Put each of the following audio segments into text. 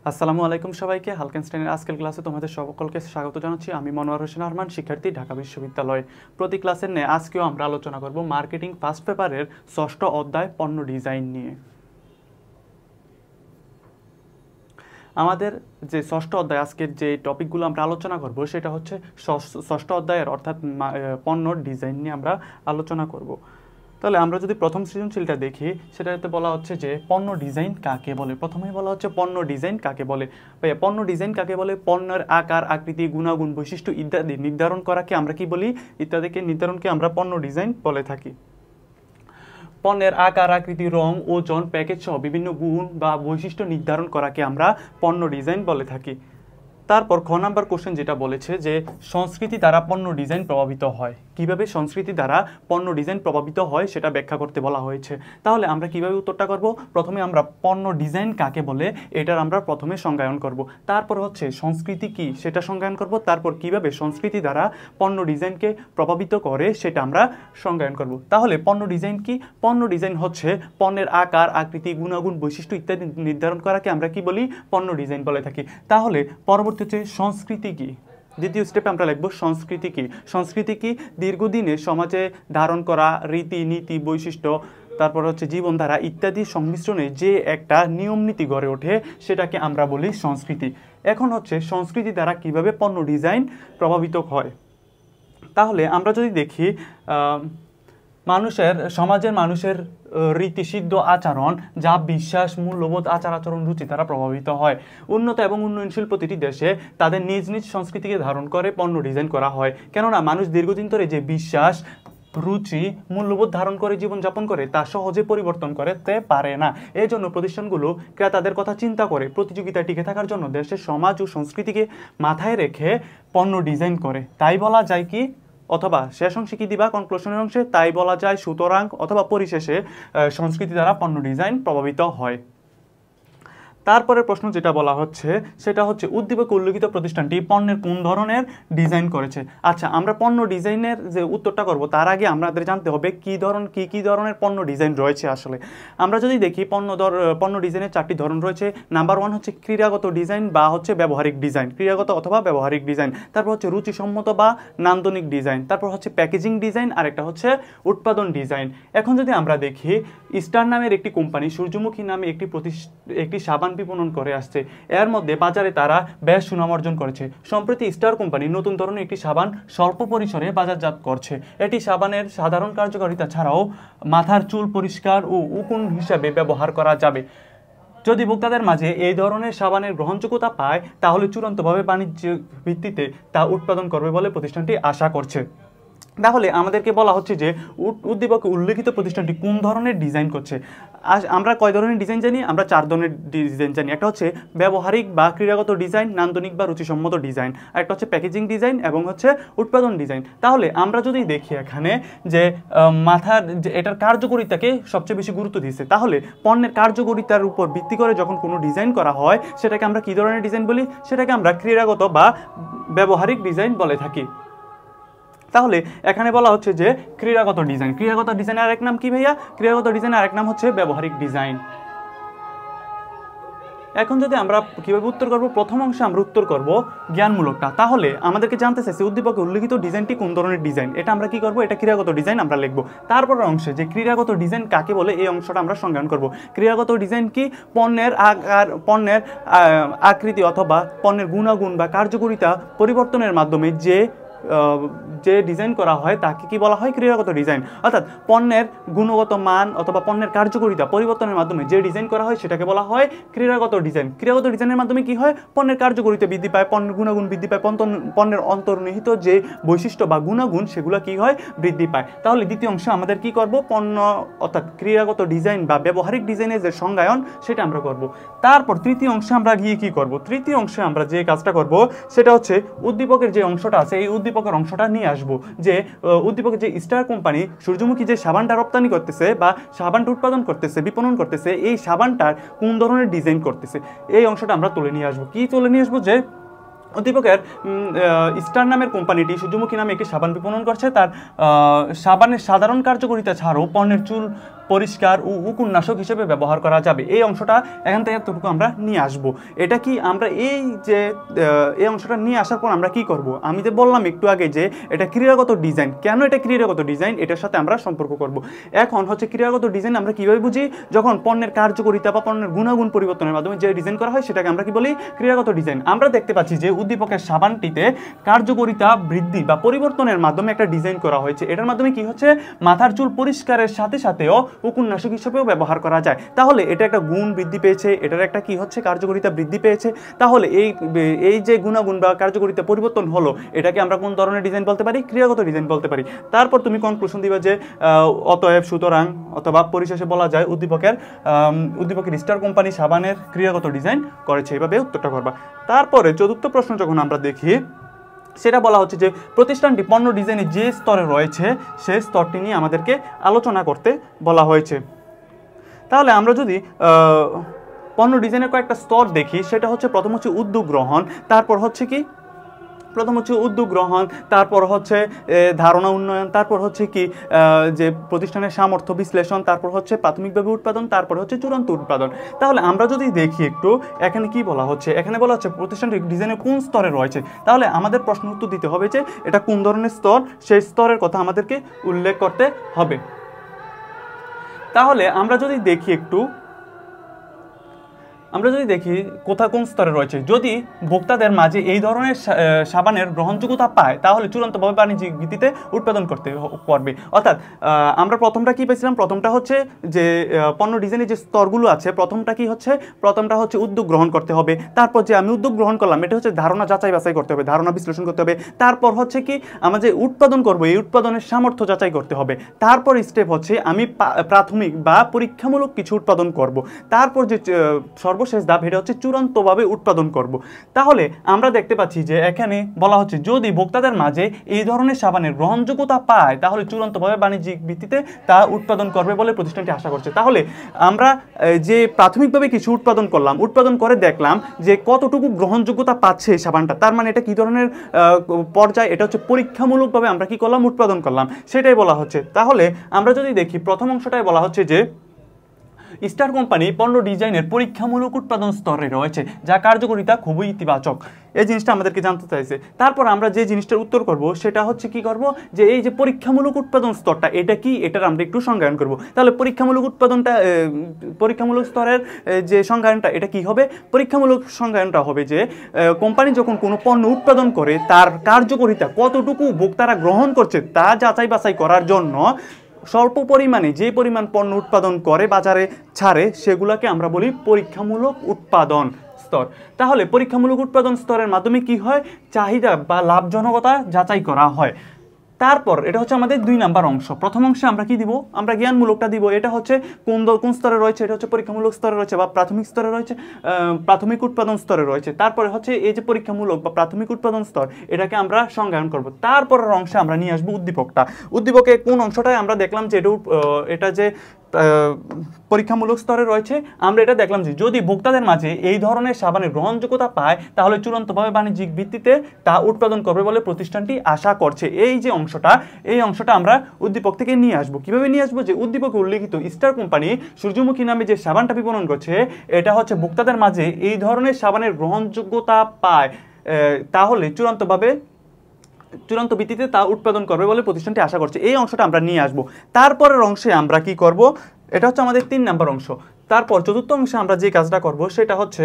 আসসালামু আলাইকুম সবাইকে। হালকেনস্টাইনের আজকের ক্লাসে তোমাদের সকলকে স্বাগত জানাচ্ছি। আমি মনোয়ার হোসেন আরমান, শিক্ষার্থী, ঢাকা বিশ্ববিদ্যালয়। প্রতি ক্লাসের নিয়ে আজকেও আমরা আলোচনা করব মার্কেটিং ফার্স্ট পেপারের 6ষ্ঠ অধ্যায় পণ্য ডিজাইন নিয়ে। আমাদের যে 6ষ্ঠ অধ্যায় আজকের যে টপিকগুলো আমরা আলোচনা করব সেটা হচ্ছে 6ষ্ঠ অধ্যায়ের অর্থাৎ পণ্য ডিজাইন নিয়ে আমরা আলোচনা করব। তাহলে আমরা যদি প্রথম সৃজনশীলটা দেখি, সেটাতে বলা হচ্ছে যে পণ্য ডিজাইন কাকে বলে। প্রথমেই বলা হচ্ছে পণ্য ডিজাইন কাকে বলে। ভাইয়া, পণ্য ডিজাইন কাকে বলে? পণ্যের আকার, আকৃতি, গুণাগুণ, বৈশিষ্ট্য ইত্যাদি নির্ধারণ করাকে আমরা কি বলি? ইত্যাদিকে নির্ধারণকে আমরা পণ্য ডিজাইন বলে থাকি। পণ্যের আকার, আকৃতি, রং, ওজন, প্যাকেজ সহ বিভিন্ন গুণ বা বৈশিষ্ট্য নির্ধারণ করাকে আমরা পণ্য ডিজাইন বলে থাকি। তারপর খ নাম্বার কোশ্চেন যেটা বলেছে যে সংস্কৃতি দ্বারা পণ্য ডিজাইন প্রভাবিত হয়। কিভাবে সংস্কৃতি দ্বারা পণ্য ডিজাইন প্রভাবিত হয় সেটা ব্যাখ্যা করতে বলা হয়েছে। তাহলে আমরা কিভাবে উত্তরটা করব? প্রথমে আমরা পণ্য ডিজাইন কাকে বলে এটার আমরা প্রথমে সংজ্ঞায়ন করব। তারপর হচ্ছে সংস্কৃতি কি সেটা সংজ্ঞায়ন করব। তারপর কিভাবে সংস্কৃতি দ্বারা পণ্য ডিজাইনকে প্রভাবিত করে সেটা আমরা সংজ্ঞায়ন করব। তাহলে পণ্য ডিজাইন কি? পণ্য ডিজাইন হচ্ছে পণ্যের আকার, আকৃতি, গুণাগুণ, বৈশিষ্ট্য ইত্যাদি নির্ধারণ করাকে আমরা কি বলি? পণ্য ডিজাইন বলে থাকি। তাহলে পরবর্তী হচ্ছে সংস্কৃতি কি। দ্বিতীয় স্টেপে আমরা লিখব সংস্কৃতি কি। সংস্কৃতি কি? দীর্ঘদিনে সমাজে ধারণ করা রীতি, নীতি, বৈশিষ্ট্য, তারপর হচ্ছে জীবনধারা ইত্যাদি সংমিশ্রণে যে একটা নিয়ম নীতি গড়ে ওঠে সেটাকে আমরা বলি সংস্কৃতি। এখন হচ্ছে সংস্কৃতি দ্বারা কিভাবে পণ্য ডিজাইন প্রভাবিত হয়। তাহলে আমরা যদি দেখি সমাজের মানুষের রীতিসিদ্ধ আচরণ, যা বিশ্বাস, মূল্যবোধ, আচার আচরণ, রুচি দ্বারা প্রভাবিত হয়। উন্নত এবং উন্নয়নশীল প্রতিটি দেশে তাদের নিজ নিজ সংস্কৃতিকে ধারণ করে পণ্য ডিজাইন করা হয়। কেননা মানুষ দীর্ঘদিন ধরে যে বিশ্বাস, রুচি, মূল্যবোধ ধারণ করে জীবনযাপন করে তা সহজে পরিবর্তন করতে পারে না। এই জন্য প্রতিষ্ঠানগুলো ক্রেতাদের কথা চিন্তা করে প্রতিযোগিতায় টিকে থাকার জন্য দেশের সমাজ ও সংস্কৃতিকে মাথায় রেখে পণ্য ডিজাইন করে। তাই বলা যায় কি, অথবা শেষ অংশে কি দিবা কনক্লুশনের অংশে, তাই বলা যায় সুতরাং অথবা পরিশেষে সংস্কৃতি দ্বারা পণ্য ডিজাইন প্রভাবিত হয়। তারপরে প্রশ্ন যেটা বলা হচ্ছে সেটা হচ্ছে উদ্দীপকে উল্লেখিত প্রতিষ্ঠানটি পণ্যের কোন ধরনের ডিজাইন করেছে। আচ্ছা, আমরা পণ্য ডিজাইনের যে উত্তরটা করব তার আগে আমাদের জানতে হবে কি ধরনের পণ্য ডিজাইন রয়েছে। আসলে আমরা যদি দেখি পণ্য ডিজাইনের 4টি ধরন রয়েছে। নাম্বার 1 হচ্ছে ক্রীড়াগত ডিজাইন বা হচ্ছে ব্যবহারিক ডিজাইন, ক্রীড়াগত অথবা ব্যবহারিক ডিজাইন। তারপর হচ্ছে রুচিসম্মত বা নান্দনিক ডিজাইন। তারপর হচ্ছে প্যাকেজিং ডিজাইন, আর একটা হচ্ছে উৎপাদন ডিজাইন। এখন যদি আমরা দেখি, স্টার নামের একটি কোম্পানি সূর্যমুখী নামে একটি সাবান বিপণন করে আসছে। এর মধ্যে বাজারে তারা বেশ সুনাম অর্জন করেছে। সম্প্রতি স্টার কোম্পানি নতুন ধরনের একটি সাবান স্বল্প পরিসরে বাজারজাত করছে। এটি সাবানের সাধারণ কার্যকারিতা ছাড়াও মাথার চুল পরিষ্কার ও উকুন হিসাবে ব্যবহার করা যাবে। যদি ভোক্তাদের মাঝে এই ধরনের সাবানের গ্রহণযোগ্যতা পায় তাহলে চূড়ান্তভাবে বাণিজ্যিক ভিত্তিতে তা উৎপাদন করবে বলে প্রতিষ্ঠানটি আশা করছে। তাহলে আমাদেরকে বলা হচ্ছে যে উদ্দীপকে উল্লেখিত প্রতিষ্ঠানটি কোন ধরনের ডিজাইন করছে। আমরা কয় ধরনের ডিজাইন জানি? আমরা 4 ধরনের ডিজাইন জানি। একটা হচ্ছে ব্যবহারিক বা ক্রীড়াগত ডিজাইন, নান্দনিক বা রুচিসম্মত ডিজাইন, আর একটা হচ্ছে প্যাকেজিং ডিজাইন এবং হচ্ছে উৎপাদন ডিজাইন। তাহলে আমরা যদি দেখি এখানে যে এটার কার্যকারিতাকে সবচেয়ে বেশি গুরুত্ব দিয়েছে। তাহলে পণ্যের কার্যকারিতার উপর ভিত্তি করে যখন কোনো ডিজাইন করা হয় সেটাকে আমরা কি ধরনের ডিজাইন বলি? সেটাকে আমরা ক্রীড়াগত বা ব্যবহারিক ডিজাইন বলে থাকি। তাহলে এখানে বলা হচ্ছে যে ক্রীড়াগত ডিজাইনের আরেক নাম কি ভাইয়া? ক্রীড়াগত ডিজাইনের আরেক নাম হচ্ছে ব্যবহারিক ডিজাইন। এখন যদি আমরা কিভাবে উত্তর করব, প্রথম অংশে আমরা উত্তর করব জ্ঞানমূলকটা। তাহলে আমাদেরকে জানতে চাইছে উদ্দীপকে উল্লেখিত ডিজাইনটি কোন ধরনের ডিজাইন। এটা আমরা কি করব? এটা ক্রীড়াগত ডিজাইন আমরা লিখব। তারপরের অংশে যে ক্রীড়াগত ডিজাইন কাকে বলে এই অংশটা আমরা সংজ্ঞায়ন করব। ক্রীড়াগত ডিজাইন কি? পণ্যের আকৃতি অথবা পণ্যের গুণাগুণ বা কার্যকারিতা পরিবর্তনের মাধ্যমে যে ডিজাইন করা হয় তাকে কি বলা হয়? ক্রীড়াগত ডিজাইন। অর্থাৎ পণ্যের গুণগত মান অথবা পণ্যের কার্যকারিতা পরিবর্তনের মাধ্যমে যে ডিজাইন করা হয় সেটাকে বলা হয় ক্রীড়াগত ডিজাইন। ক্রীড়াগত ডিজাইনের মাধ্যমে কি হয়? পণ্যের কার্যকারিতা বৃদ্ধি পায়, পণ্যের গুণাগুণ বৃদ্ধি পায়, পণ্যের অন্তর্নিহিত যে বৈশিষ্ট্য বা গুণাগুণ সেগুলো কি হয়? বৃদ্ধি পায়। তাহলে দ্বিতীয় অংশে আমাদের কি করব? পণ্য অর্থাৎ ক্রীড়াগত ডিজাইন বা ব্যবহারিক ডিজাইনের যে সংজ্ঞায়ন সেটা আমরা করব। তারপর তৃতীয় অংশে আমরা গিয়ে কি করব? তৃতীয় অংশে আমরা যে কাজটা করব সেটা হচ্ছে উদ্দীপকের যে অংশটা আছে এই উদ্দীপকের অংশটা নিয়ে আসবো। যে উদ্দীপকে যে স্টার কোম্পানি সূর্যমুখী যে সাবানটা রপ্তানি করতেছে বা সাবানটা উৎপাদন করতেছে, বিপণন করতেছে, এই সাবানটার কোন ধরনের ডিজাইন করতেছে এই অংশটা আমরা তুলে নিয়ে আসবো। কি তুলে নিয়ে আসবো? যে উদ্দীপকের স্টার নামের কোম্পানিটি সূর্যমুখী নামে একটি সাবান বিপণন করছে। তার সাবানের সাধারণ কার্যকারিতা ছাড়াও পণ্যের চুল পরিষ্কার ও উকুননাশক হিসেবে ব্যবহার করা যাবে। এই অংশটা এখান থেকে এতটুকু আমরা নিয়ে আসব। এটা কি আমরা এই অংশটা নিয়ে আসার পর আমরা কি করব? আমি যে বললাম একটু আগে যে এটা ক্রিয়াগত ডিজাইন। কেন এটা ক্রিয়াগত ডিজাইন এটার সাথে আমরা সম্পর্ক করব। এখন হচ্ছে ক্রিয়াগত ডিজাইন আমরা কিভাবে বুঝি? যখন পণ্যের কার্যকারিতা বা পণ্যের গুণাগুণ পরিবর্তনের মাধ্যমে যে ডিজাইন করা হয় সেটাকে আমরা কি বলি? ক্রিয়াগত ডিজাইন। আমরা দেখতে পাচ্ছি যে উদ্দীপকের সাবানটিতে কার্যকারিতা বৃদ্ধি বা পরিবর্তনের মাধ্যমে একটা ডিজাইন করা হয়েছে। এটার মাধ্যমে কি হচ্ছে? মাথার চুল পরিষ্কারের সাথে সাথেও উকুননাশক হিসেবেও ব্যবহার করা যায়। তাহলে এটা একটা গুণ বৃদ্ধি পেয়েছে, এটার একটা কি হচ্ছে? কার্যকারিতা বৃদ্ধি পেয়েছে। তাহলে এই যে গুণাগুণ বা কার্যকারিতা পরিবর্তন হলো, এটাকে আমরা কোন ধরনের ডিজাইন বলতে পারি? ক্রিয়াগত ডিজাইন বলতে পারি। তারপর তুমি কনক্লুশন দিবা যে অতএব, সুতরাং, অথবা পরিশেষে বলা যায় উদ্দীপকের স্টার কোম্পানি সাবানের ক্রিয়াগত ডিজাইন করেছে। এইভাবে উত্তরটা করবা। তারপরে চতুর্থ প্রশ্ন যখন আমরা দেখি, সেটা বলা হচ্ছে যে প্রতিষ্ঠানটি পণ্য ডিজাইনে যে স্তরে রয়েছে সেই স্তরটি নিয়ে আমাদেরকে আলোচনা করতে বলা হয়েছে। তাহলে আমরা যদি পণ্য ডিজাইনের কয়েকটা স্তর দেখি, সেটা হচ্ছে প্রথম হচ্ছে উদ্যোগ গ্রহণ, তারপর হচ্ছে কি উদ্যোগ গ্রহণ, তারপর হচ্ছে ধারণা উন্নয়ন, তারপর হচ্ছে কি যে প্রতিষ্ঠানের সামর্থ্য বিশ্লেষণ, তারপর হচ্ছে প্রাথমিকভাবে উৎপাদন, তারপর হচ্ছে চূড়ান্ত উৎপাদন। তাহলে আমরা যদি দেখি একটু, এখানে কি বলা হচ্ছে? এখানে বলা হচ্ছে প্রতিষ্ঠানটি ডিজাইনের কোন স্তরে রয়েছে। তাহলে আমাদের প্রশ্ন উত্তর দিতে হবে যে এটা কোন ধরনের স্তর, সেই স্তরের কথা আমাদেরকে উল্লেখ করতে হবে। তাহলে আমরা যদি দেখি কোন স্তরে রয়েছে, যদি ভোক্তাদের মাঝে এই ধরনের সাবানের গ্রহণযোগ্যতা পায় তাহলে চূড়ান্তভাবে বাণিজ্যিক ভিত্তিতে উৎপাদন করতে পারবে। অর্থাৎ আমরা প্রথমটা কি পেয়েছিলাম? প্রথমটা হচ্ছে যে পণ্য ডিজাইনের যে স্তরগুলো আছে, প্রথমটা হচ্ছে উদ্যোগ গ্রহণ করতে হবে। তারপর যে আমি উদ্যোগ গ্রহণ করলাম, এটা হচ্ছে ধারণা যাচাই বাছাই করতে হবে, ধারণা বিশ্লেষণ করতে হবে। তারপর হচ্ছে কি আমরা যে উৎপাদন করবো, এই উৎপাদনের সামর্থ্য যাচাই করতে হবে। তারপর স্টেপ হচ্ছে আমি প্রাথমিক বা পরীক্ষামূলক কিছু উৎপাদন করব। তারপর যে সর্বশেষ ধাপ, এটা হচ্ছে চূড়ান্তভাবে উৎপাদন করব। তাহলে আমরা দেখতে পাচ্ছি যে এখানে বলা হচ্ছে যদি ভোক্তাদের মাঝে এই ধরনের সাবানের গ্রহণযোগ্যতা পায় তাহলে চূড়ান্তভাবে বাণিজ্যিক ভিত্তিতে তা উৎপাদন করবে বলে প্রতিষ্ঠানটি আশা করছে। তাহলে আমরা যে প্রাথমিকভাবে কিছু উৎপাদন করলাম, উৎপাদন করে দেখলাম যে কতটুকু গ্রহণযোগ্যতা পাচ্ছে এই সাবানটা, তার মানে এটা কি ধরনের পর্যায়ে? এটা হচ্ছে পরীক্ষামূলকভাবে আমরা কি করলাম? উৎপাদন করলাম, সেটাই বলা হচ্ছে। তাহলে আমরা যদি দেখি প্রথম অংশটায় বলা হচ্ছে যে স্টার কোম্পানি পণ্য ডিজাইনের পরীক্ষামূলক উৎপাদন স্তরে রয়েছে, যা কার্যকারিতা খুবই ইতিবাচক। এই জিনিসটা আমাদেরকে জানতে চাইছে। তারপর আমরা যে জিনিসটার উত্তর করব সেটা হচ্ছে কি করব, যে এই যে পরীক্ষামূলক উৎপাদন স্তরটা এটা কি, এটার আমরা একটু সংজ্ঞায়ন করব। তাহলে পরীক্ষামূলক স্তরের যে সংজ্ঞায়নটা এটা কি হবে? পরীক্ষামূলক সংজ্ঞায়নটা হবে যে কোম্পানি যখন কোনো পণ্য উৎপাদন করে তার কার্যকারিতা কতটুকু ভোক্তারা গ্রহণ করছে তা যাচাই বাছাই করার জন্য স্বল্প পরিমাণে যে পরিমাণ পণ্য উৎপাদন করে বাজারে ছাড়ে সেগুলোকে আমরা বলি পরীক্ষামূলক উৎপাদন স্তর। তাহলে পরীক্ষামূলক উৎপাদন স্তরের মাধ্যমে কি হয়? চাহিদা বা লাভজনকতা যাচাই করা হয়। তারপর এটা হচ্ছে আমাদের 2 নাম্বার অংশ। প্রথম অংশে আমরা কি দিব? আমরা জ্ঞানমূলকটা দিব। এটা হচ্ছে কোন স্তরে রয়েছে? এটা হচ্ছে পরীক্ষামূলক স্তরে রয়েছে বা প্রাথমিক স্তরে রয়েছে, প্রাথমিক উৎপাদন স্তরে রয়েছে। তারপরে হচ্ছে এই যে পরীক্ষামূলক বা প্রাথমিক উৎপাদন স্তর, এটাকে আমরা সংজ্ঞায়ন করব। তারপরের অংশে আমরা নিয়ে আসবো উদ্দীপকটা। উদ্দীপকে কোন অংশটায় আমরা দেখলাম যে এটা যে পরীক্ষামূলক স্তরে রয়েছে, আমরা এটা দেখলাম যে যদি ভোক্তাদের মাঝে এই ধরনের সাবানের গ্রহণযোগ্যতা পায় তাহলে চূড়ান্তভাবে বাণিজ্যিক ভিত্তিতে তা উৎপাদন করবে বলে প্রতিষ্ঠানটি আশা করছে। এই যে অংশটা আমরা উদ্দীপক থেকে নিয়ে আসবো। কিভাবে নিয়ে আসবো? যে উদ্দীপকে উল্লেখিত স্টার কোম্পানি সূর্যমুখী নামে যে সাবানটা বিপণন করছে, এটা হচ্ছে ভোক্তাদের মাঝে এই ধরনের সাবানের গ্রহণযোগ্যতা পায় তাহলে চূড়ান্ত ভিত্তিতে তা উৎপাদন করবে বলে প্রতিষ্ঠানটি আশা করছে। এই অংশটা আমরা নিয়ে আসব। তারপরের অংশে আমরা কি করব? এটা হচ্ছে আমাদের 3 নাম্বার অংশ। তারপর চতুর্থ অংশে আমরা যে কাজটা করব সেটা হচ্ছে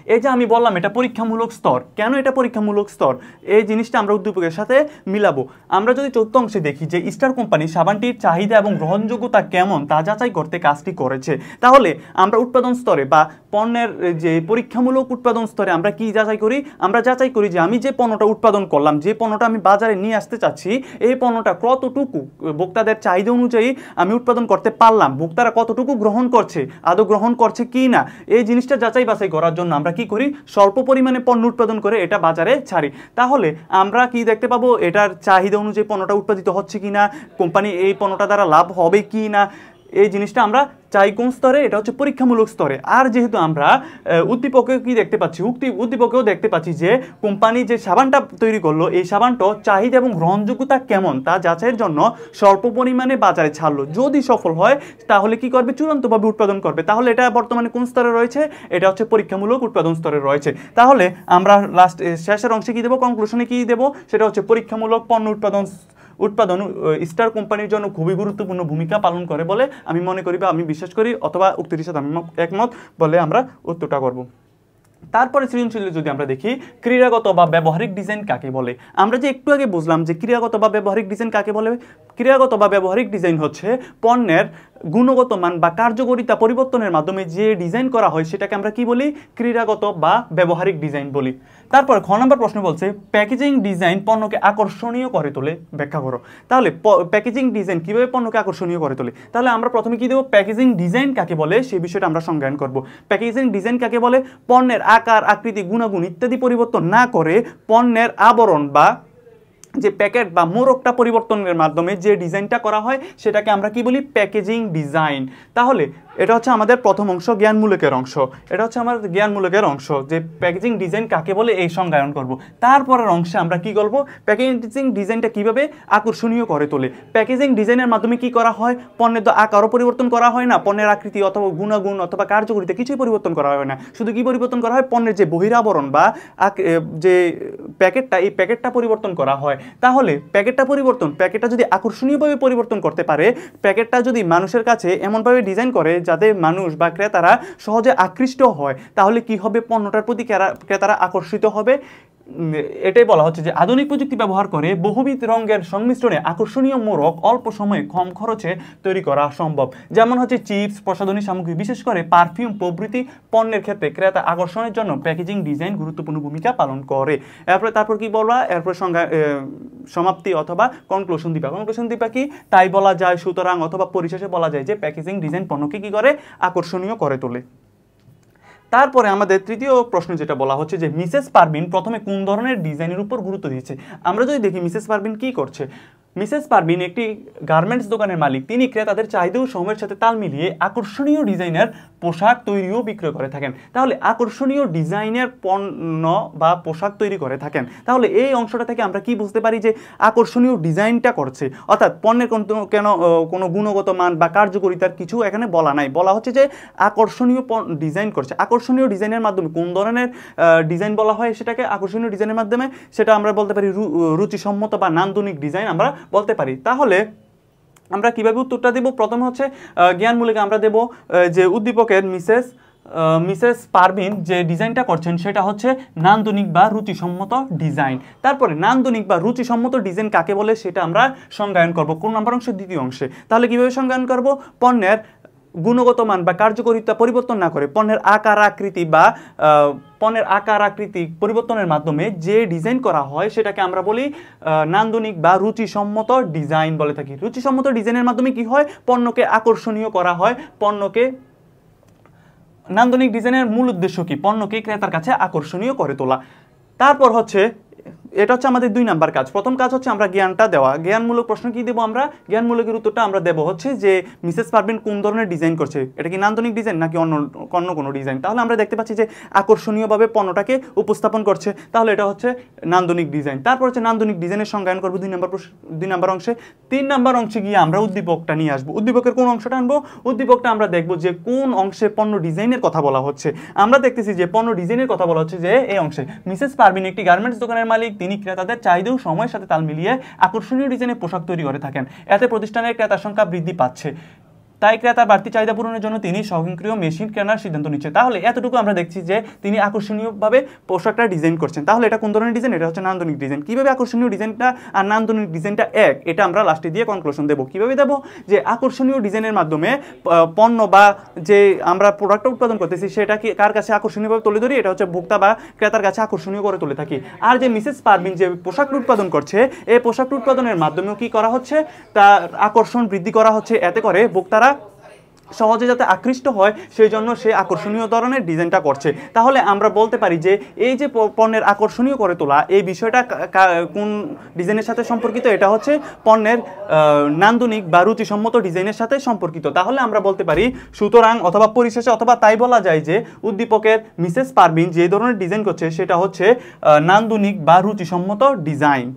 এই যে আমি বললাম এটা পরীক্ষামূলক স্তর। কেন এটা পরীক্ষামূলক স্তর? এই জিনিসটা আমরা উদ্দীপকের সাথে মিলাবো। আমরা যদি চতুর্থ অংশে দেখি যে স্টার কোম্পানি সাবানটির চাহিদা এবং গ্রহণযোগ্যতা কেমন তা যাচাই করতে কাজটি করেছে, তাহলে আমরা উৎপাদন স্তরে বা পণ্যের যে পরীক্ষামূলক উৎপাদন স্তরে আমরা কি যাচাই করি? আমরা যাচাই করি যে আমি যে পণ্যটা উৎপাদন করলাম, যে পণ্যটা আমি বাজারে নিয়ে আসতে চাচ্ছি, এই পণ্যটা কতটুকু ভোক্তাদের চাহিদা অনুযায়ী আমি উৎপাদন করতে পারলাম, ভোক্তারা কতটুকু গ্রহণ করছে, আদৌ গ্রহণ করছে কি না, এই জিনিসটা যাচাই বাছাই করার জন্য আমরা কি করি? স্বল্প পরিমাণে পণ্য উৎপাদন করে এটা বাজারে ছাড়ি। তাহলে আমরা কি দেখতে পাবো? এটার চাহিদা অনুযায়ী পণ্যটা উৎপাদিত হচ্ছে কিনা, কোম্পানি এই পণ্যটা দ্বারা লাভ হবে কি না, এই জিনিসটা আমরা চাই কোন স্তরে, এটা হচ্ছে পরীক্ষামূলক স্তরে। আর যেহেতু আমরা উদ্দীপকে কি দেখতে পাচ্ছি, উদ্দীপকেও দেখতে পাচ্ছি যে কোম্পানি যে সাবানটা তৈরি করলো এই সাবানটা চাহিদা এবং গ্রহণযোগ্যতা কেমন তা যাচাইয়ের জন্য স্বল্প পরিমাণে বাজারে ছাড়লো। যদি সফল হয় তাহলে কি করবে, চূড়ান্তভাবে উৎপাদন করবে। তাহলে এটা বর্তমানে কোন স্তরে রয়েছে, এটা হচ্ছে পরীক্ষামূলক উৎপাদন স্তরে রয়েছে। তাহলে আমরা লাস্ট শেষের অংশে কি দেবো, কনক্লুশনে কি দেবো, সেটা হচ্ছে পরীক্ষামূলক পণ্য উৎপাদন স্টার কোম্পানির জন্য খুবই গুরুত্বপূর্ণ ভূমিকা পালন করে বলে আমি মনে করি বা আমি বিশ্বাস করি, অথবা উক্তির সাথে আমি একমত বলে আমরা উত্তরটা করব। তারপরে সৃজনশীল যদি আমরা দেখি, ক্রীড়াগত বা ব্যবহারিক ডিজাইন কাকে বলে। আমরা যে একটু আগে বুঝলাম যে ক্রীড়াগত বা ব্যবহারিক ডিজাইন কাকে বলে। ক্রীড়াগত বা ব্যবহারিক ডিজাইন হচ্ছে পণ্যের গুণগত মান বা কার্যকারিতা পরিবর্তনের মাধ্যমে যে ডিজাইন করা হয় সেটাকে আমরা কি বলি, ক্রীড়াগত বা ব্যবহারিক ডিজাইন বলি। তারপর খ নম্বর প্রশ্ন বলছে প্যাকেজিং ডিজাইন পণ্যকে আকর্ষণীয় করে তোলে, ব্যাখ্যা করো। তাহলে প্যাকেজিং ডিজাইন কিভাবে পণ্যকে আকর্ষণীয় করে তোলে, তাহলে আমরা প্রথমে কি দেবো, প্যাকেজিং ডিজাইন কাকে বলে সেই বিষয়টা আমরা সংজ্ঞায়ন করব। প্যাকেজিং ডিজাইন কাকে বলে, পণ্যের আকার, আকৃতি, গুণাগুণ ইত্যাদি পরিবর্তন না করে পণ্যের আবরণ বা যে প্যাকেট বা মোড়কটা পরিবর্তনের মাধ্যমে যে ডিজাইনটা করা হয় সেটাকে আমরা কি বলি, প্যাকেজিং ডিজাইন। তাহলে এটা হচ্ছে আমাদের প্রথম অংশ, জ্ঞানমূলকের অংশ। এটা হচ্ছে আমাদের জ্ঞানমূলকের অংশ যে প্যাকেজিং ডিজাইন কাকে বলে এই সংজ্ঞায়ন করব। তারপরের অংশে আমরা কি করব, প্যাকেজিং ডিজাইনটা কিভাবে আকর্ষণীয় করে তোলে। প্যাকেজিং ডিজাইনের মাধ্যমে কি করা হয়, পণ্যের তো আকারও পরিবর্তন করা হয় না, পণ্যের আকৃতি অথবা গুণাগুণ অথবা কার্যকারিতা কিছুই পরিবর্তন করা হয় না, শুধু কি পরিবর্তন করা হয়, পণ্যের যে বহিরাবরণ বা যে প্যাকেটটা, এই প্যাকেটটা পরিবর্তন করা হয়। তাহলে প্যাকেটটা যদি আকর্ষণীয়ভাবে পরিবর্তন করতে পারে, প্যাকেটটা যদি মানুষের কাছে এমনভাবে ডিজাইন করে যাতে মানুষ বা ক্রেতারা সহজে আকৃষ্ট হয়, তাহলে কি হবে, পণ্যটার প্রতি ক্রেতারা আকর্ষিত হবে। এটাই বলা হচ্ছে যে আধুনিক প্রযুক্তি ব্যবহার করে বহুবিধ রঙের সংমিশ্রণে আকর্ষণীয় মোড়ক অল্প সময়ে কম খরচে তৈরি করা সম্ভব। যেমন হচ্ছে চিপস, প্রসাধনী সামগ্রী, বিশেষ করে পারফিউম প্রভৃতি পণ্যের ক্ষেত্রে ক্রেতা আকর্ষণের জন্য প্যাকেজিং ডিজাইন গুরুত্বপূর্ণ ভূমিকা পালন করে। তারপর কি বলবা, এরপর সমাপ্তি অথবা কনক্লুশন দিবা কি, তাই বলা যায় সুতরাং অথবা পরিশেষে বলা যায় যে প্যাকেজিং ডিজাইন পণ্যকে কি করে, আকর্ষণীয় করে তোলে। তারপরে আমাদের তৃতীয় প্রশ্ন যেটা বলা হচ্ছে যে মিসেস পারভিন প্রথমে কোন ধরনের ডিজাইনের উপর গুরুত্ব দিয়েছে। আমরা যদি দেখি মিসেস পারভিন কি করছে, মিসেস পারভিন একটি গার্মেন্টস দোকানের মালিক। তিনি ক্রেতাদের চাহিদা ও সময়ের সাথে তাল মিলিয়ে আকর্ষণীয় ডিজাইনের পোশাক তৈরি ও বিক্রয় করে থাকেন। তাহলে আকর্ষণীয় ডিজাইনের পণ্য বা পোশাক তৈরি করে থাকেন। তাহলে এই অংশটা থেকে আমরা কি বুঝতে পারি যে আকর্ষণীয় ডিজাইনটা করছে, অর্থাৎ পণ্যের কোনো গুণগত মান বা কার্যকারিতার কিছু এখানে বলা নাই, বলা হচ্ছে যে আকর্ষণীয় ডিজাইন করছে। আকর্ষণীয় ডিজাইনের মাধ্যমে কোন ধরনের ডিজাইন বলা হয় সেটাকে আকর্ষণীয় ডিজাইনের মাধ্যমে, সেটা আমরা বলতে পারি রুচিসম্মত বা নান্দনিক ডিজাইন আমরা বলতে পারি। তাহলে আমরা কিভাবে উত্তরটা দেব, প্রথমে হচ্ছে জ্ঞানমূলকে আমরা দেব যে উদ্দীপকের মিসেস পারভিন যে ডিজাইনটা করছেন সেটা হচ্ছে নান্দনিক বা রুচিসম্মত ডিজাইন। তারপরে নান্দনিক বা রুচিসম্মত ডিজাইন কাকে বলে সেটা আমরা সংজ্ঞায়ন করব কোন নম্বর অংশে, দ্বিতীয় অংশে। তাহলে কিভাবে সংজ্ঞায়ন করব, পণ্যের গুণগত মান বা কার্যকারিতা পরিবর্তন না করে পণ্যের আকার আকৃতি পরিবর্তনের মাধ্যমে যে ডিজাইন করা হয় সেটাকে আমরা বলি নান্দনিক বা রুচিসম্মত ডিজাইন বলে থাকি। রুচিসম্মত ডিজাইনের মাধ্যমে কি হয়, পণ্যকে আকর্ষণীয় করা হয়। নান্দনিক ডিজাইনের মূল উদ্দেশ্য কি, পণ্যকে ক্রেতার কাছে আকর্ষণীয় করে তোলা। তারপর হচ্ছে এটা হচ্ছে আমাদের 2 নাম্বার কাজ। প্রথম কাজ হচ্ছে আমরা জ্ঞানটা দেওয়া। জ্ঞানমূলক প্রশ্ন কি দেবো, আমরা জ্ঞানমূলকের উত্তরটা আমরা দেবো হচ্ছে যে মিসেস পারভিন কোন ধরনের ডিজাইন করছে, এটা কি নান্দনিক ডিজাইন নাকি অন্য কোনো ডিজাইন। তাহলে আমরা দেখতে পাচ্ছি যে আকর্ষণীয়ভাবে পণ্যটাকে উপস্থাপন করছে, তাহলে এটা হচ্ছে নান্দনিক ডিজাইন। তারপর হচ্ছে নান্দনিক ডিজাইনের সংজ্ঞায়ন করবো 2 নাম্বার অংশে। 3 নাম্বার অংশে গিয়ে আমরা উদ্দীপকটা নিয়ে আসবো। উদ্দীপকের কোন অংশটা আনবো, উদ্দীপকটা আমরা দেখবো যে কোন অংশে পণ্য ডিজাইনের কথা বলা হচ্ছে। আমরা দেখতেছি যে পণ্য ডিজাইনের কথা বলা হচ্ছে যে এই অংশে মিসেস পারভিন একটি গার্মেন্টস দোকানের মালিক। তিনি ক্রেতাদের চাহিদা ও সময়ের সাথে তাল মিলিয়ে আকর্ষণীয় ডিজাইনের পোশাক তৈরি করে থাকেন। এতে প্রতিষ্ঠানের ক্রেতার সংখ্যা বৃদ্ধি পাচ্ছে, তাই ক্রেতার বাড়তি চাহিদা পূরণের জন্য তিনি স্বয়ংক্রিয় মেশিন কেনার সিদ্ধান্ত নিচ্ছে। তাহলে এতটুকু আমরা দেখছি যে তিনি আকর্ষণীয়ভাবে পোশাকটা ডিজাইন করছেন। তাহলে এটা কোন ধরনের ডিজাইন, এটা হচ্ছে নান্দনিক ডিজাইন। কিভাবে আকর্ষণীয় ডিজাইনটা আর নান্দনিক ডিজাইনটা এক, এটা আমরা লাস্টে দিয়ে কনক্লুশন দেবো। কিভাবে দেবো, যে আকর্ষণীয় ডিজাইনের মাধ্যমে পণ্য বা যে আমরা প্রোডাক্টটা উৎপাদন করতেছি সেটা কি কার কাছে আকর্ষণীয়ভাবে তুলে ধরি, এটা হচ্ছে ভোক্তা বা ক্রেতার কাছে আকর্ষণীয় করে তুলে থাকি। আর যে মিসেস পারভিন যে পোশাকটা উৎপাদন করছে, এই পোশাকটা উৎপাদনের মাধ্যমেও কি করা হচ্ছে, তার আকর্ষণ বৃদ্ধি করা হচ্ছে। এতে করে ভোক্তারা সহজে যাতে আকৃষ্ট হয় সেই জন্য সে আকর্ষণীয় ধরনের ডিজাইনটা করছে। তাহলে আমরা বলতে পারি যে এই যে পণ্যের আকর্ষণীয় করে তোলা এই বিষয়টা কোন ডিজাইনের সাথে সম্পর্কিত, এটা হচ্ছে পণ্যের নান্দনিক বা রুচিসম্মত ডিজাইনের সাথে সম্পর্কিত। তাহলে আমরা বলতে পারি সুতরাং অথবা পরিশেষে অথবা তাই বলা যায় যে উদ্দীপকের মিসেস পারভিন যে ধরনের ডিজাইন করছে সেটা হচ্ছে নান্দনিক বা রুচিসম্মত ডিজাইন।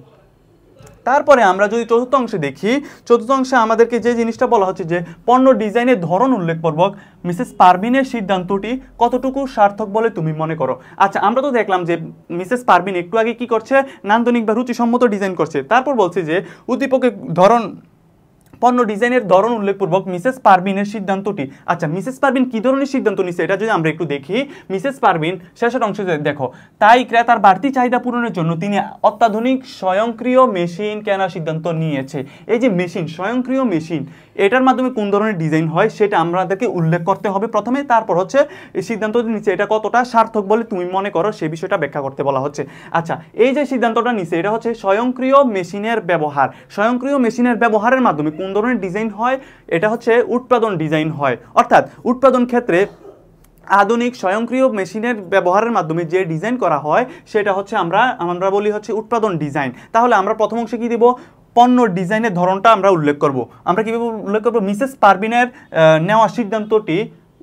তারপরে আমরা যদি চতুর্থ অংশে দেখি, চতুর্থ অংশে আমাদেরকে যে জিনিসটা বলা হচ্ছে যে পণ্য ডিজাইনের ধরন উল্লেখপূর্বক মিসেস পারভিনের সিদ্ধান্তটি কতটুকু সার্থক বলে তুমি মনে করো। আচ্ছা, আমরা তো দেখলাম যে মিসেস পারভিন একটু আগে কি করছে, নান্দনিক বা রুচিসম্মত ডিজাইন করছে। তারপর বলছে যে উদ্দীপকের ধরন পণ্য ডিজাইনের ধরন উল্লেখপূর্বক মিসেস পারভিনের সিদ্ধান্তটি। আচ্ছা, মিসেস পারভিন কি ধরনের সিদ্ধান্ত নিচ্ছে এটা যদি আমরা একটু দেখি, মিসেস পারভিন শেষের অংশে দেখো, তাই ক্রেতার বাড়তি চাহিদা পূরণের জন্য তিনি অত্যাধুনিক স্বয়ংক্রিয় মেশিন কেনার সিদ্ধান্ত নিয়েছে। এই যে মেশিন, স্বয়ংক্রিয় মেশিন, এটার মাধ্যমে কোন ধরনের ডিজাইন হয় সেটা আমাদেরকে উল্লেখ করতে হবে প্রথমে। তারপর হচ্ছে এই সিদ্ধান্ত নিচ্ছে এটা কতটা সার্থক বলে তুমি মনে করো সেই বিষয়টা ব্যাখ্যা করতে বলা হচ্ছে। আচ্ছা, এই যে সিদ্ধান্তটা নিচ্ছে এটা হচ্ছে স্বয়ংক্রিয় মেশিনের ব্যবহার। স্বয়ংক্রিয় মেশিনের ব্যবহারের মাধ্যমে কোন ধরনের ডিজাইন হয়, এটা হচ্ছে উৎপাদন ডিজাইন হয়। অর্থাৎ উৎপাদন ক্ষেত্রে আধুনিক স্বয়ংক্রিয় মেশিনের ব্যবহারের মাধ্যমে যে ডিজাইন করা হয় সেটা হচ্ছে আমরা বলি হচ্ছে উৎপাদন ডিজাইন। তাহলে আমরা প্রথম অংশে কি দিব, পণ্য ডিজাইনের ধরনটা আমরা উল্লেখ করব। আমরা কিভাবে উল্লেখ করব, মিসেস পারভিনের নেওয়া সিদ্ধান্তটি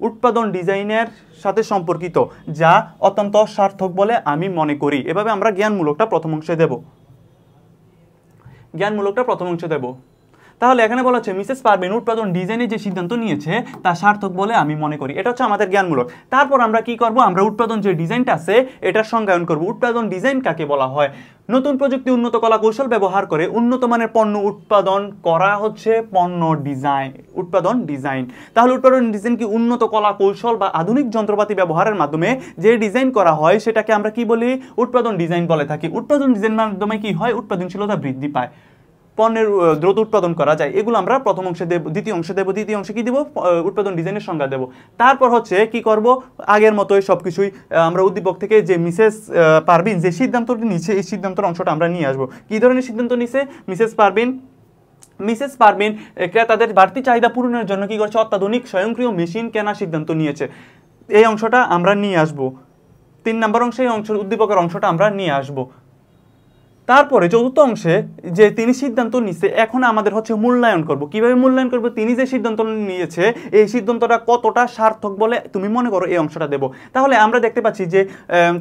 উৎপাদন ডিজাইনের সাথে সম্পর্কিত যা অত্যন্ত সার্থক বলে আমি মনে করি। এভাবে আমরা জ্ঞানমূলকটা প্রথম অংশে দেব, জ্ঞানমূলকটা প্রথম অংশে দেব। তাহলে এখানে বলা হচ্ছে মিসেস পারভিন উৎপাদন ডিজাইনের যে সিদ্ধান্ত নিয়েছে তা সার্থক বলে আমি মনে করি। এটা হচ্ছে আমাদের জ্ঞানমূলক। তারপর আমরা কি করব, আমরা উৎপাদন যে ডিজাইনটা আছে এটার সংজ্ঞায়ন করব। উৎপাদন ডিজাইন কাকে বলা হয়? নতুন প্রযুক্তি, উন্নত কলা কৌশল ব্যবহার করে উন্নত মানের পণ্য উৎপাদন করা হচ্ছে পণ্য ডিজাইন, উৎপাদন ডিজাইন। তাহলে উৎপাদন ডিজাইন কি উন্নত কলা কৌশল বা আধুনিক যন্ত্রপাতি ব্যবহারের মাধ্যমে যে ডিজাইন করা হয় সেটাকে আমরা কি বলি, উৎপাদন ডিজাইন বলে থাকি। উৎপাদন ডিজাইনের মাধ্যমে কি হয়, উৎপাদনশীলতা বৃদ্ধি পায়, পণ্যের দ্রুত উৎপাদন করা যায়। এগুলো আমরা প্রথম অংশে দেব, দ্বিতীয় অংশে দেব, দ্বিতীয় অংশে কি দেব, উৎপাদন ডিজাইনের সংজ্ঞা দেব। তারপর হচ্ছে কি করব, আগের মতোই সবকিছুই আমরা উদ্দীপক থেকে যে মিসেস পারভিন যে সিদ্ধান্তটি নিচ্ছে এই সিদ্ধান্তের অংশটা আমরা নিয়ে আসবো। কি ধরনের সিদ্ধান্ত নিচ্ছে মিসেস পারভিন ক্রেতাদের বাড়তি চাহিদা পূরণের জন্য কি করছে, অত্যাধুনিক স্বয়ংক্রিয় মেশিন কেনার সিদ্ধান্ত নিয়েছে। এই অংশটা আমরা নিয়ে আসবো। 3 নম্বর অংশে এই অংশ উদ্দীপকের অংশটা আমরা নিয়ে আসবো। তারপরে চতুর্থ অংশে যে তিনি সিদ্ধান্ত নিচ্ছে এখন আমাদের হচ্ছে মূল্যায়ন করব। কিভাবে মূল্যায়ন করব, তিনি যে সিদ্ধান্ত নিয়েছে এই সিদ্ধান্তটা কতটা সার্থক বলে তুমি মনে করো, এই অংশটা দেব। তাহলে আমরা দেখতে পাচ্ছি যে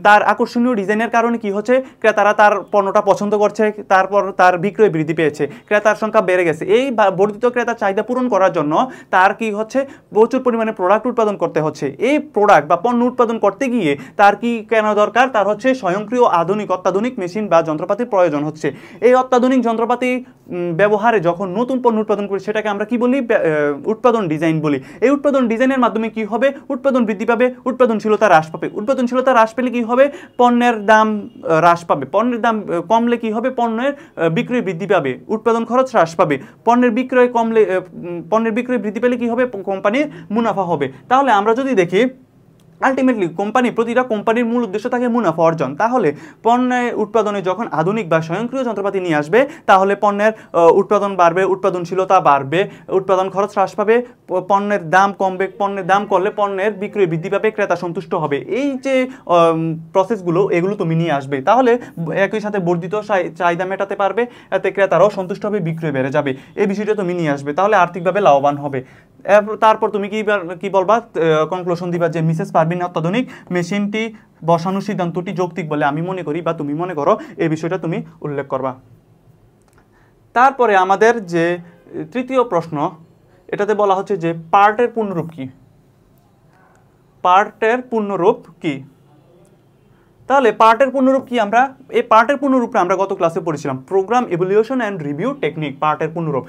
তার আকর্ষণীয় ডিজাইনের কারণে কি হচ্ছে, ক্রেতারা তার পণ্যটা পছন্দ করছে, তারপর তার বিক্রয় বৃদ্ধি পেয়েছে, ক্রেতার সংখ্যা বেড়ে গেছে। এই বর্ধিত ক্রেতার চাহিদা পূরণ করার জন্য তার কি হচ্ছে, প্রচুর পরিমাণে প্রোডাক্ট উৎপাদন করতে হচ্ছে। এই প্রোডাক্ট বা পণ্য উৎপাদন করতে গিয়ে তার কি কেন দরকার, তার হচ্ছে স্বয়ংক্রিয় অত্যাধুনিক মেশিন বা যন্ত্রপাতির প্রয়োজন হচ্ছে। এই অত্যাধুনিক যন্ত্রপাতি ব্যবহারে যখন নতুন পণ্য উৎপাদন করি সেটাকে আমরা কি বলি, উৎপাদন ডিজাইন বলি। এই উৎপাদন ডিজাইনের মাধ্যমে কি হবে, উৎপাদন বৃদ্ধি পাবে, উৎপাদনশীলতা হ্রাস পাবে। উৎপাদনশীলতা হ্রাস পেলে কি হবে, পণ্যের দাম হ্রাস পাবে। পণ্যের দাম কমলে কি হবে, পণ্যের বিক্রয় বৃদ্ধি পাবে, উৎপাদন খরচ হ্রাস পাবে। পণ্যের বিক্রয় বৃদ্ধি পেলে কি হবে, কোম্পানির মুনাফা হবে। তাহলে আমরা যদি দেখি আলটিমেটলি প্রতিটা কোম্পানির মূল উদ্দেশ্য থাকে মুনাফা অর্জন। তাহলে পণ্যের উৎপাদনে যখন আধুনিক বা স্বয়ংক্রিয় যন্ত্রপাতি নিয়ে আসবে তাহলে পণ্যের উৎপাদন বাড়বে, উৎপাদনশীলতা বাড়বে, উৎপাদন খরচ হ্রাস পাবে, পণ্যের দাম কমবে, পণ্যের দাম কমলে পণ্যের বিক্রয় বৃদ্ধি পাবে, ক্রেতা সন্তুষ্ট হবে। এই যে প্রসেসগুলো এগুলো তুমি নিয়ে আসবে, তাহলে একই সাথে বর্ধিত চাহিদা মেটাতে পারবে, এতে ক্রেতারাও সন্তুষ্ট হবে, বিক্রয় বেড়ে যাবে। এই বিষয়টা তুমি নিয়ে আসবে, তাহলে আর্থিকভাবে লাভবান হবে। তারপর তুমি কি বলবা, কনক্লুশন দিবা যে মিসেস পারভিন অত্যাধুনিক মেশিনটি বসানোর সিদ্ধান্তটি যৌক্তিক বলে আমি মনে করি বা তুমি মনে করো, এই বিষয়টা তুমি উল্লেখ করবা। তারপরে আমাদের যে তৃতীয় প্রশ্ন, এটাতে বলা হচ্ছে যে পার্টের পূর্ণরূপ কি, পার্টের পূর্ণরূপ কি। তাহলে পার্টের পূর্ণরূপ কি, আমরা এই পার্টের পূর্ণরূপটা আমরা গত ক্লাসে পড়েছিলাম, program evaluation and review technique. পার্টের পূর্ণরূপ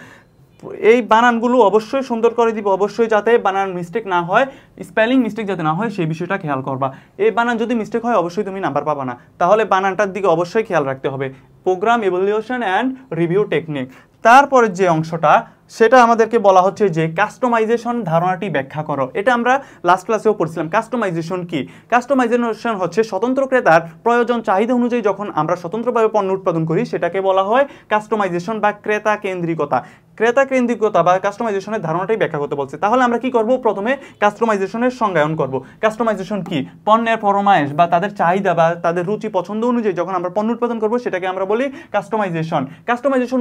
এই বানানগুলো অবশ্যই সুন্দর করে দিব, অবশ্যই যাতে বানান মিস্টেক না হয়, স্পেলিং মিস্টেক যাতে না হয় সেই বিষয়টা খেয়াল করবা। এই বানান যদি মিস্টেক হয় অবশ্যই তুমি নাম্বার পাবা না, তাহলে বানানটার দিকে অবশ্যই খেয়াল রাখতে হবে। Program evaluation and review technique. তারপরে যে অংশটা সেটা আমাদেরকে বলা হচ্ছে যে কাস্টমাইজেশন ধারণাটি ব্যাখ্যা করো। এটা আমরা লাস্ট ক্লাসেও পড়ছিলাম। কাস্টমাইজেশন কি? কাস্টমাইজেশন হচ্ছে স্বতন্ত্র ক্রেতার প্রয়োজন চাহিদা অনুযায়ী যখন আমরা স্বতন্ত্রভাবে পণ্য উৎপাদন করি সেটাকে বলা হয় কাস্টমাইজেশন বা ক্রেতা কেন্দ্রিকতা। ক্রেতা কেন্দ্রিকতা বা কাস্টমাইজেশনের ধারণাটাই ব্যাখ্যা করতে বলছে। তাহলে আমরা কি করব? প্রথমে কাস্টমাইজেশনের সংজ্ঞায়ন করব। কাস্টমাইজেশন কি? পণ্যের ফরমায়েশ বা তাদের চাহিদা বা তাদের রুচি পছন্দ অনুযায়ী যখন আমরা পণ্য উৎপাদন করব সেটাকে আমরা বলি কাস্টমাইজেশন। কাস্টমাইজেশন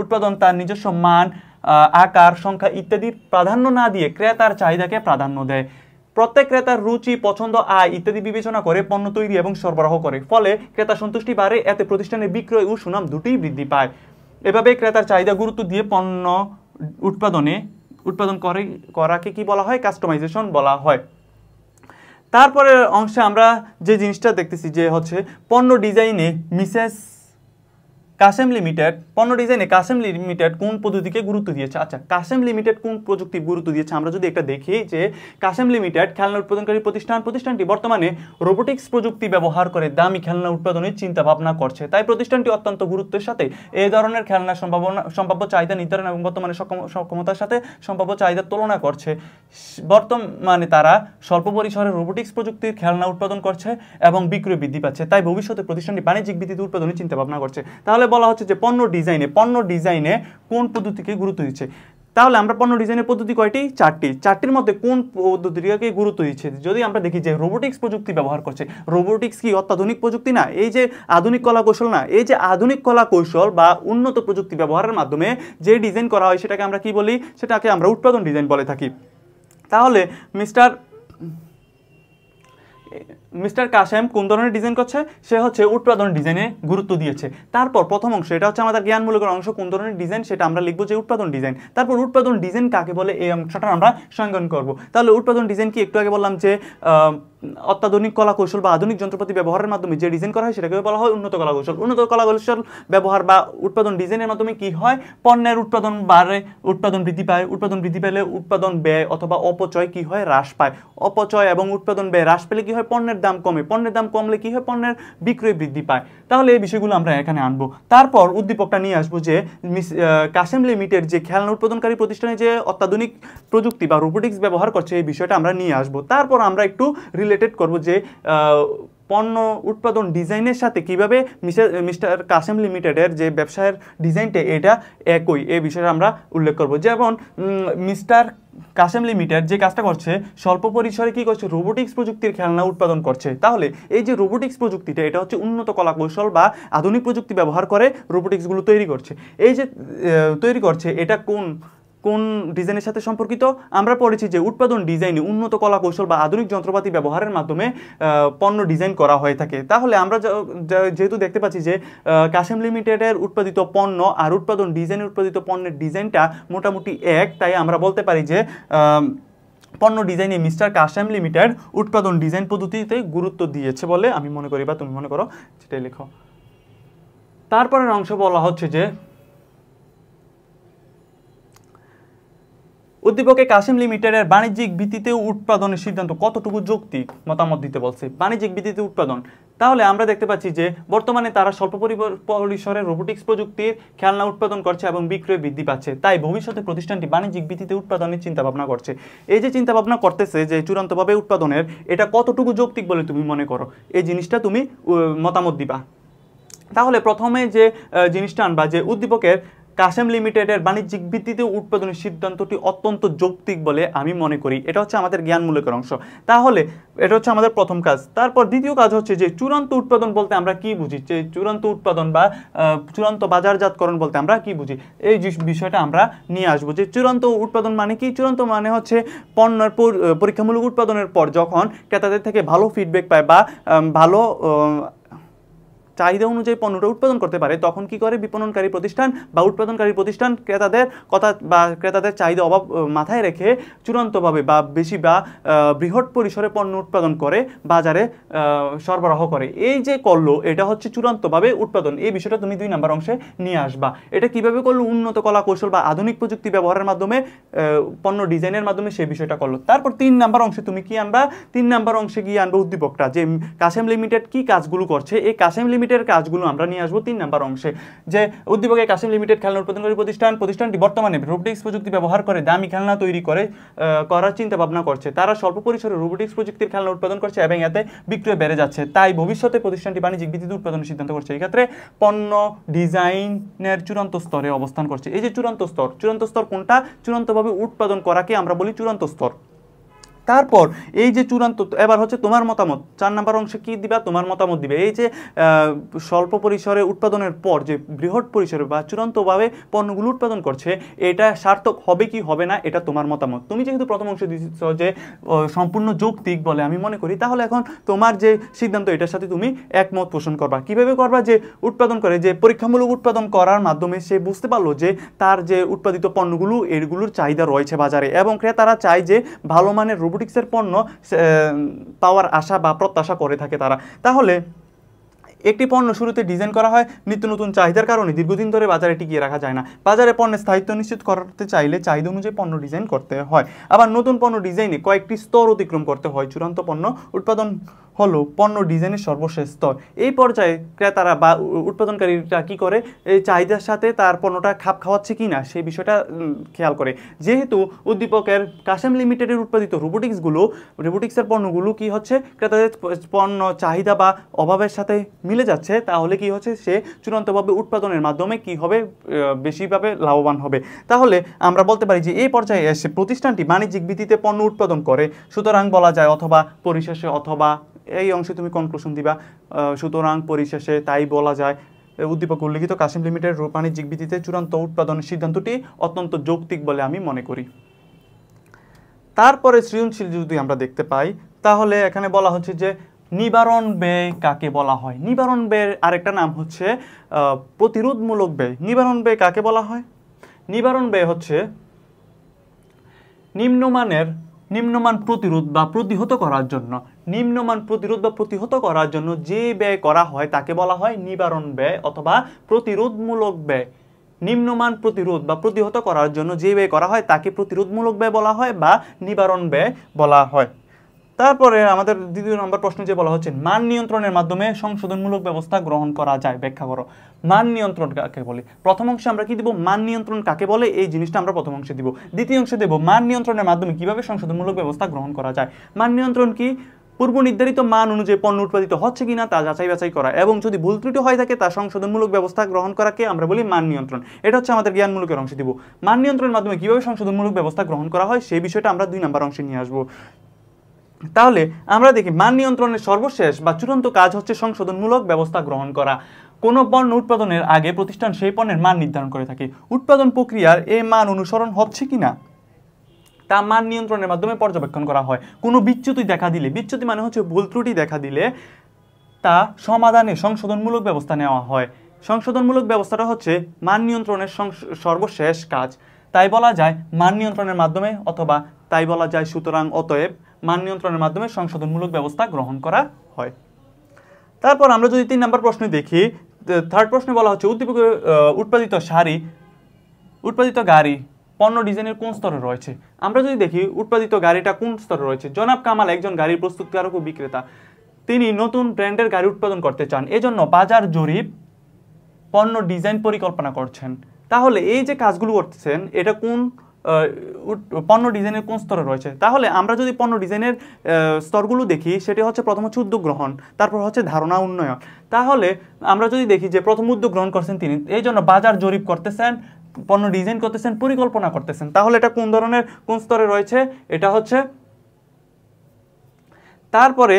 উৎপাদন তার নিজস্ব মান, আকার, সংখ্যা ইত্যাদির প্রাধান্য না দিয়ে ক্রেতার চাহিদাকে প্রাধান্য দেয়। প্রত্যেক ক্রেতার রুচি, পছন্দ, আয় ইত্যাদি বিবেচনা করে পণ্য তৈরি এবং সরবরাহ করে। ফলে ক্রেতা সন্তুষ্টি বাড়ে, এতে প্রতিষ্ঠানের বিক্রয় ও সুনাম দুটোই বৃদ্ধি পায়। এভাবে ক্রেতার চাহিদা গুরুত্ব দিয়ে পণ্য উৎপাদন করাকে কি বলা হয়? কাস্টমাইজেশন বলা হয়। তারপরের অংশে আমরা যে জিনিসটা দেখতেছি যে হচ্ছে পণ্য ডিজাইনে কাসেম লিমিটেড কোন পদ্ধতিকে গুরুত্ব দিয়েছে? আচ্ছা, কাসেম লিমিটেড কোন প্রযুক্তি গুরুত্ব দিয়েছে আমরা যদি একটা দেখি যে কাসেম লিমিটেড খেলনা উৎপাদনকারী প্রতিষ্ঠানটি বর্তমানে রোবোটিক্স প্রযুক্তি ব্যবহার করে দামি খেলনা উৎপাদনের চিন্তা ভাবনা করছে। তাই প্রতিষ্ঠানটি অত্যন্ত গুরুত্বের সাথে এই ধরনের খেলনা সম্ভাব্য চাহিদা নির্ধারণ এবং বর্তমানে সক্ষমতার সাথে সম্ভাব্য চাহিদার তুলনা করছে। বর্তমানে তারা স্বল্প পরিসরে রোবোটিক্স প্রযুক্তির খেলনা উৎপাদন করছে এবং বিক্রয় বৃদ্ধি পাচ্ছে। তাই ভবিষ্যতে প্রতিষ্ঠানটি বাণিজ্যিক ভিত্তিতে উৎপাদনের চিন্তা ভাবনা করছে। তাহলে বলা হচ্ছে যে পণ্য ডিজাইনে কোন পদ্ধতিকে গুরুত্ব দিচ্ছে? তাহলে আমরা পণ্য ডিজাইনের পদ্ধতি কয়টি? চারটির মধ্যে কোন পদ্ধতিকে গুরুত্ব দিচ্ছে? যদি আমরা দেখি যে রোবোটিক্স প্রযুক্তি ব্যবহার করছে। রোবোটিক্স কি অত্যাধুনিক প্রযুক্তি না? এই যে আধুনিক কলা কৌশল না? এই যে আধুনিক কলা কৌশল বা উন্নত প্রযুক্তি ব্যবহারের মাধ্যমে যে ডিজাইন করা হয় সেটাকে আমরা কি বলি? সেটাকে আমরা উৎপাদন ডিজাইন বলে থাকি। তাহলে মিস্টার কাসেম কোন ধরনের ডিজাইন করছে? সে হচ্ছে উৎপাদন ডিজাইনে গুরুত্ব দিয়েছে। তারপর প্রথম অংশ, এটা হচ্ছে আমাদের জ্ঞানমূলক অংশ, কোন ধরনের ডিজাইন সেটা আমরা লিখবো যে উৎপাদন ডিজাইন। তারপর উৎপাদন ডিজাইন কাকে বলে এই অংশটা আমরা সংজ্ঞায়ন করব। তাহলে উৎপাদন ডিজাইন কি? একটু আগে বললাম যে অত্যাধুনিক কলা কৌশল বা আধুনিক যন্ত্রপাতি ব্যবহারের মাধ্যমে যে ডিজাইন করা হয় সেটাকে বলা হয় উন্নত কলা কৌশল। উন্নত কলা কৌশল ব্যবহার বা উৎপাদন ডিজাইনের মাধ্যমে কি হয়? পণ্যের উৎপাদন বাড়ে, উৎপাদন বৃদ্ধি পায়। উৎপাদন বৃদ্ধি পেলে উৎপাদন ব্যয় অথবা অপচয় কি হয়? হ্রাস পায়। অপচয় এবং উৎপাদন ব্যয় হ্রাস পেলে কি হয়? পণ্যের দাম কমে। পণ্যের দাম কমলে কি হয়? পণ্যের বিক্রয় বৃদ্ধি পায়। তাহলে এই বিষয়গুলো আমরা এখানে আনবো। তারপর উদ্দীপকটা নিয়ে আসবো যে কাসেম লিমিটেড যে খেলনা উৎপাদনকারী প্রতিষ্ঠানে যে অত্যাধুনিক প্রযুক্তি বা রোবোটিক্স ব্যবহার করছে এই বিষয়টা আমরা নিয়ে আসবো। তারপর আমরা একটু রিলেটেড করব যে পণ্য উৎপাদন ডিজাইনের সাথে কিভাবে মিস্টার কাসেম লিমিটেডের যে ব্যবসায়ের ডিজাইনটা এটা একই, এই বিষয়ে আমরা উল্লেখ করব। যেমন মিস্টার কাসেম লিমিটেড যে কাজটা করছে স্বল্প পরিসরে কি করছে? রোবোটিক্স প্রযুক্তির খেলনা উৎপাদন করছে। তাহলে এই যে রোবোটিক্স প্রযুক্তিটা এটা হচ্ছে উন্নত কলা কৌশল বা আধুনিক প্রযুক্তি ব্যবহার করে রোবোটিক্সগুলো তৈরি করছে। এই যে তৈরি করছে এটা কোন ডিজাইনের সাথে সম্পর্কিত? আমরা পড়েছি যে উৎপাদন ডিজাইনে উন্নত কলা কৌশল বা আধুনিক যন্ত্রপাতি ব্যবহারের মাধ্যমে পণ্য ডিজাইন করা হয়ে থাকে। তাহলে আমরা যেহেতু দেখতে পাচ্ছি যে কাসেম লিমিটেডের উৎপাদিত পণ্য আর উৎপাদন ডিজাইনে উৎপাদিত পণ্যের ডিজাইনটা মোটামুটি এক, তাই আমরা বলতে পারি যে পণ্য ডিজাইনে মিস্টার কাসেম লিমিটেড উৎপাদন ডিজাইন পদ্ধতিতে গুরুত্ব দিয়েছে বলে আমি মনে করি বা তুমি মনে করো, সেটাই লেখো। তারপরের অংশ বলা হচ্ছে যে উদ্দীপকে কাসেম লিমিটেডের বাণিজ্যিক ভিত্তিতে উৎপাদনের সিদ্ধান্ত কতটুকু যৌক্তিক মতামত দিতে বলছে। বাণিজ্যিক ভিত্তিতে উৎপাদন, তাহলে আমরা দেখতে পাচ্ছি যে বর্তমানে তারা স্বল্প পরিসরে রোবোটিক্স প্রযুক্তির খেলনা উৎপাদন করছে এবং বিক্রয় বৃদ্ধি পাচ্ছে। তাই ভবিষ্যতে প্রতিষ্ঠানটি বাণিজ্যিক ভিত্তিতে উৎপাদনের চিন্তা ভাবনা করছে। এই যে চিন্তা ভাবনা করতেছে যে চূড়ান্তভাবে উৎপাদনের, এটা কতটুকু যৌক্তিক বলে তুমি মনে করো? এই জিনিসটা তুমি মতামত দিবা। তাহলে প্রথমে যে জিনিসটা আনবা যে উদ্দীপকের কাসেম লিমিটেডের বাণিজ্যিক ভিত্তিতে উৎপাদনের সিদ্ধান্তটি অত্যন্ত যৌক্তিক বলে আমি মনে করি। এটা হচ্ছে আমাদের জ্ঞানমূলকের অংশ। তাহলে এটা হচ্ছে আমাদের প্রথম কাজ। তারপর দ্বিতীয় কাজ হচ্ছে যে চূড়ান্ত উৎপাদন বলতে আমরা কি বুঝি? যে চূড়ান্ত উৎপাদন বা চূড়ান্ত বাজারজাতকরণ বলতে আমরা কি বুঝি? এই বিষয়টা আমরা নিয়ে আসবো যে চূড়ান্ত উৎপাদন মানে কি? চূড়ান্ত মানে হচ্ছে পণ্যের পরীক্ষামূলক উৎপাদনের পর যখন ক্রেতাদের থেকে ভালো ফিডব্যাক পায় বা ভালো চাহিদা অনুযায়ী পণ্যটা উৎপাদন করতে পারে, তখন কি করে বিপণনকারী প্রতিষ্ঠান বা উৎপাদনকারী প্রতিষ্ঠান ক্রেতাদের কথা বা ক্রেতাদের চাহিদা অভাব মাথায় রেখে চূড়ান্তভাবে বা বেশি বা বৃহৎ পরিসরে পণ্য উৎপাদন করে বাজারে সরবরাহ করে। এই যে করলো এটা হচ্ছে চূড়ান্তভাবে উৎপাদন। এই বিষয়টা তুমি 2 নম্বর অংশে নিয়ে আসবা। এটা কিভাবে করলো? উন্নত কলা কৌশল বা আধুনিক প্রযুক্তি ব্যবহারের মাধ্যমে পণ্য ডিজাইনের মাধ্যমে সেই বিষয়টা করলো। তারপর 3 নম্বর অংশে তুমি কি আনবা? 3 নম্বর অংশে গিয়ে আনবা উদ্দীপকটা যে কাসেম লিমিটেড কি কাজগুলো করছে। এই কাসেম লিমিটেড লিমিটেড কাজগুলো আমরা নিয়ে আসবো 3 নাম্বার অংশে। যে উদ্দীপকে কাসিম লিমিটেড খেলনা উৎপাদনকারী প্রতিষ্ঠানটি বর্তমানে রোবোটিক্স প্রযুক্তি ব্যবহার করে দামি খেলনা তৈরি করার চিন্তা ভাবনা করছে। তারা স্বল্প পরিসরে রোবোটিক্স প্রযুক্তির খেলনা উৎপাদন করছে এবং এতে বিক্রয় বেড়ে যাচ্ছে। তাই ভবিষ্যতে প্রতিষ্ঠানটি বাণিজ্যিক ভিত্তিতে উৎপাদনের সিদ্ধান্ত করছে। এই ক্ষেত্রে পণ্য ডিজাইনের চূড়ান্ত স্তরে অবস্থান করছে। এই যে চূড়ান্ত স্তর কোনটা? চূড়ান্তভাবে উৎপাদন করাকে আমরা বলি চূড়ান্ত স্তর। তারপর এই যে চূড়ান্ত, এবার হচ্ছে তোমার মতামত। 4 নাম্বার অংশে কি দিবা? তোমার মতামত দিবে। এই যে স্বল্প পরিসরে উৎপাদনের পর যে বৃহৎ পরিসরে বা চূড়ান্তভাবে পণ্যগুলো উৎপাদন করছে, এটা সার্থক হবে কি হবে না, এটা তোমার মতামত। তুমি যেহেতু প্রথম অংশে দিচ্ছ যে সম্পূর্ণ যৌক্তিক বলে আমি মনে করি, তাহলে এখন তোমার যে সিদ্ধান্ত এটার সাথে তুমি একমত পোষণ করবা। কিভাবে করবা? যে উৎপাদন করে যে পরীক্ষামূলক উৎপাদন করার মাধ্যমে সে বুঝতে পারলো যে তার যে উৎপাদিত পণ্যগুলো এগুলোর চাহিদা রয়েছে বাজারে এবং ক্রেতারা চায় যে ভালো মানের রোবোটিক্সের পণ্য পাওয়ার আশা বা প্রত্যাশা করে থাকে তারা। তাহলে একটি পণ্য শুরুতে ডিজাইন করা হয় নিত্য নতুন চাহিদার কারণে দীর্ঘদিন ধরে বাজারে টিকিয়ে রাখা যায় না। বাজারে পণ্যের স্থায়িত্ব নিশ্চিত করতে চাইলে চাহিদা অনুযায়ী পণ্য ডিজাইন করতে হয়। আবার নতুন পণ্য ডিজাইনে কয়েকটি স্তর অতিক্রম করতে হয়। চূড়ান্ত পণ্য উৎপাদন হলো পণ্য ডিজাইনের সর্বশেষ স্তর। এই পর্যায়ে ক্রেতারা বা উৎপাদনকারীরা কি করে? এই চাহিদার সাথে তার পণ্যটা খাপ খাওয়াচ্ছে কি না সেই বিষয়টা খেয়াল করে। যেহেতু উদ্দীপকের কাসেম লিমিটেডের উৎপাদিত রোবোটিক্সের পণ্যগুলো কি হচ্ছে? ক্রেতাদের পণ্য চাহিদা বা অভাবের সাথে মিলে যাচ্ছে, তাহলে কি হচ্ছে? সে চূড়ান্তভাবে উৎপাদনের মাধ্যমে কি হবে? বেশিভাবে লাভবান হবে। তাহলে আমরা বলতে পারি যে এই পর্যায়ে এসে প্রতিষ্ঠানটি বাণিজ্যিক ভিত্তিতে পণ্য উৎপাদন করে। সুতরাং বলা যায় অথবা পরিশেষে, অথবা এই অংশে তুমি কনক্লুশন দিবা। সুতরাং পরিশেষে তাই বলা যায় উদ্দীপক উল্লিখিত কাসিম লিমিটেড বাণিজ্যিক ভিত্তিতে চূড়ান্ত উৎপাদনের সিদ্ধান্তটি অত্যন্ত যৌক্তিক বলে আমি মনে করি। তারপরে সৃজনশীল যদি আমরা দেখতে পাই, তাহলে এখানে বলা হচ্ছে যে নিবারণ ব্যয় কাকে বলা হয়? নিবারণ ব্যয়ের আরেকটা নাম হচ্ছে প্রতিরোধমূলক ব্যয়। নিবারণ ব্যয় কাকে বলা হয়? নিবারণ ব্যয় হচ্ছে নিম্নমান প্রতিরোধ বা প্রতিহত করার জন্য যে ব্যয় করা হয় তাকে বলা হয় নিবারণ ব্যয় অথবা প্রতিরোধমূলক ব্যয়। নিম্নমান প্রতিরোধ বা প্রতিহত করার জন্য যে ব্যয় করা হয় তাকে প্রতিরোধমূলক ব্যয় বলা হয় বা নিবারণ ব্যয় বলা হয়। তারপরে আমাদের দ্বিতীয় নম্বর প্রশ্ন যে বলা হচ্ছে মান নিয়ন্ত্রণের মাধ্যমে সংশোধনমূলক ব্যবস্থা গ্রহণ করা যায়, ব্যাখ্যা করো। মান নিয়ন্ত্রণ কাকে বলে? প্রথম অংশে আমরা কি দিব? মান নিয়ন্ত্রণ কাকে বলে এই জিনিসটা আমরা প্রথম অংশে দিব। দ্বিতীয় অংশে দেব মান নিয়ন্ত্রণের মাধ্যমে কিভাবে সংশোধনমূলক ব্যবস্থা গ্রহণ করা যায়। মান নিয়ন্ত্রণ কি? পূর্ব নির্ধারিত মান অনুযায়ী পণ্য উৎপাদিত হচ্ছে কিনা তা যাচাই বাছাই করা এবং যদি ভুল ত্রুটি হয়ে থাকে তা সংশোধনমূলক ব্যবস্থা গ্রহণ করাকে আমরা বলি মান নিয়ন্ত্রণ। এটা হচ্ছে আমাদের জ্ঞানমূলকের অংশে দিব। মান নিয়ন্ত্রণের মাধ্যমে কিভাবে সংশোধনমূলক ব্যবস্থা গ্রহণ করা হয় সেই বিষয়টা আমরা 2 নম্বর অংশে নিয়ে আসবো। তাহলে আমরা দেখি মান নিয়ন্ত্রণের সর্বশেষ বা চূড়ান্ত কাজ হচ্ছে সংশোধনমূলক ব্যবস্থা গ্রহণ করা। কোনো পণ্য উৎপাদনের আগে প্রতিষ্ঠান সেই পণ্যের মান নির্ধারণ করে থাকে। উৎপাদন প্রক্রিয়ার এই মান অনুসরণ হচ্ছে কিনা তা মান নিয়ন্ত্রণের মাধ্যমে পর্যবেক্ষণ করা হয়। কোনো বিচ্যুতি দেখা দিলে, বিচ্যুতি মানে হচ্ছে ভুল ত্রুটি দেখা দিলে তা সমাধানে সংশোধনমূলক ব্যবস্থা নেওয়া হয়। সংশোধনমূলক ব্যবস্থাটা হচ্ছে মান নিয়ন্ত্রণের সর্বশেষ কাজ। তাই বলা যায় মান নিয়ন্ত্রণের মাধ্যমে, অথবা তাই বলা যায় সুতরাং অতএব মান নিয়ন্ত্রণের মাধ্যমে সংশোধনমূলক ব্যবস্থা গ্রহণ করা হয়। তারপর আমরা যদি 3 নম্বর প্রশ্ন দেখি, থার্ড প্রশ্নে বলা হচ্ছে উদ্দীপকে উৎপাদিত গাড়ি পণ্য ডিজাইনের কোন স্তরে রয়েছে। আমরা যদি দেখি উৎপাদিত গাড়িটা কোন স্তরে রয়েছে। জনাব কামাল একজন গাড়ির প্রস্তুতকারক ও বিক্রেতা। তিনি নতুন ব্র্যান্ডের গাড়ি উৎপাদন করতে চান, এজন্য বাজার জরিপ, পণ্য ডিজাইন পরিকল্পনা করছেন। তাহলে এই যে কাজগুলো করতেছেন এটা কোন পণ্য ডিজাইনের কোন স্তরে রয়েছে। তাহলে আমরা যদি পণ্য ডিজাইনের স্তরগুলো দেখি, সেটি হচ্ছে প্রথম হচ্ছে উদ্যোগ গ্রহণ, তারপর হচ্ছে ধারণা উন্নয়ন। তাহলে আমরা যদি দেখি যে প্রথম উদ্যোগ গ্রহণ করছেন তিনি, এই জন্য বাজার জরিপ করতেছেন, পণ্য ডিজাইন করতেছেন, পরিকল্পনা করতেছেন। তাহলে এটা কোন ধরনের কোন স্তরে রয়েছে? এটা হচ্ছে তারপরে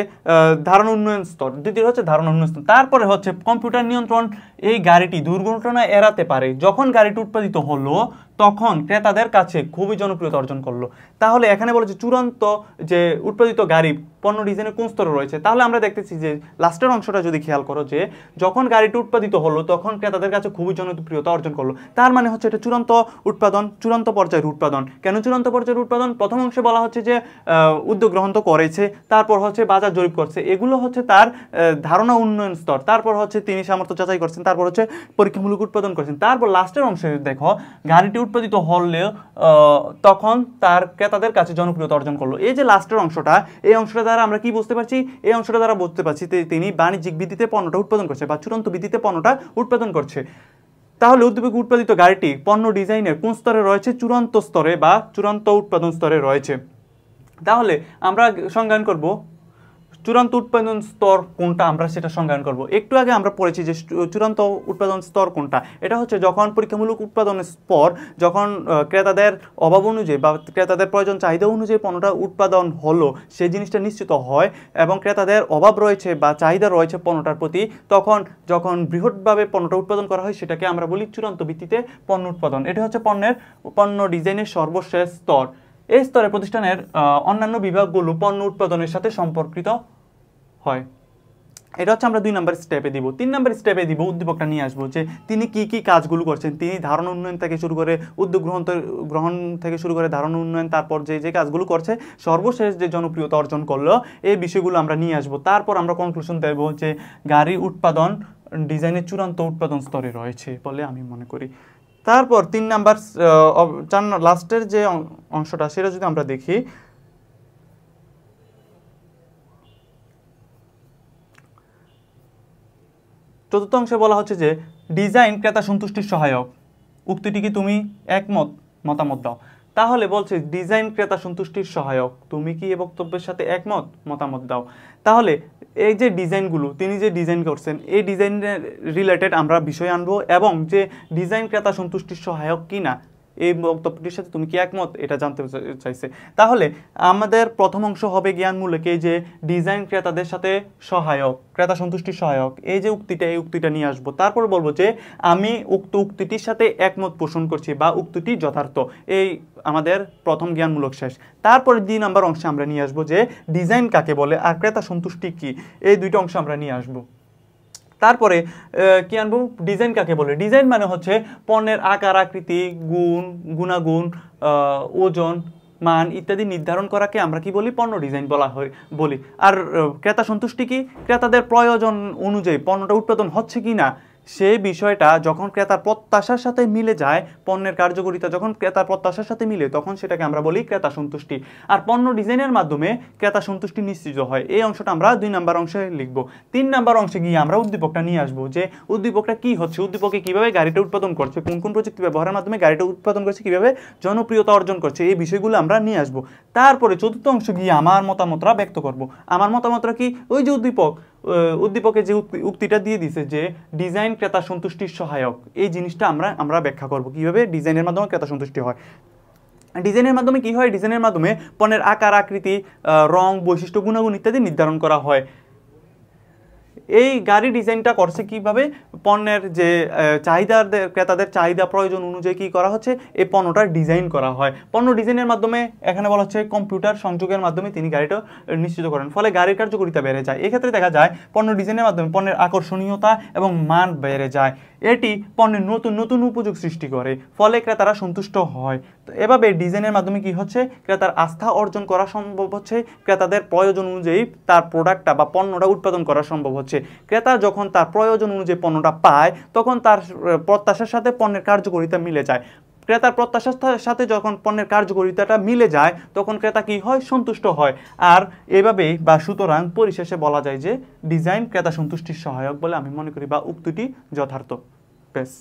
ধারণা উন্নয়ন স্তর, দ্বিতীয় হচ্ছে ধারণা উন্নয়ন স্তর। তারপরে হচ্ছে কম্পিউটার নিয়ন্ত্রণ। এই গাড়িটি দুর্ঘটনা এড়াতে পারে। যখন গাড়িটি উৎপাদিত হলো তখন ক্রেতাদের কাছে খুবই জনপ্রিয়তা অর্জন করলো। তাহলে এখানে বলেছে চূড়ান্ত যে উৎপাদিত গাড়ি পণ্য ডিজাইনের কোন স্তরে রয়েছে। তাহলে আমরা দেখতেছি যে লাস্টের অংশটা যদি খেয়াল করো যে যখন গাড়িটি উৎপাদিত হলো তখন ক্রেতাদের কাছে খুবই জনপ্রিয়তা অর্জন করলো। তার মানে হচ্ছে এটা চূড়ান্ত উৎপাদন, চূড়ান্ত পর্যায়ের উৎপাদন। কেন চূড়ান্ত পর্যায়ের উৎপাদন? প্রথম অংশে বলা হচ্ছে যে উদ্যোগ গ্রহণ তো করেছে, তারপর হচ্ছে বাজার জরিপ করছে, এগুলো হচ্ছে তার ধারণা উন্নয়ন স্তর। তারপর হচ্ছে তিনি সামর্থ্য যাচাই করছেন, তারপর হচ্ছে পরীক্ষামূলক উৎপাদন করছেন। তারপর লাস্টের অংশে দেখো গাড়িটি উৎপাদিত হলেও তখন তার ক্রেতাদের কাছে জনপ্রিয়তা অর্জন করলো। এই যে লাস্টের অংশটা, এই অংশটা দ্বারা আমরা কি বুঝতে পারছি? এই অংশটা দ্বারা বুঝতে পারছি তিনি বাণিজ্যিক ভিত্তিতে পণ্যটা উৎপাদন করছে বা চূড়ান্ত ভিত্তিতে পণ্যটা উৎপাদন করছে। তাহলে উদ্যোগে উৎপাদিত গাড়িটি পণ্য ডিজাইনের কোন স্তরে রয়েছে? চূড়ান্ত স্তরে বা চূড়ান্ত উৎপাদন স্তরে রয়েছে। তাহলে আমরা সংজ্ঞায়ন করব চূড়ান্ত উৎপাদন স্তর কোনটা, আমরা সেটা সংজ্ঞায়ন করব। একটু আগে আমরা পড়েছি যে চূড়ান্ত উৎপাদন স্তর কোনটা। এটা হচ্ছে যখন পরীক্ষামূলক উৎপাদনের পর যখন ক্রেতাদের অভাব অনুযায়ী বা ক্রেতাদের প্রয়োজন চাহিদা অনুযায়ী পণ্যটা উৎপাদন হলো, সেই জিনিসটা নিশ্চিত হয় এবং ক্রেতাদের অভাব রয়েছে বা চাহিদা রয়েছে পণ্যটার প্রতি, তখন যখন বৃহৎভাবে পণ্যটা উৎপাদন করা হয় সেটাকে আমরা বলি চূড়ান্ত ভিত্তিতে পণ্য উৎপাদন। এটা হচ্ছে পণ্য ডিজাইনের সর্বশেষ স্তর। এই স্তরে প্রতিষ্ঠানের অন্যান্য বিভাগগুলো পণ্য উৎপাদনের সাথে সম্পর্কিত হয়। এটা হচ্ছে আমরা 2 নম্বর স্টেপে দিব। 3 নম্বর স্টেপে দিব উদ্দীপকটা নিয়ে আসবো যে তিনি কি কাজগুলো করছেন। তিনি ধারণা উন্নয়ন থেকে শুরু করে উদ্যোগ গ্রহণ থেকে শুরু করে ধারণা উন্নয়ন, তারপর যে কাজগুলো করছে, সর্বশেষ যে জনপ্রিয়তা অর্জন করলো, এই বিষয়গুলো আমরা নিয়ে আসবো। তারপর আমরা কনক্লুশন দেব যে গাড়ি উৎপাদন ডিজাইনের চূড়ান্ত উৎপাদন স্তরে রয়েছে বলে আমি মনে করি। তারপর 3 নাম্বার লাস্টের যে অংশটা সেটা যদি আমরা দেখি, চতুর্থ অংশে বলা হচ্ছে যে ডিজাইন ক্রেতা সন্তুষ্টির সহায়ক। উক্তিটি কি তুমি মতামত দাও। তাহলে বলছে ডিজাইন ক্রেতা সন্তুষ্টির সহায়ক, তুমি কি এই বক্তব্যের সাথে মতামত দাও। তাহলে এই যে ডিজাইনগুলো তিনি যে ডিজাইন করছেন, এই ডিজাইনের রিলেটেড আমরা বিষয় আনবো এবং যে ডিজাইন ক্রেতা সন্তুষ্টির সহায়ক কিনা এই বক্তব্যটির সাথে তুমি কি একমত, এটা জানতে চাইছে। তাহলে আমাদের প্রথম অংশ হবে জ্ঞানমূলক, এই যে ডিজাইন ক্রেতাদের সাথে সহায়ক, ক্রেতা সন্তুষ্টির সহায়ক, এই যে এই উক্তিটা নিয়ে আসবো। তারপর বলবো যে আমি উক্ত উক্তিটির সাথে একমত পোষণ করছি বা উক্তিটি যথার্থ। এই আমাদের প্রথম জ্ঞানমূলক শেষ। তারপরে 2 নম্বর অংশে আমরা নিয়ে আসবো যে ডিজাইন কাকে বলে আর ক্রেতা সন্তুষ্টি কি, এই দুইটা অংশ আমরা নিয়ে আসবো। তারপরে কি আনবো? ডিজাইন কাকে বলে। ডিজাইন মানে হচ্ছে পণ্যের আকার, আকৃতি, গুণাগুণ, ওজন, মান ইত্যাদি নির্ধারণ করাকে আমরা কি বলি? পণ্য ডিজাইন বলি। আর ক্রেতা সন্তুষ্টি কি? ক্রেতাদের প্রয়োজন অনুযায়ী পণ্যটা উৎপাদন হচ্ছে কি না, সেই বিষয়টা যখন ক্রেতার প্রত্যাশার সাথে মিলে যায়, পণ্যের কার্যকারিতা যখন ক্রেতার প্রত্যাশার সাথে মিলে, তখন সেটাকে আমরা বলি ক্রেতা সন্তুষ্টি। আর পণ্য ডিজাইনের মাধ্যমে ক্রেতা সন্তুষ্টি নিশ্চিত হয়। এই অংশটা আমরা 2 নম্বর অংশে লিখবো। 3 নম্বর অংশে গিয়ে আমরা উদ্দীপকটা নিয়ে আসবো যে উদ্দীপকটা কি হচ্ছে, উদ্দীপকে কিভাবে গাড়িটা উৎপাদন করছে, কোন কোন প্রযুক্তি ব্যবহারের মাধ্যমে গাড়িটা উৎপাদন করছে, কিভাবে জনপ্রিয়তা অর্জন করছে, এই বিষয়গুলো আমরা নিয়ে আসবো। তারপরে চতুর্থ অংশে গিয়ে আমার মতামতটা ব্যক্ত করব। আমার মতামতটা কি? ওই যে উদ্দীপকে যে উক্তিটা দিয়ে দিছে যে ডিজাইন ক্রেতা সন্তুষ্টির সহায়ক, এই জিনিসটা আমরা ব্যাখ্যা করব কিভাবে ডিজাইনের মাধ্যমে ক্রেতা সন্তুষ্টি হয়। ডিজাইনের মাধ্যমে কি হয়? ডিজাইনের মাধ্যমে পণ্যের আকার, আকৃতি, রং, বৈশিষ্ট্য, গুণাগুণ ইত্যাদি নির্ধারণ করা হয়। এই গাড়ি ডিজাইনটা করছে কিভাবে? পণ্যের যে ক্রেতাদের চাহিদা প্রয়োজন অনুযায়ী কি করা হচ্ছে, এই পণ্যটা ডিজাইন করা হয়। পণ্য ডিজাইনের মাধ্যমে এখানে বলা হচ্ছে কম্পিউটার সংযোগের মাধ্যমে তিনি গাড়িটা নিশ্চিত করেন, ফলে গাড়ির কার্যকারিতা বেড়ে যায়। এক্ষেত্রে দেখা যায় পণ্য ডিজাইনের মাধ্যমে পণ্যের আকর্ষণীয়তা এবং মান বেড়ে যায়। এটি পণ্যের নতুন উপযোগ সৃষ্টি করে, ফলে ক্রেতারা সন্তুষ্ট হয়। তো এভাবে ডিজাইনের মাধ্যমে কি হচ্ছে, ক্রেতার আস্থা অর্জন করা সম্ভব হচ্ছে, ক্রেতাদের প্রয়োজন অনুযায়ী তার প্রোডাক্টটা বা পণ্যটা উৎপাদন করা সম্ভব হচ্ছে। ক্রেতা যখন তার প্রয়োজন অনুযায়ী পণ্যটা পায়, তখন তার প্রত্যাশার সাথে পণ্যের কার্যকারিতা মিলে যায়। ক্রেতার প্রত্যাশার সাথে যখন পণ্যের কার্যকারিতাটা মিলে যায়, তখন ক্রেতা কি হয়? সন্তুষ্ট হয়। আর এভাবেই বা সুতরাং পরিশেষে বলা যায় যে ডিজাইন ক্রেতা সন্তুষ্টির সহায়ক বলে আমি মনে করি বা উক্তিটি যথার্থ। বেশ,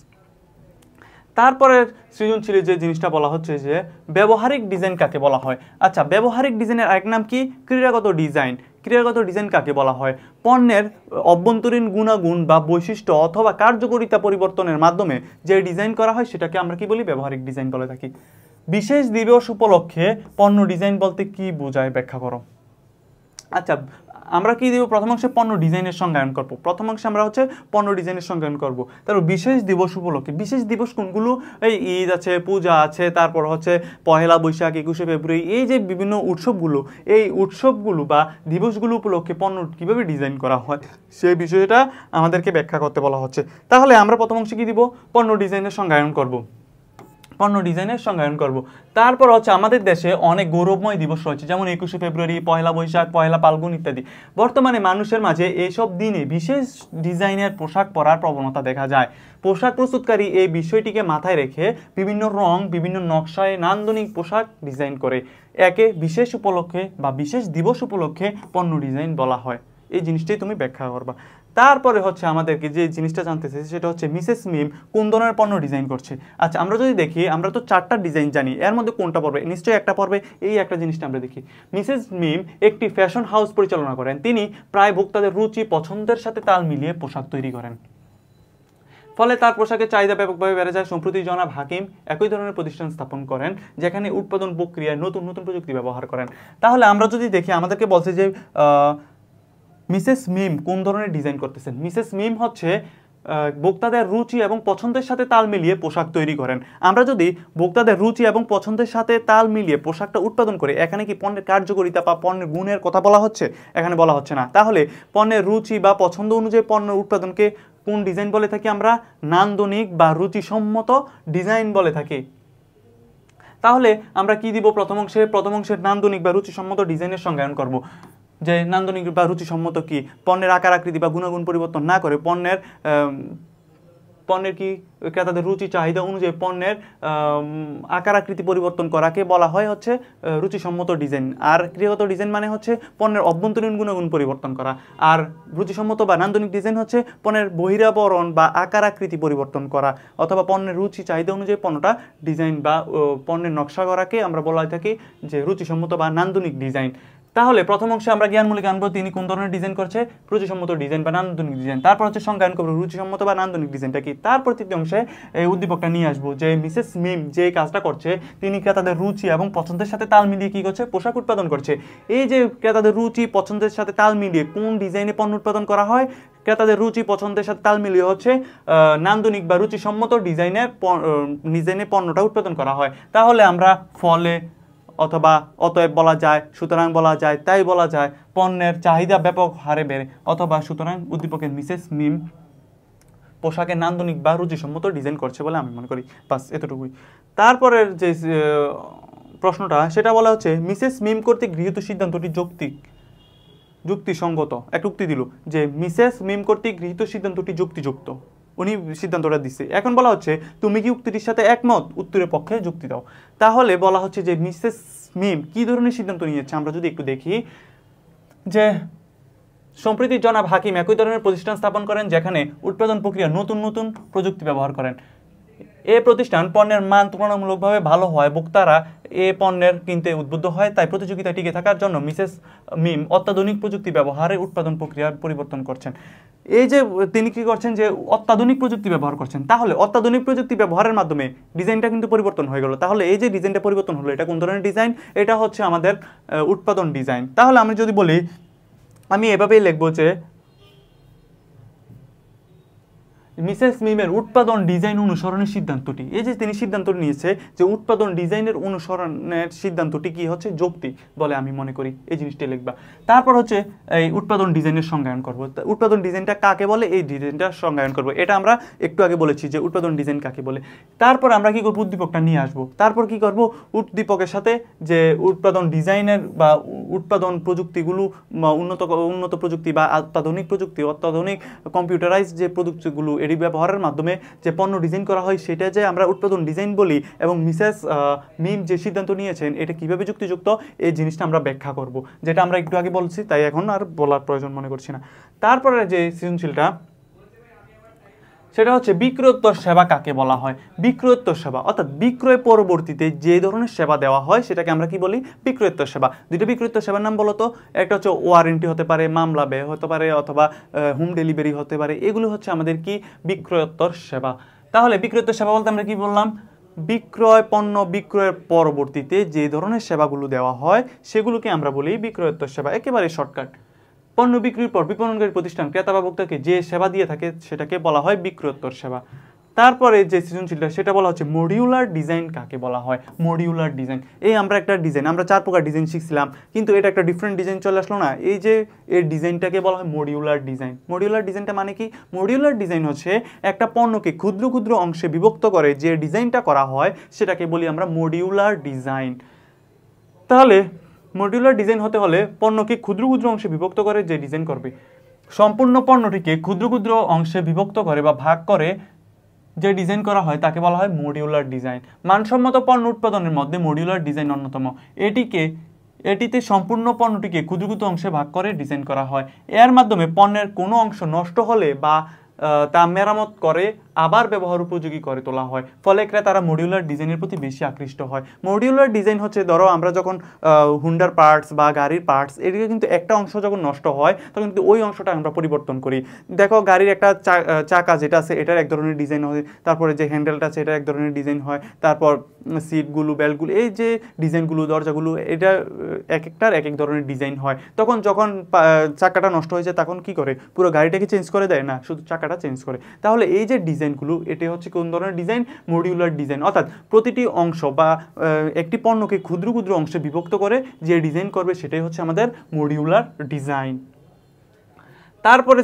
তারপরের সৃজনশীলে যে জিনিসটা বলা হচ্ছে যে ব্যবহারিক ডিজাইন কাকে বলা হয়। আচ্ছা, ব্যবহারিক ডিজাইনের আরেক নাম কি? ক্রীড়াগত ডিজাইন। ক্রীড়াগত ডিজাইন কাকে বলা হয়? পণ্যের অভ্যন্তরীণ গুণাগুণ বা বৈশিষ্ট্য অথবা কার্যকারিতা পরিবর্তনের মাধ্যমে যে ডিজাইন করা হয় সেটাকে আমরা কি বলি? ব্যবহারিক ডিজাইন বলে থাকি। বিশেষ দিবস উপলক্ষে পণ্য ডিজাইন বলতে কি বোঝায়, ব্যাখ্যা করো। আচ্ছা, আমরা কি দিব? প্রথম অংশে পণ্য ডিজাইনের সংজ্ঞায়ন করব। প্রথম অংশে আমরা হচ্ছে পণ্য ডিজাইনের সংজ্ঞায়ন করব। তারপর বিশেষ দিবস উপলক্ষে, বিশেষ দিবস কোনগুলো? এই ঈদ আছে, পূজা আছে, তারপর হচ্ছে পহেলা বৈশাখ, 21শে ফেব্রুয়ারি, এই যে বিভিন্ন উৎসবগুলো, এই উৎসবগুলো বা দিবসগুলো উপলক্ষে পণ্য কীভাবে ডিজাইন করা হয় সেই বিষয়টা আমাদেরকে ব্যাখ্যা করতে বলা হচ্ছে। তাহলে আমরা প্রথম অংশে কি দিব? পণ্য ডিজাইনের সংজ্ঞায়ন করব। পণ্য ডিজাইনের সংজ্ঞায়ন করব। তারপর হচ্ছে আমাদের দেশে অনেক গৌরবময় দিবস রয়েছে, যেমন 21শে ফেব্রুয়ারি, পয়লা বৈশাখ, পয়লা ফাল্গুন ইত্যাদি। বর্তমানে মানুষের মাঝে এইসব দিনে বিশেষ ডিজাইনের পোশাক পরার প্রবণতা দেখা যায়। পোশাক প্রস্তুতকারী এই বিষয়টিকে মাথায় রেখে বিভিন্ন রং, বিভিন্ন নকশায় নান্দনিক পোশাক ডিজাইন করে। একে বিশেষ উপলক্ষে বা বিশেষ দিবস উপলক্ষে পণ্য ডিজাইন বলা হয়। এই জিনিসটাই তুমি ব্যাখ্যা করবা। তারপরে হচ্ছে আমাদেরকে যে জিনিসটা জানতে চাইছে সেটা হচ্ছে মিসেস মিম কোন ধরনের পণ্য ডিজাইন করছে। আচ্ছা, আমরা যদি দেখি, আমরা তো 4টা ডিজাইন জানি, এর মধ্যে কোনটা পড়বে? নিশ্চয়ই একটা পড়বে। এই একটা জিনিসটা আমরা দেখি। মিসেস মিম একটি ফ্যাশন হাউস পরিচালনা করেন। তিনি প্রায় ভোক্তাদের রুচি পছন্দের সাথে তাল মিলিয়ে পোশাক তৈরি করেন, ফলে তার পোশাকের চাহিদা ব্যাপকভাবে বেড়ে যায়। সম্প্রতি জনাব হাকিম একই ধরনের প্রতিষ্ঠান স্থাপন করেন, যেখানে উৎপাদন প্রক্রিয়ায় নতুন নতুন প্রযুক্তি ব্যবহার করেন। তাহলে আমরা যদি দেখি, আমাদেরকে বলছে যে মিসেস মিম কোন ধরনের ডিজাইন করতেছেন। মিসেস মিম হচ্ছে ভোক্তাদের রুচি এবং পছন্দের সাথে তাল মিলিয়ে পোশাক তৈরি করেন। আমরা যদি ভোক্তাদের রুচি এবং পছন্দের সাথে তাল মিলিয়ে পোশাকটা উৎপাদন করি, এখানে কি পণ্যের কার্যকারিতা বা পণ্যের গুণের কথা বলা হচ্ছে? এখানে বলা হচ্ছে না। তাহলে পণ্যের রুচি বা পছন্দ অনুযায়ী পণ্য উৎপাদনকে কোন ডিজাইন বলে থাকি? আমরা নান্দনিক বা রুচিসম্মত ডিজাইন বলে থাকি। তাহলে আমরা কি দিব? প্রথম অংশের নান্দনিক বা রুচিসম্মত ডিজাইনের সংজ্ঞায়ন করব। যে নান্দনিক বা রুচিসম্মত কি? পণ্যের আকার আকৃতি বা গুণাগুণ পরিবর্তন না করে পণ্যের কি ক্রেতাদের রুচি চাহিদা অনুযায়ী পণ্যের আকার আকৃতি পরিবর্তন করাকে বলা হয় হচ্ছে রুচিসম্মত ডিজাইন। আর ক্রিয়াগত ডিজাইন মানে হচ্ছে পণ্যের অভ্যন্তরীণ গুণাগুণ পরিবর্তন করা। আর রুচিসম্মত বা নান্দনিক ডিজাইন হচ্ছে পণ্যের বহিরাবরণ বা আকার আকৃতি পরিবর্তন করা, অথবা পণ্যের রুচি চাহিদা অনুযায়ী পণ্যটা ডিজাইন বা পণ্যের নকশা করাকে আমরা বলা থাকি যে রুচিসম্মত বা নান্দনিক ডিজাইন। তাহলে প্রথম অংশে আমরা জ্ঞানমূলক আনবো তিনি কোন ধরনের ডিজাইন করছে, রুচিসম্মত ডিজাইন বা নান্দনিক ডিজাইন। তারপর হচ্ছে সংজ্ঞায়ন করবো রুচিসম্মত বা নান্দনিক ডিজাইনটা কি। তারপর তৃতীয় অংশে এই উদ্দীপকটা নিয়ে আসবো যে মিসেস মিম যে কাজটা করছে, তিনি ক্রেতাদের রুচি এবং পছন্দের সাথে তাল মিলিয়ে কি করছে? পোশাক উৎপাদন করছে। এই যে ক্রেতাদের রুচি পছন্দের সাথে তাল মিলিয়ে কোন ডিজাইনে পণ্য উৎপাদন করা হয়? ক্রেতাদের রুচি পছন্দের সাথে তাল মিলিয়ে হচ্ছে নান্দনিক বা রুচিসম্মত ডিজাইনে পণ্যটা উৎপাদন করা হয়। তাহলে আমরা ফলে অথবা অতএব বলা যায়, সুতরাং বলা যায়, তাই বলা যায় পণ্যের চাহিদা ব্যাপক হারে বেড়ে, অথবা সুতরাং উদ্দীপকের মিসেস মিম পোশাকের নান্দনিক বা রুচিসম্মত ডিজাইন করছে বলে আমি মনে করি। বাস এতটুকুই। তারপরের যে প্রশ্নটা সেটা বলা হচ্ছে মিসেস মিম কর্তৃক গৃহীত সিদ্ধান্তটি যুক্তিসঙ্গত। এক উক্তি দিল যে মিসেস মিম কর্তৃক গৃহীত সিদ্ধান্তটি যুক্তিযুক্ত, উনি সিদ্ধান্তটা দিচ্ছে। এখন বলা হচ্ছে তুমি কি উক্তিটির সাথে একমত? উত্তরের পক্ষে যুক্তি দাও। তাহলে বলা হচ্ছে যে মিসেস মিম কি ধরনের সিদ্ধান্ত নিয়েছে আমরা যদি একটু দেখি, যে সম্প্রতি জনাব হাকিম একই ধরনের প্রতিষ্ঠান স্থাপন করেন, যেখানে উৎপাদন প্রক্রিয়া নতুন নতুন প্রযুক্তি ব্যবহার করেন। এই প্রতিষ্ঠান পণ্যের মান তুলনামূলকভাবে ভালো হয়, ভোক্তারা এ পণ্যের কিনতে উদ্বুদ্ধ হয়। তাই প্রতিযোগিতা টিকে থাকার জন্য মিসেস মিম অত্যাধুনিক প্রযুক্তি ব্যবহারে উৎপাদন প্রক্রিয়ার পরিবর্তন করছেন। এই যে তিনি কি করছেন? যে অত্যাধুনিক প্রযুক্তি ব্যবহার করছেন। তাহলে অত্যাধুনিক প্রযুক্তি ব্যবহারের মাধ্যমে ডিজাইনটা কিন্তু পরিবর্তন হয়ে গেল। তাহলে এই যে ডিজাইনটা পরিবর্তন হলো, এটা কোন ধরনের ডিজাইন? এটা হচ্ছে আমাদের উৎপাদন ডিজাইন। তাহলে আমি যদি বলি, আমি এভাবেই লিখবো যে মিসেস মিমের উৎপাদন ডিজাইন অনুসরণের সিদ্ধান্তটি, এই যে তিনি সিদ্ধান্ত নিয়েছে যে উৎপাদন ডিজাইনের অনুসরণের সিদ্ধান্তটি কি হচ্ছে? যৌক্তিক বলে আমি মনে করি। এই জিনিসটি লিখবা। তারপর হচ্ছে এই উৎপাদন ডিজাইনের সংজ্ঞায়ন করব। উৎপাদন ডিজাইনটা কাকে বলে, এই ডিজাইনটা সংজ্ঞায়ন করব। এটা আমরা একটু আগে বলেছি যে উৎপাদন ডিজাইন কাকে বলে। তারপর আমরা কি করব? উদ্দীপকটা নিয়ে আসব। তারপর কি করব? উদ্দীপকের সাথে যে উৎপাদন ডিজাইনের বা উৎপাদন প্রযুক্তিগুলো উন্নত প্রযুক্তি বা অত্যাধুনিক প্রযুক্তি, অত্যাধুনিক কম্পিউটারাইজ যে প্রযুক্তিগুলো এটি ব্যবহারের মাধ্যমে যে পণ্য ডিজাইন করা হয়, সেটা যে আমরা উৎপাদন ডিজাইন বলি, এবং মিসেস মিম যে সিদ্ধান্ত নিয়েছেন এটা কিভাবে যুক্তিযুক্ত, এই জিনিসটা আমরা ব্যাখ্যা করব, যেটা আমরা একটু আগে বলছি, তাই এখন আর বলার প্রয়োজন মনে করছি না। তারপরে যে সৃজনশীলটা সেটা হচ্ছে বিক্রয়োত্তর সেবা কাকে বলা হয়? বিক্রয়োত্তর সেবা অর্থাৎ বিক্রয় পরবর্তীতে যে ধরনের সেবা দেওয়া হয় সেটাকে আমরা কি বলি? বিক্রয়োত্তর সেবা। দুটো বিক্রয়োত্তর সেবার নাম বলো তো। একটা হচ্ছে ওয়ারেন্টি হতে পারে, মামলা ব্যয় হতে পারে, অথবা হোম ডেলিভারি হতে পারে। এগুলো হচ্ছে আমাদের কি? বিক্রয়োত্তর সেবা। তাহলে বিক্রয়োত্তর সেবা বলতে আমরা কি বললাম? পণ্য বিক্রয়ের পরবর্তীতে যে ধরনের সেবাগুলো দেওয়া হয় সেগুলোকে আমরা বলি বিক্রয়োত্তর সেবা। একেবারে শর্টকাট। পণ্য বিক্রির পর বিপণনকারী প্রতিষ্ঠান ক্রেতা বা ভোক্তাকে যে সেবা দিয়ে থাকে সেটাকে বলা হয় বিক্রয়োত্তর সেবা। তারপরে যে সৃজনশীলটা সেটা বলা হচ্ছে মডিউলার ডিজাইন কাকে বলা হয়। মডিউলার ডিজাইন, এই আমরা একটা ডিজাইন, আমরা 4 প্রকার ডিজাইন শিখছিলাম, কিন্তু এটা একটা ডিফারেন্ট ডিজাইন চলে আসলো না, এই যে এই ডিজাইনটাকে বলা হয় মডিউলার ডিজাইন। মডিউলার ডিজাইনটা মানে কি? মডিউলার ডিজাইন হচ্ছে একটা পণ্যকে ক্ষুদ্র ক্ষুদ্র অংশে বিভক্ত করে যে ডিজাইনটা করা হয় সেটাকে বলি আমরা মডিউলার ডিজাইন। তাহলে মডিউলার ডিজাইন হতে হলে পণ্যকে ক্ষুদ্র ক্ষুদ্র অংশে বিভক্ত করে যে ডিজাইন করবে, সম্পূর্ণ পণ্যটিকে ক্ষুদ্র ক্ষুদ্র অংশে বিভক্ত করে বা ভাগ করে যে ডিজাইন করা হয় তাকে বলা হয় মডিউলার ডিজাইন। মানসম্মত পণ্য উৎপাদনের মধ্যে মডিউলার ডিজাইন অন্যতম। এটিতে সম্পূর্ণ পণ্যটিকে ক্ষুদ্র ক্ষুদ্র অংশে ভাগ করে ডিজাইন করা হয়। এর মাধ্যমে পণ্যের কোনো অংশ নষ্ট হলে বা তা মেরামত করে আবার ব্যবহার উপযোগী করে তোলা হয়, ফলে ক্রেতারা মডিউলার ডিজাইনের প্রতি বেশি আকৃষ্ট হয়। মডিউলার ডিজাইন হচ্ছে, ধরো আমরা যখন হুন্ডার পার্টস বা গাড়ির পার্টস, এদিকে কিন্তু একটা অংশ যখন নষ্ট হয় তখন কিন্তু ওই অংশটা আমরা পরিবর্তন করি। দেখো গাড়ির একটা চাকা যেটা আছে এটার এক ধরনের ডিজাইন হয়, তারপরে যে হ্যান্ডেলটা আছে এটার এক ধরনের ডিজাইন হয়, তারপর সিটগুলো, বেল্টগুলো, এই যে ডিজাইনগুলো, দরজাগুলো, এটা এক একটার এক এক ধরনের ডিজাইন হয়। তখন যখন চাকাটা নষ্ট হয়ে যায় তখন কি করে? পুরো গাড়িটাকে চেঞ্জ করে দেয় না, শুধু চাকাটা চেঞ্জ করে। তাহলে এই যে ডিজাইনগুলো, এটা হচ্ছে কোন ধরনের ডিজাইন? Modular design. অর্থাৎ প্রতিটি অংশ বা একটি পণ্যকে ক্ষুদ্র ক্ষুদ্র অংশে বিভক্ত করে যে ডিজাইন করবে সেটাই হচ্ছে আমাদের মডিউলার ডিজাইন। তারপরে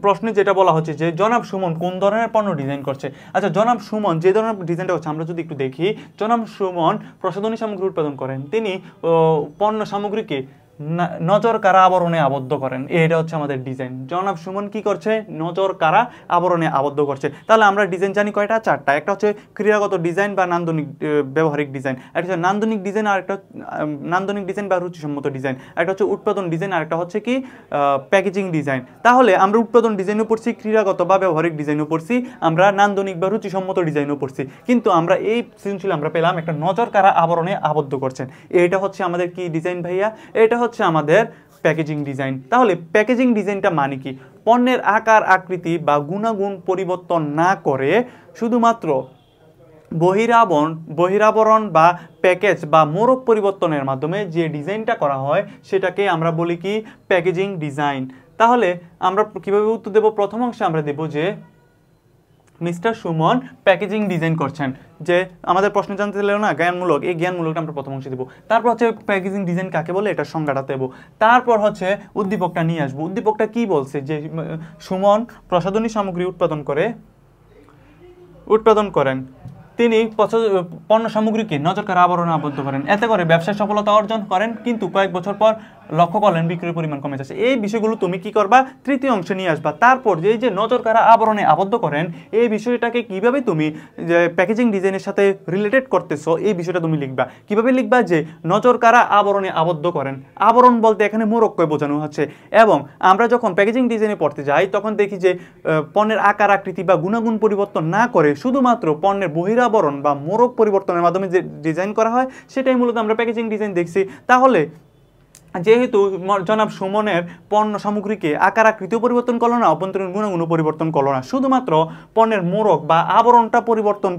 প্রশ্নে যেটা বলা হচ্ছে যে জনাব সুমন কোন ধরনের পণ্য ডিজাইন করছে। আচ্ছা, জনাব সুমন যে ধরনের ডিজাইনটা হচ্ছে আমরা যদি একটু দেখি, জনাব সুমন প্রসাধনী সামগ্রী উৎপাদন করেন। তিনি পণ্য সামগ্রীকে নজর কারা আবরণে আবদ্ধ করেন, এটা হচ্ছে আমাদের ডিজাইন। জনাব সুমন কি করছে? নজর কারা আবরণে আবদ্ধ করছে। তাহলে আমরা ডিজাইন জানি কয়টা? 4টা। একটা হচ্ছে ক্রিয়াগত ডিজাইন বা নান্দনিক ব্যবহারিক ডিজাইন, একটা হচ্ছে নান্দনিক ডিজাইন, আর একটা নান্দনিক ডিজাইন বা রুচিসম্মত ডিজাইন, একটা হচ্ছে উৎপাদন ডিজাইন, আর একটা হচ্ছে কি প্যাকেজিং ডিজাইন। তাহলে আমরা উৎপাদন ডিজাইনও পড়ছি, ক্রিয়াগত বা ব্যবহারিক ডিজাইনও পড়ছি, আমরা নান্দনিক বা রুচিসম্মত ডিজাইনও পড়ছি, কিন্তু আমরা এই সৃজনশীল আমরা পেলাম একটা নজর কারা আবরণে আবদ্ধ করছেন। এটা হচ্ছে আমাদের কি ডিজাইন ভাইয়া? এটা হচ্ছে আমাদের প্যাকেজিং ডিজাইন। তাহলে প্যাকেজিং ডিজাইনটা মানে কি? পণ্যের আকার, আকৃতি বা গুণাগুণ পরিবর্তন না করে শুধুমাত্র বহিরাবরণ বা প্যাকেজ বা মোড়ক পরিবর্তনের মাধ্যমে যে ডিজাইনটা করা হয় সেটাকে আমরা বলি কি? Packaging design. তাহলে আমরা কিভাবে উত্তর দেব? প্রথম অংশে আমরা দেব যে মিস্টার সুমন প্যাকেজিং ডিজাইন করছেন। যে আমাদের প্রশ্ন জানতে চাইলে না জ্ঞানমূলক, এই জ্ঞানমূলকটা আমরা প্রথম অংশে দেবো। তারপর হচ্ছে প্যাকেজিং ডিজাইন কাকে বলে এটার সংজ্ঞাটা দেবো। তারপর হচ্ছে উদ্দীপকটা নিয়ে আসবো। উদ্দীপকটা কি বলছে? যে সুমন প্রসাধনী সামগ্রী উৎপাদন করেন, তিনি পণ্য সামগ্রীকে নজর কারা আবরণে আবদ্ধ করেন, এতে করে ব্যবসায় সফলতা অর্জন করেন, কিন্তু কয়েক বছর পর লক্ষ্য করলেন বিক্রির পরিমাণ কমে যাচ্ছে। এই বিষয়গুলো তুমি কি করবা? তৃতীয় অংশে নিয়ে আসবা। তারপর যে নজর কারা আবরণে আবদ্ধ করেন, এই বিষয়টাকে কিভাবে তুমি যে প্যাকেজিং ডিজাইনের সাথে রিলেটেড করতেছো এই বিষয়টা তুমি লিখবা। কিভাবে লিখবা? যে নজর কারা আবরণে আবদ্ধ করেন, আবরণ বলতে এখানে মোড়ককে বোঝানো হচ্ছে। এবং আমরা যখন প্যাকেজিং ডিজাইনে পড়তে যাই তখন দেখি যে পণ্যের আকার, আকৃতি বা গুণাগুণ পরিবর্তন না করে শুধুমাত্র পণ্যের বহিরাবরণ বা মোড়ক পরিবর্তনের মাধ্যমে যে ডিজাইন করা হয় সেটাই মূলত আমরা প্যাকেজিং ডিজাইন দেখছি। তাহলে যেহেতু জনাব সুমনের পণ্য সামগ্রীকে আকার, আকৃতিও পরিবর্তন করলো না, অভ্যন্তরীণ গুণাগুণও পরিবর্তন করলো না, শুধুমাত্র পণ্যের মোড়ক বা আবরণটা পরিবর্তন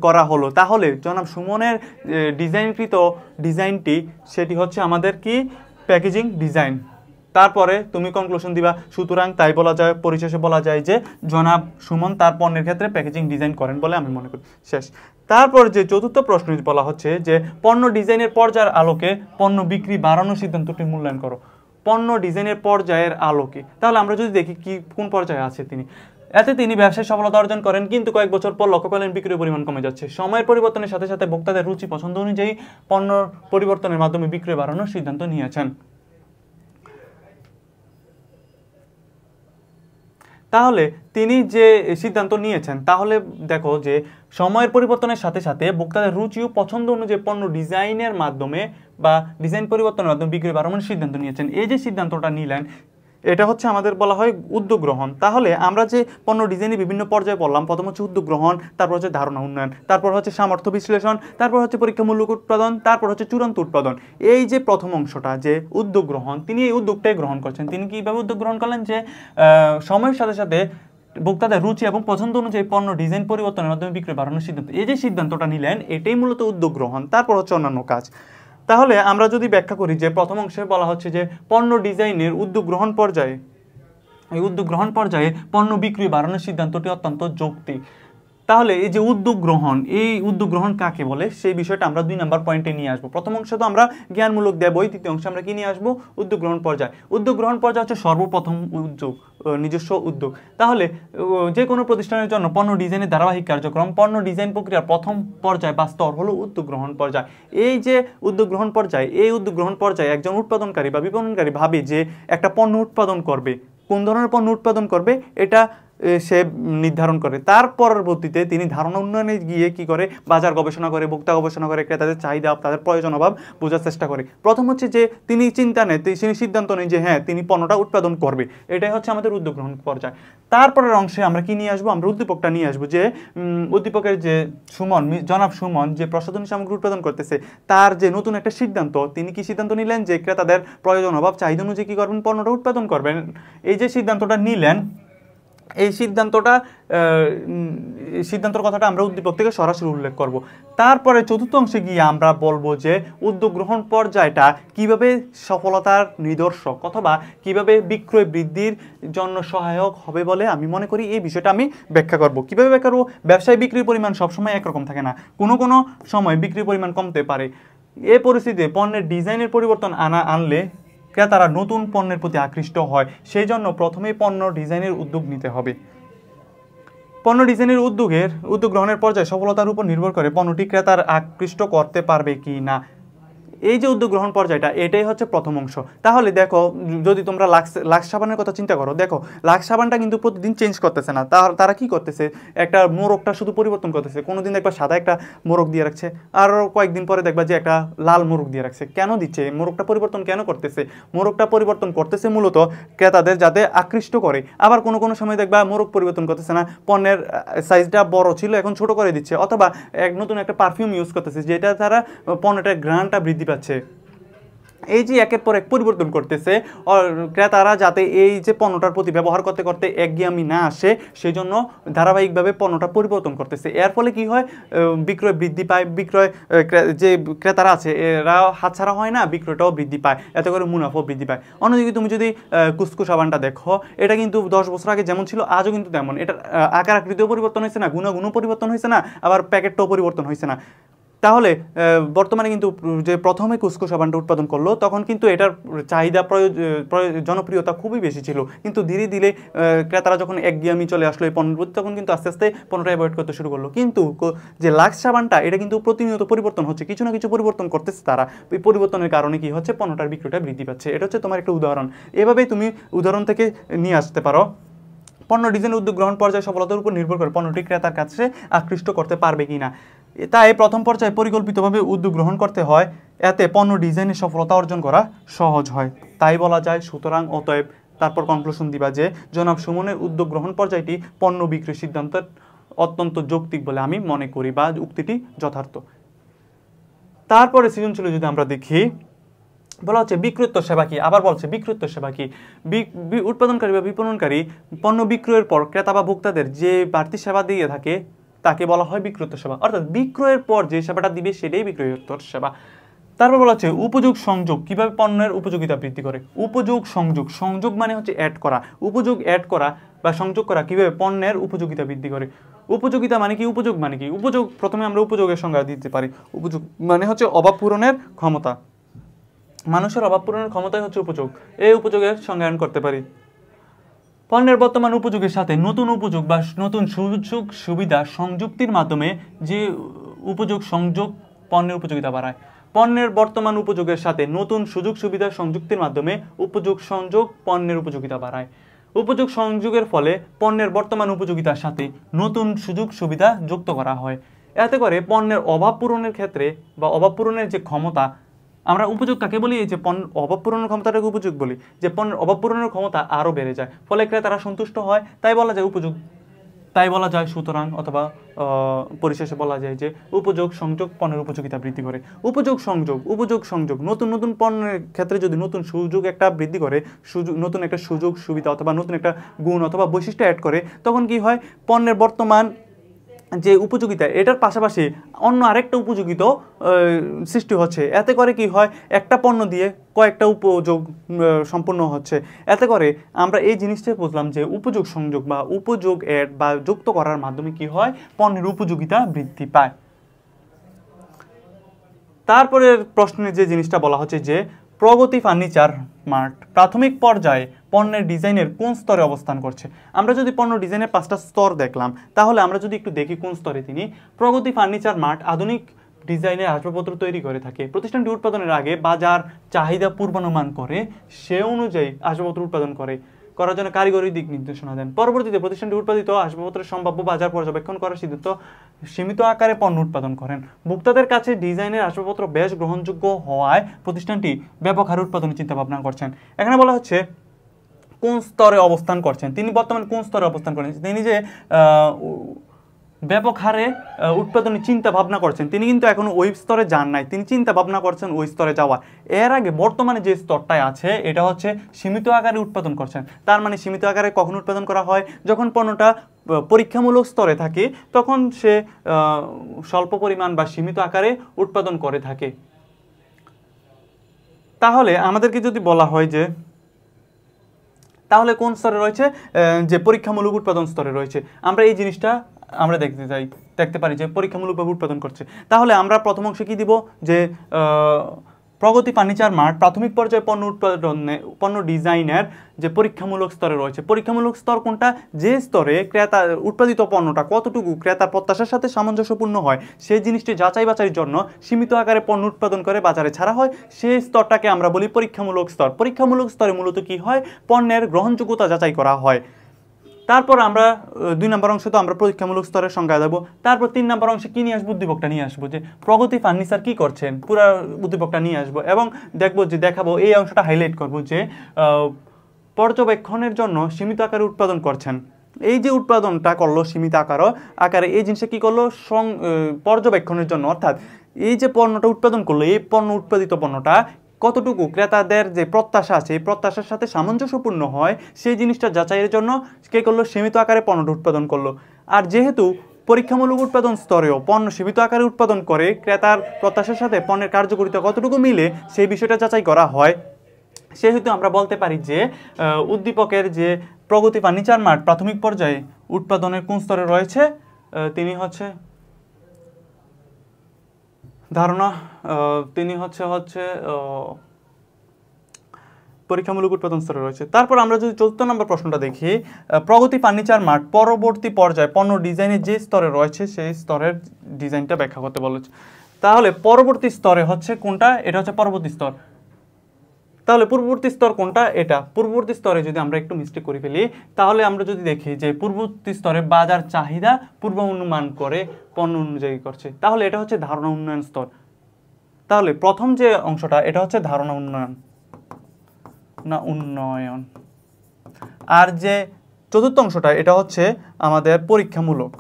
করা হলো, তাহলে জনাব সুমনের ডিজাইনকৃত ডিজাইনটি সেটি হচ্ছে আমাদের কি? Packaging design. তারপরে তুমি কনক্লুশন দিবা। সুতরাং তাই বলা যায়, পরিশেষে বলা যায় যে জনাব সুমন তার পণ্যের ক্ষেত্রে প্যাকেজিং ডিজাইন করেন বলে আমি মনে করি। শেষ। তারপর যে চতুর্থ প্রশ্ন বলা হচ্ছে যে পণ্য ডিজাইনের পর্যায়ের আলোকে পণ্য বিক্রি বাড়ানোর সিদ্ধান্তটি মূল্যায়ন করো। পণ্য ডিজাইনের পর্যায়ের আলোকে, তাহলে আমরা যদি দেখি কি কোন পর্যায়ে আছে তিনি। এতে তিনি ব্যবসায় সফলতা অর্জন করেন, কিন্তু কয়েক বছর পর লক্ষ্য করলেন বিক্রির পরিমাণ কমে যাচ্ছে। সময়ের পরিবর্তনের সাথে সাথে ভোক্তাদের রুচি পছন্দ অনুযায়ী পণ্য পরিবর্তনের মাধ্যমে বিক্রি বাড়ানোর সিদ্ধান্ত নিয়েছেন। তাহলে তিনি যে সিদ্ধান্ত নিয়েছেন, তাহলে দেখো যে সময়ের পরিবর্তনের সাথে সাথে ভোক্তাদের রুচি ও পছন্দ অনুযায়ী পণ্য ডিজাইনের মাধ্যমে বা ডিজাইন পরিবর্তনের মাধ্যমে বিক্রি বাড়ানোর সিদ্ধান্ত নিয়েছেন। এই যে সিদ্ধান্তটা নিলেন এটা হচ্ছে আমাদের বলা হয় উদ্যোগ গ্রহণ। তাহলে আমরা যে পণ্য ডিজাইনের বিভিন্ন পর্যায়ে পড়লাম, প্রথম হচ্ছে উদ্যোগ গ্রহণ, তারপর হচ্ছে ধারণা উন্নয়ন, তারপর হচ্ছে সামর্থ্য বিশ্লেষণ, তারপর হচ্ছে পরীক্ষামূলক উৎপাদন, তারপর হচ্ছে চূড়ান্ত উৎপাদন। এই যে প্রথম অংশটা যে উদ্যোগ গ্রহণ, তিনি এই উদ্যোগটাই গ্রহণ করছেন। তিনি কিভাবে উদ্যোগ গ্রহণ করলেন? যে সময়ের সাথে সাথে ভোক্তাদের রুচি এবং পছন্দ অনুযায়ী পণ্য ডিজাইন পরিবর্তনের মাধ্যমে বিক্রি বাড়ানোর সিদ্ধান্ত। এই যে সিদ্ধান্তটা নিলেন এটাই মূলত উদ্যোগ গ্রহণ। তারপর হচ্ছে অন্যান্য কাজ। তাহলে আমরা যদি ব্যাখ্যা করি যে প্রথম অংশে বলা হচ্ছে যে পণ্য ডিজাইনের উদ্যোগ গ্রহণ পর্যায়ে, এই উদ্যোগ গ্রহণ পর্যায়ে পণ্য বিক্রি বাড়ানোর সিদ্ধান্তটি অত্যন্ত যৌক্তিক। তাহলে এই যে উদ্যোগ গ্রহণ, এই উদ্যোগ গ্রহণ কাকে বলে সেই বিষয়টা আমরা 2 নম্বর পয়েন্টে নিয়ে আসবো। প্রথম অংশ তো আমরা জ্ঞানমূলক দেবই, দ্বিতীয় অংশে আমরা কি নিয়ে আসবো, উদ্যোগ গ্রহণ পর্যায়। উদ্যোগ গ্রহণ পর্যায় হচ্ছে সর্বপ্রথম উদ্যোগ, নিজস্ব উদ্যোগ। তাহলে যে কোনো প্রতিষ্ঠানের জন্য পণ্য ডিজাইনের ধারাবাহিক কার্যক্রম, পণ্য ডিজাইন প্রক্রিয়ার প্রথম পর্যায় বা স্তর হলো উদ্যোগ গ্রহণ পর্যায়। এই যে উদ্যোগ গ্রহণ পর্যায়, এই উদ্যোগ গ্রহণ পর্যায়ে একজন উৎপাদনকারী বা বিপণনকারী ভাবে যে একটা পণ্য উৎপাদন করবে, কোন ধরনের পণ্য উৎপাদন করবে এটা সে নির্ধারণ করে। তার পরবর্তীতে তিনি ধারণা উন্নয়নে গিয়ে কি করে, বাজার গবেষণা করে, ভোক্তা গবেষণা করে, ক্রেতাদের চাহিদা, তাদের প্রয়োজন অভাব বোঝার চেষ্টা করে। প্রথম হচ্ছে যে তিনি চিন্তা নেয়, তিনি সিদ্ধান্ত নেয় যে হ্যাঁ তিনি পণ্যটা উৎপাদন করবে, এটাই হচ্ছে আমাদের উদ্যোগ গ্রহণ পর্যায়। তারপরের অংশে আমরা কি নিয়ে আসবো, আমরা উদ্দীপকটা নিয়ে আসবো। যে উদ্দীপকের যে সুমন, জনাব সুমন যে প্রসাধনী সামগ্রী উৎপাদন করতেছে, তার যে নতুন একটা সিদ্ধান্ত, তিনি কি সিদ্ধান্ত নিলেন যে ক্রেতাদের প্রয়োজন অভাব চাহিদা অনুযায়ী কি করবেন, পণ্যটা উৎপাদন করবেন। এই যে সিদ্ধান্তটা নিলেন, এই সিদ্ধান্তর কথাটা আমরা উদ্দীপক থেকে সরাসরি উল্লেখ করব। তারপরে চতুর্থ অংশে গিয়ে আমরা বলবো যে উদ্যোগ গ্রহণ পর্যায়টা কিভাবে সফলতার নিদর্শক অথবা কিভাবে বিক্রয় বৃদ্ধির জন্য সহায়ক হবে বলে আমি মনে করি। এই বিষয়টা আমি ব্যাখ্যা করব। কিভাবে ব্যাখ্যা করব, ব্যবসায় বিক্রির পরিমাণ সবসময় একরকম থাকে না, কোনো কোনো সময় বিক্রির পরিমাণ কমতে পারে। এই পরিস্থিতিতে পণ্যের ডিজাইনের পরিবর্তন আনলে ক্রেতারা নতুন পণ্যের প্রতি আকৃষ্ট হয়। সেই জন্য প্রথমেই পণ্য ডিজাইনের উদ্যোগ নিতে হবে। পণ্য ডিজাইনের উদ্যোগ গ্রহণের পর্যায়ে সফলতার উপর নির্ভর করে পণ্যটি ক্রেতার আকৃষ্ট করতে পারবে কি না। এই যে উদ্যোগ গ্রহণ পর্যায়টা, এটাই হচ্ছে প্রথম অংশ। তাহলে দেখো, যদি তোমরা লাক্স সাবানের কথা চিন্তা করো, দেখো লাক্স সাবানটা কিন্তু প্রতিদিন চেঞ্জ করতেছে না, তারা কি করতেছে, একটা মোড়কটা শুধু পরিবর্তন করতেছে। কোনোদিন দেখবা সাদা একটা মোড়ক দিয়ে রাখছে, আর কয়েকদিন পরে দেখবা যে একটা লাল মোড়ক দিয়ে রাখছে। কেন দিচ্ছে, মোড়কটা পরিবর্তন কেন করতেছে? মোড়কটা পরিবর্তন করতেছে মূলত ক্রেতাদের যাতে আকৃষ্ট করে। আবার কোনো কোনো সময় দেখবা মোড়ক পরিবর্তন করতেছে না, পণ্যের সাইজটা বড় ছিল এখন ছোট করে দিচ্ছে, অথবা নতুন একটা পারফিউম ইউজ করতেছে যেটা তারা পণ্যটার ঘ্রাণটা বৃদ্ধি পাচ্ছে। এই যে একের পর এক পরিবর্তন করতেছে, ক্রেতারা যাতে এই যে পণ্যটার প্রতি ব্যবহার করতে করতে একঘেয়েমি না আসে, সেই জন্য ধারাবাহিকভাবে পণ্যটা পরিবর্তন করতেছে। এর ফলে কি হয়, বিক্রয় বৃদ্ধি পায়, যে ক্রেতারা আছে এরা হাতছাড়া হয় না, বিক্রয়টাও বৃদ্ধি পায়, এতে করে মুনাফাও বৃদ্ধি পায়। অন্যদিকে তুমি যদি কুসকো সাবানটা দেখো, এটা কিন্তু 10 বছর আগে যেমন ছিল আজও কিন্তু তেমন। এটার আকার আকৃতিও পরিবর্তন হয়েছে না, গুণাগুণও পরিবর্তন হয়েছে না, আবার প্যাকেটটাও পরিবর্তন হয়েছে না। তাহলে বর্তমানে কিন্তু যে প্রথমে কুসকো সাবানটা উৎপাদন করলো, তখন কিন্তু এটার চাহিদা জনপ্রিয়তা খুবই বেশি ছিল, কিন্তু ধীরে ধীরে ক্রেতারা যখন একঘেয়েমি চলে আসলো এই পণ্যের প্রতি, তখন কিন্তু আস্তে আস্তে পণ্যটা অ্যাভয়েড করতে শুরু করলো। কিন্তু যে লাক্স সাবানটা, এটা কিন্তু প্রতিনিয়ত পরিবর্তন হচ্ছে, কিছু না কিছু পরিবর্তন করতেছে তারা। এই পরিবর্তনের কারণে কি হচ্ছে, পণ্যটার বিক্রিটা বৃদ্ধি পাচ্ছে। এটা হচ্ছে তোমার একটা উদাহরণ। এভাবেই তুমি উদাহরণ থেকে নিয়ে আসতে পারো। পণ্য ডিজাইন উদ্যোগ গ্রহণ পর্যায়ে সফলতার উপর নির্ভর করে পণ্যটি ক্রেতার কাছে আকৃষ্ট করতে পারবে কিনা। তাই প্রথম পর্যায়ে পরিকল্পিতভাবে উদ্যোগ গ্রহণ করতে হয়, এতে পণ্য ডিজাইনে সফলতা অর্জন করা সহজ হয়। তাই বলা যায়, সুতরাং অতএব, তারপর কনক্লুশন দিবা যে জনাব সুমনের উদ্যোগ গ্রহণ পর্যায়টি পণ্য বিক্রির সিদ্ধান্তের অত্যন্ত যৌক্তিক বলে আমি মনে করি, বা উক্তিটি যথার্থ। তারপরে সৃজনশীল যদি আমরা দেখি, বলা হচ্ছে বিক্রয়ত্ব সেবা কি। আবার বলছে বিক্রয়ত্ব সেবা কি। উৎপাদনকারী বা বিপণনকারী পণ্য বিক্রয়ের পর ক্রেতা বা ভোক্তাদের যে বাড়তি সেবা দিয়ে থাকে তাকে বলা হয় বিক্রয়ত্ব সেবা। অর্থাৎ বিক্রয়ের পর যে সেবাটা দিবে সেটাই বিক্রয়োত্তর সেবা। তারপর বলা হচ্ছে উপযোগ সংযোগ কিভাবে পণ্যের উপযোগিতা বৃদ্ধি করে। উপযোগ সংযোগ মানে হচ্ছে অ্যাড করা। উপযোগ অ্যাড করা বা সংযোগ করা কিভাবে পণ্যের উপযোগিতা বৃদ্ধি করে। উপযোগিতা মানে কি, উপযোগ মানে কি। উপযোগ, প্রথমে আমরা উপযোগের সংজ্ঞা দিতে পারি। উপযোগ মানে হচ্ছে অভাব পূরণের ক্ষমতা। মানুষের অভাব পূরণের ক্ষমতাই হচ্ছে উপযোগ। এই উপযোগের সংজ্ঞায়ন করতে পারি। পণ্যের বর্তমান উপযোগের সাথে নতুন উপযোগ বা নতুন সুযোগ সুবিধা সংযুক্তির মাধ্যমে যে উপযোগ সংযোগ পণ্যের উপযোগিতা বাড়ায়। পণ্যের বর্তমান উপযোগের সাথে নতুন সুযোগ সুবিধা সংযুক্তির মাধ্যমে উপযোগ সংযোগ পণ্যের উপযোগিতা বাড়ায়। উপযোগ সংযোগের ফলে পণ্যের বর্তমান উপযোগিতার সাথে নতুন সুযোগ সুবিধা যুক্ত করা হয়। এতে করে পণ্যের অভাব পূরণের ক্ষেত্রে বা অভাব পূরণের যে ক্ষমতা, আমরা উপযোগ কাকে বলি, যে পণ্য অভাব পূরণের ক্ষমতাটাকে উপযোগ বলি, যে পণ্যের অভাব পূরণের ক্ষমতা আরও বেড়ে যায়, ফলে ক্রেতারা সন্তুষ্ট হয়, তাই বলা যায় উপযোগ। তাই বলা যায় সুতরাং, অথবা পরিশেষে বলা যায় যে উপযোগ সংযোগ পণ্যের উপযোগিতা বৃদ্ধি করে। উপযোগ সংযোগ নতুন নতুন পণ্যের ক্ষেত্রে যদি নতুন সুযোগ একটা বৃদ্ধি করে, নতুন একটা সুযোগ সুবিধা অথবা নতুন একটা গুণ অথবা বৈশিষ্ট্য অ্যাড করে, তখন কি হয়, পণ্যের বর্তমান যে উপযোগিতা এটার পাশাপাশি অন্য আরেকটা উপযোগিতাও সৃষ্টি হচ্ছে। এতে করে কি হয়, একটা পণ্য দিয়ে কয়েকটা উপযোগ সম্পূর্ণ হচ্ছে। এতে করে আমরা এই জিনিসটাই বুঝলাম যে উপযোগ সংযোগ বা উপযোগ এড বা যুক্ত করার মাধ্যমে কি হয়, পণ্যের উপযোগিতা বৃদ্ধি পায়। তারপরের প্রশ্নে যে জিনিসটা বলা হচ্ছে যে প্রগতি ফার্নিচার মার্ট প্রাথমিক পর্যায়ে পণ্যের ডিজাইনের কোন স্তরে অবস্থান করছে। আমরা যদি পণ্য ডিজাইনের 5টা স্তর দেখলাম, তাহলে আমরা যদি একটু দেখি কোন স্তরে তিনি। প্রগতি ফার্নিচার মার্ট আধুনিক ডিজাইনের আসবাবপত্র তৈরি করে থাকে। প্রতিষ্ঠানটি উৎপাদনের আগে বাজার চাহিদা পূর্বানুমান করে সে অনুযায়ী আসবাবপত্র উৎপাদন করার জন্য কারিগরি দিক নির্দেশনা দেন। পরবর্তীতে প্রতিষ্ঠানটি উৎপাদিত আসবাবপত্রের সম্ভাব্য বাজার পর্যবেক্ষণ করার সিদ্ধান্ত সীমিত আকারে পণ্য উৎপাদন করেন। ভোক্তাদের কাছে ডিজাইনের আসবাবপত্র বেশ গ্রহণযোগ্য হওয়ায় প্রতিষ্ঠানটি ব্যাপক হারে উৎপাদনের চিন্তা ভাবনা করছেন। এখানে বলা হচ্ছে কোন স্তরে অবস্থান করছেন তিনি, বর্তমানে কোন স্তরে অবস্থান করেন তিনি, যে ব্যাপক হারে উৎপাদনের চিন্তা ভাবনা করছেন, তিনি কিন্তু এখনো ওই স্তরে যান নাই, তিনি চিন্তা ভাবনা করছেন ওই স্তরে যাওয়া। এর আগে বর্তমানে যে স্তরটায় আছে এটা হচ্ছে সীমিত আকারে উৎপাদন করছেন। তার মানে সীমিত আকারে কখন উৎপাদন করা হয়, যখন পণ্যটা পরীক্ষামূলক স্তরে থাকে তখন সে স্বল্প পরিমাণ বা সীমিত আকারে উৎপাদন করে থাকে। তাহলে আমাদেরকে যদি বলা হয় যে তাহলে কোন স্তরে রয়েছে, যে পরীক্ষামূলক উৎপাদন স্তরে রয়েছে, আমরা এই জিনিসটা আমরা দেখতে পারি যে পরীক্ষামূলকভাবে উৎপাদন করছে। তাহলে আমরা প্রথম অংশে কি দিব, যে প্রগতি ফার্নিচার মার্ট প্রাথমিক পর্যায়ে পণ্য ডিজাইনের যে পরীক্ষামূলক স্তরে রয়েছে। পরীক্ষামূলক স্তর কোনটা, যে স্তরে ক্রেতা উৎপাদিত পণ্যটা কতটুকু ক্রেতার প্রত্যাশার সাথে সামঞ্জস্যপূর্ণ হয় সেই জিনিসটি যাচাই বাছাইয়ের জন্য সীমিত আকারে পণ্য উৎপাদন করে বাজারে ছাড়া হয়, সেই স্তরটাকে আমরা বলি পরীক্ষামূলক স্তর। পরীক্ষামূলক স্তরে মূলত কি হয়, পণ্যের গ্রহণযোগ্যতা যাচাই করা হয়। তারপর আমরা 2 নম্বর অংশে তো আমরা পরীক্ষামূলক স্তরের সংজ্ঞা দেবো। তারপর 3 নম্বর অংশে কি নিয়ে আসবো, উদ্দীপকটা নিয়ে আসবো, যে প্রগতি ফার্নিচার কি করছেন, পুরো উদ্দীপকটা নিয়ে আসবো এবং দেখাবো এই অংশটা হাইলাইট করবো যে পর্যবেক্ষণের জন্য সীমিত আকারে উৎপাদন করছেন। এই যে উৎপাদনটা করলো সীমিত আকারে এই জিনিসটা কি করলো, পর্যবেক্ষণের জন্য, অর্থাৎ এই যে পণ্যটা উৎপাদন করলো, এই উৎপাদিত পণ্যটা কতটুকু ক্রেতাদের যে প্রত্যাশা আছে এই প্রত্যাশার সাথে সামঞ্জস্যপূর্ণ হয় সেই জিনিসটা যাচাইয়ের জন্য কে করলো, সীমিত আকারে পণ্যটা উৎপাদন করলো। আর যেহেতু পরীক্ষামূলক উৎপাদন স্তরেও পণ্য সীমিত আকারে উৎপাদন করে ক্রেতার প্রত্যাশার সাথে পণ্যের কার্যকারিতা কতটুকু মিলে সেই বিষয়টা যাচাই করা হয়, সেহেতু আমরা বলতে পারি যে উদ্দীপকের যে প্রগতি ফার্নিচার মার্ট প্রাথমিক পর্যায়ে উৎপাদনের কোন স্তরে রয়েছে, তিনি হচ্ছে পরীক্ষামূলক উৎপাদন স্তরে রয়েছে। তারপর আমরা যদি 4 নম্বর প্রশ্নটা দেখি, প্রগতি ফার্নিচার মার্ট পরবর্তী পর্যায়ে পণ্য ডিজাইনের যে স্তরে রয়েছে সেই স্তরের ডিজাইনটা ব্যাখ্যা করতে বলেছে। তাহলে পরবর্তী স্তরে হচ্ছে কোনটা, এটা হচ্ছে পরবর্তী স্তর। তাহলে পূর্ববর্তী স্তর কোনটা, এটা। পূর্ববর্তী স্তরে যদি আমরা একটু মিস্টেক করে ফেলি, তাহলে আমরা যদি দেখি যে পূর্ববর্তী স্তরে বাজার চাহিদা পূর্বানুমান করে পণ্য অনুযায়ী করছে, তাহলে এটা হচ্ছে ধারণা উন্নয়ন স্তর। তাহলে প্রথম যে অংশটা এটা হচ্ছে ধারণা উন্নয়ন, আর যে চতুর্থ অংশটা এটা হচ্ছে আমাদের পরীক্ষামূলক।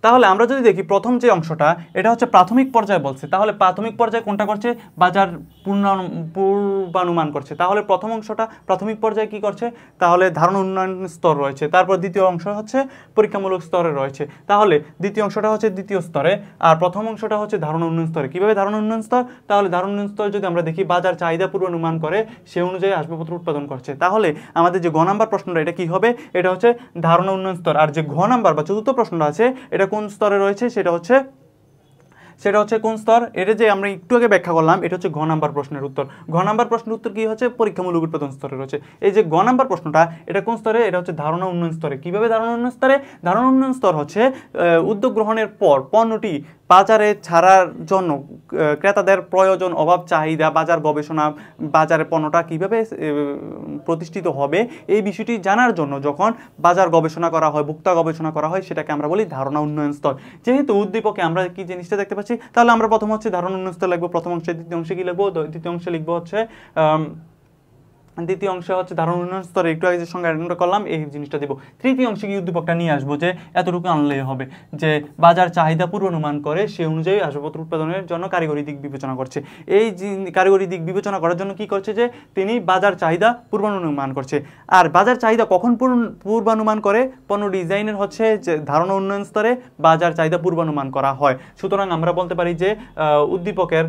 তাহলে আমরা যদি দেখি প্রথম যে অংশটা এটা হচ্ছে প্রাথমিক পর্যায়ে বলছে, তাহলে প্রাথমিক পর্যায়ে কোনটা করছে, বাজার পূর্বানুমান করছে। তাহলে প্রথম অংশটা প্রাথমিক পর্যায়ে কি করছে, তাহলে ধারণা উন্নয়ন স্তর রয়েছে। তারপর দ্বিতীয় অংশ হচ্ছে পরীক্ষামূলক স্তরে রয়েছে। তাহলে দ্বিতীয় অংশটা হচ্ছে দ্বিতীয় স্তরে, আর প্রথম অংশটা হচ্ছে ধারণা উন্নয়ন স্তরে। কিভাবে ধারণা উন্নয়ন স্তর, তাহলে ধারণা উন্নয়ন স্তর যদি আমরা দেখি বাজার চাহিদা পূর্বানুমান করে সে অনুযায়ী আসবাবপত্র উৎপাদন করছে। তাহলে আমাদের যে ঘ নাম্বার প্রশ্নটা এটা কি হবে, এটা হচ্ছে ধারণা উন্নয়ন স্তর। আর যে ঘ নাম্বার বা চতুর্থ প্রশ্নটা আছে এটা কোন স্তরে রয়েছে, সেটা হচ্ছে কোন স্তর, এটা যে আমরা একটু আগে ব্যাখ্যা করলাম এটা হচ্ছে ঘ নাম্বার প্রশ্নের উত্তর। ঘ নাম্বার প্রশ্নের উত্তর কি হচ্ছে, পরীক্ষামূলক উৎপাদন স্তরে রয়েছে। এই যে ঘ নাম্বার প্রশ্নটা এটা কোন স্তরে, এটা হচ্ছে ধারণা উন্নয়ন স্তরে। কিভাবে ধারণা উন্নয়ন স্তরে, ধারণা উন্নয়ন স্তর হচ্ছে উদ্যোগ গ্রহণের পর পণ্যটি বাজারে ছাড়ার জন্য ক্রেতাদের প্রয়োজন, অভাব, চাহিদা, বাজার গবেষণা, বাজারে পণ্যটা কিভাবে প্রতিষ্ঠিত হবে এই বিষয়টি জানার জন্য যখন বাজার গবেষণা করা হয়, ভোক্তা গবেষণা করা হয়, সেটাকে আমরা বলি ধারণা উন্নয়ন স্তর। যেহেতু উদ্দীপকে আমরা কি জিনিসটা দেখতে পাচ্ছি, তাহলে আমরা প্রথম হচ্ছে ধারণা উন্নয়ন স্তর লিখবো, প্রথম অংশে। দ্বিতীয় অংশে কি লিখবো, দ্বিতীয় অংশে লিখবো হচ্ছে দ্বিতীয় অংশে হচ্ছে ধারণ উন্নয়ন স্তরে একটু আগে যে সংজ্ঞা করলাম এই জিনিসটা দিব। তৃতীয় অংশে কি উদ্দীপকটা নিয়ে আসবো যে এতটুকু আনলেই হবে যে বাজার চাহিদা পূর্বানুমান করে সে অনুযায়ী আসবাবপত্র উৎপাদনের জন্য কারিগরি দিক বিবেচনা করছে। এই কারিগরি দিক বিবেচনা করার জন্য কি করছে যে তিনি বাজার চাহিদা পূর্বানুমান করছে। আর বাজার চাহিদা কখন পূর্বানুমান করে? পণ্য ডিজাইনের হচ্ছে যে ধারণা উন্নয়ন স্তরে বাজার চাহিদা পূর্বানুমান করা হয়। সুতরাং আমরা বলতে পারি যে উদ্দীপকের